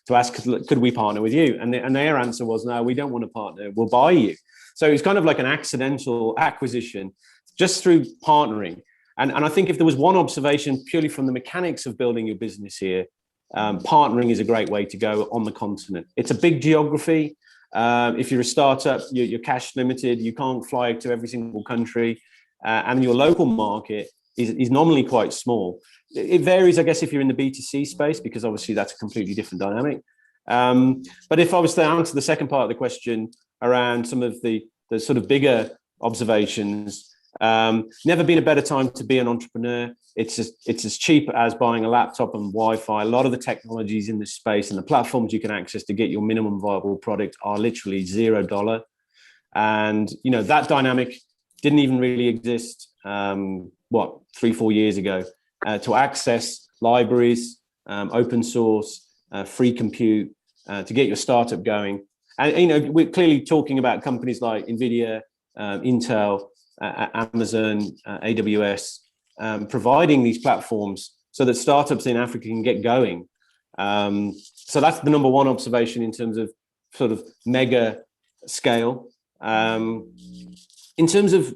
to ask, could we partner with you? And their answer was, no, we don't want to partner. We'll buy you. So it's kind of like an accidental acquisition just through partnering. And I think if there was one observation purely from the mechanics of building your business here, partnering is a great way to go on the continent. It's a big geography. If you're a startup, you're cash limited. You can't fly to every single country. And your local market is nominally quite small. It varies, I guess, if you're in the B2C space, because obviously that's a completely different dynamic. But if I was to answer the second part of the question around some of the sort of bigger observations, never been a better time to be an entrepreneur. It's as cheap as buying a laptop and Wi-Fi. A lot of the technologies in this space and the platforms you can access to get your minimum viable product are literally $0. And that dynamic didn't even really exist 3-4 years ago. To access libraries, open source, free compute, to get your startup going. And we're clearly talking about companies like NVIDIA, Intel, Amazon, AWS, providing these platforms so that startups in Africa can get going. So that's the number one observation in terms of sort of mega scale. In terms of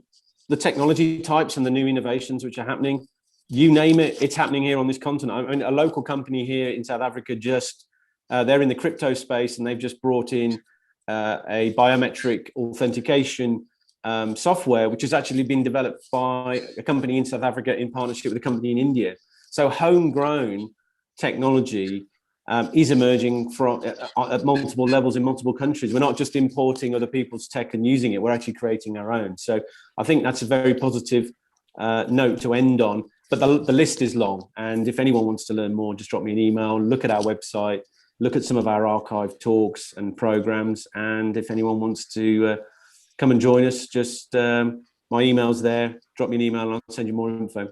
the technology types and the new innovations which are happening, you name it, it's happening here on this continent. I mean, a local company here in South Africa they're in the crypto space, and they've just brought in a biometric authentication software, which has actually been developed by a company in South Africa in partnership with a company in India. So homegrown technology is emerging from at multiple levels in multiple countries. We're not just importing other people's tech and using it, we're actually creating our own. So I think that's a very positive note to end on. But the list is long, and if anyone wants to learn more, just drop me an email, look at our website, look at some of our archived talks and programs, and if anyone wants to come and join us, just my email's there, drop me an email and I'll send you more info.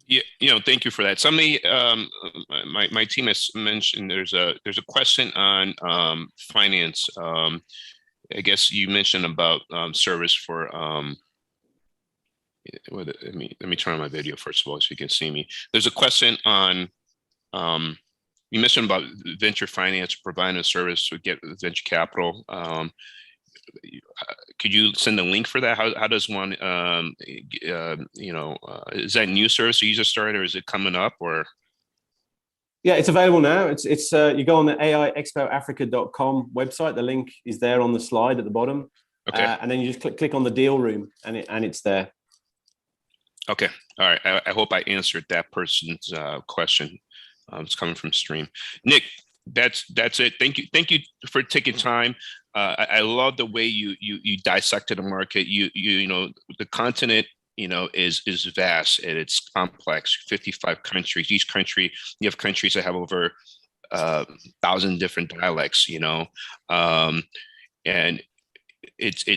Yeah, thank you for that. Somebody, my team has mentioned there's a question on finance. I guess you mentioned about service for let me turn on my video first of all so you can see me. There's a question on you mentioned about venture finance providing a service to get venture capital. Could you send a link for that? How does one is that a new service you just started, or is it coming up, or? Yeah, it's available now. It's you go on the AIExpoAfrica.com website. The link is there on the slide at the bottom. Okay. And then you just click on the deal room, and it's there. Okay. All right. I hope I answered that person's question. It's coming from stream. Nick, that's it. Thank you for taking time. I love the way you dissected the market. You know the continent is vast and it's complex. 55 countries. Each country, you have countries that have over 1,000 different dialects. And it's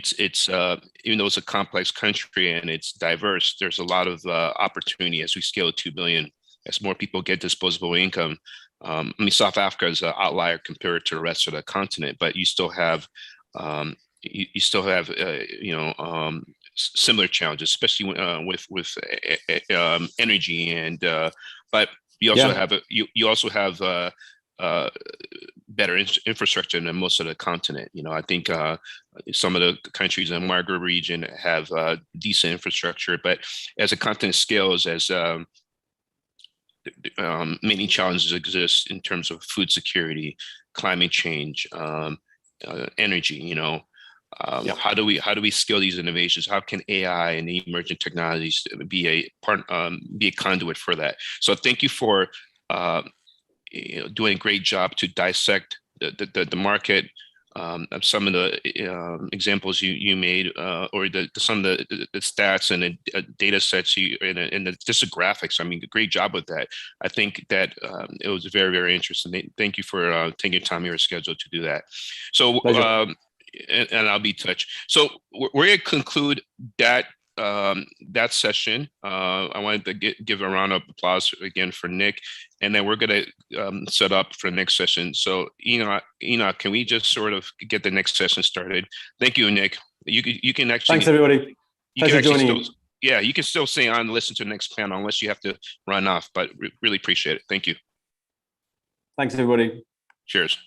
even though it's a complex country and it's diverse, there's a lot of opportunity as we scale to 2 billion. As more people get disposable income. South Africa is an outlier compared to the rest of the continent, but you still have similar challenges, especially with energy and but you also have better infrastructure than most of the continent. I think some of the countries in the Maghreb region have decent infrastructure, but as the continent scales, as many challenges exist in terms of food security, climate change, energy. How do we scale these innovations? How can AI and the emerging technologies be a conduit for that? So thank you for doing a great job to dissect the market. Some of the examples you made, or some of the stats and the data sets and just the graphics. Great job with that. I think that it was very, very interesting. Thank you for taking time in your schedule to do that. So, and I'll be touched. So we're going to conclude that session. I wanted to give a round of applause again for Nick, and then we're going to set up for the next session. So Enoch, can we just sort of get the next session started? Thank you, Nick. You can actually. Thanks, everybody. Pleasure joining. You can still stay on and listen to the next panel unless you have to run off, but really appreciate it. Thank you. Thanks, everybody. Cheers.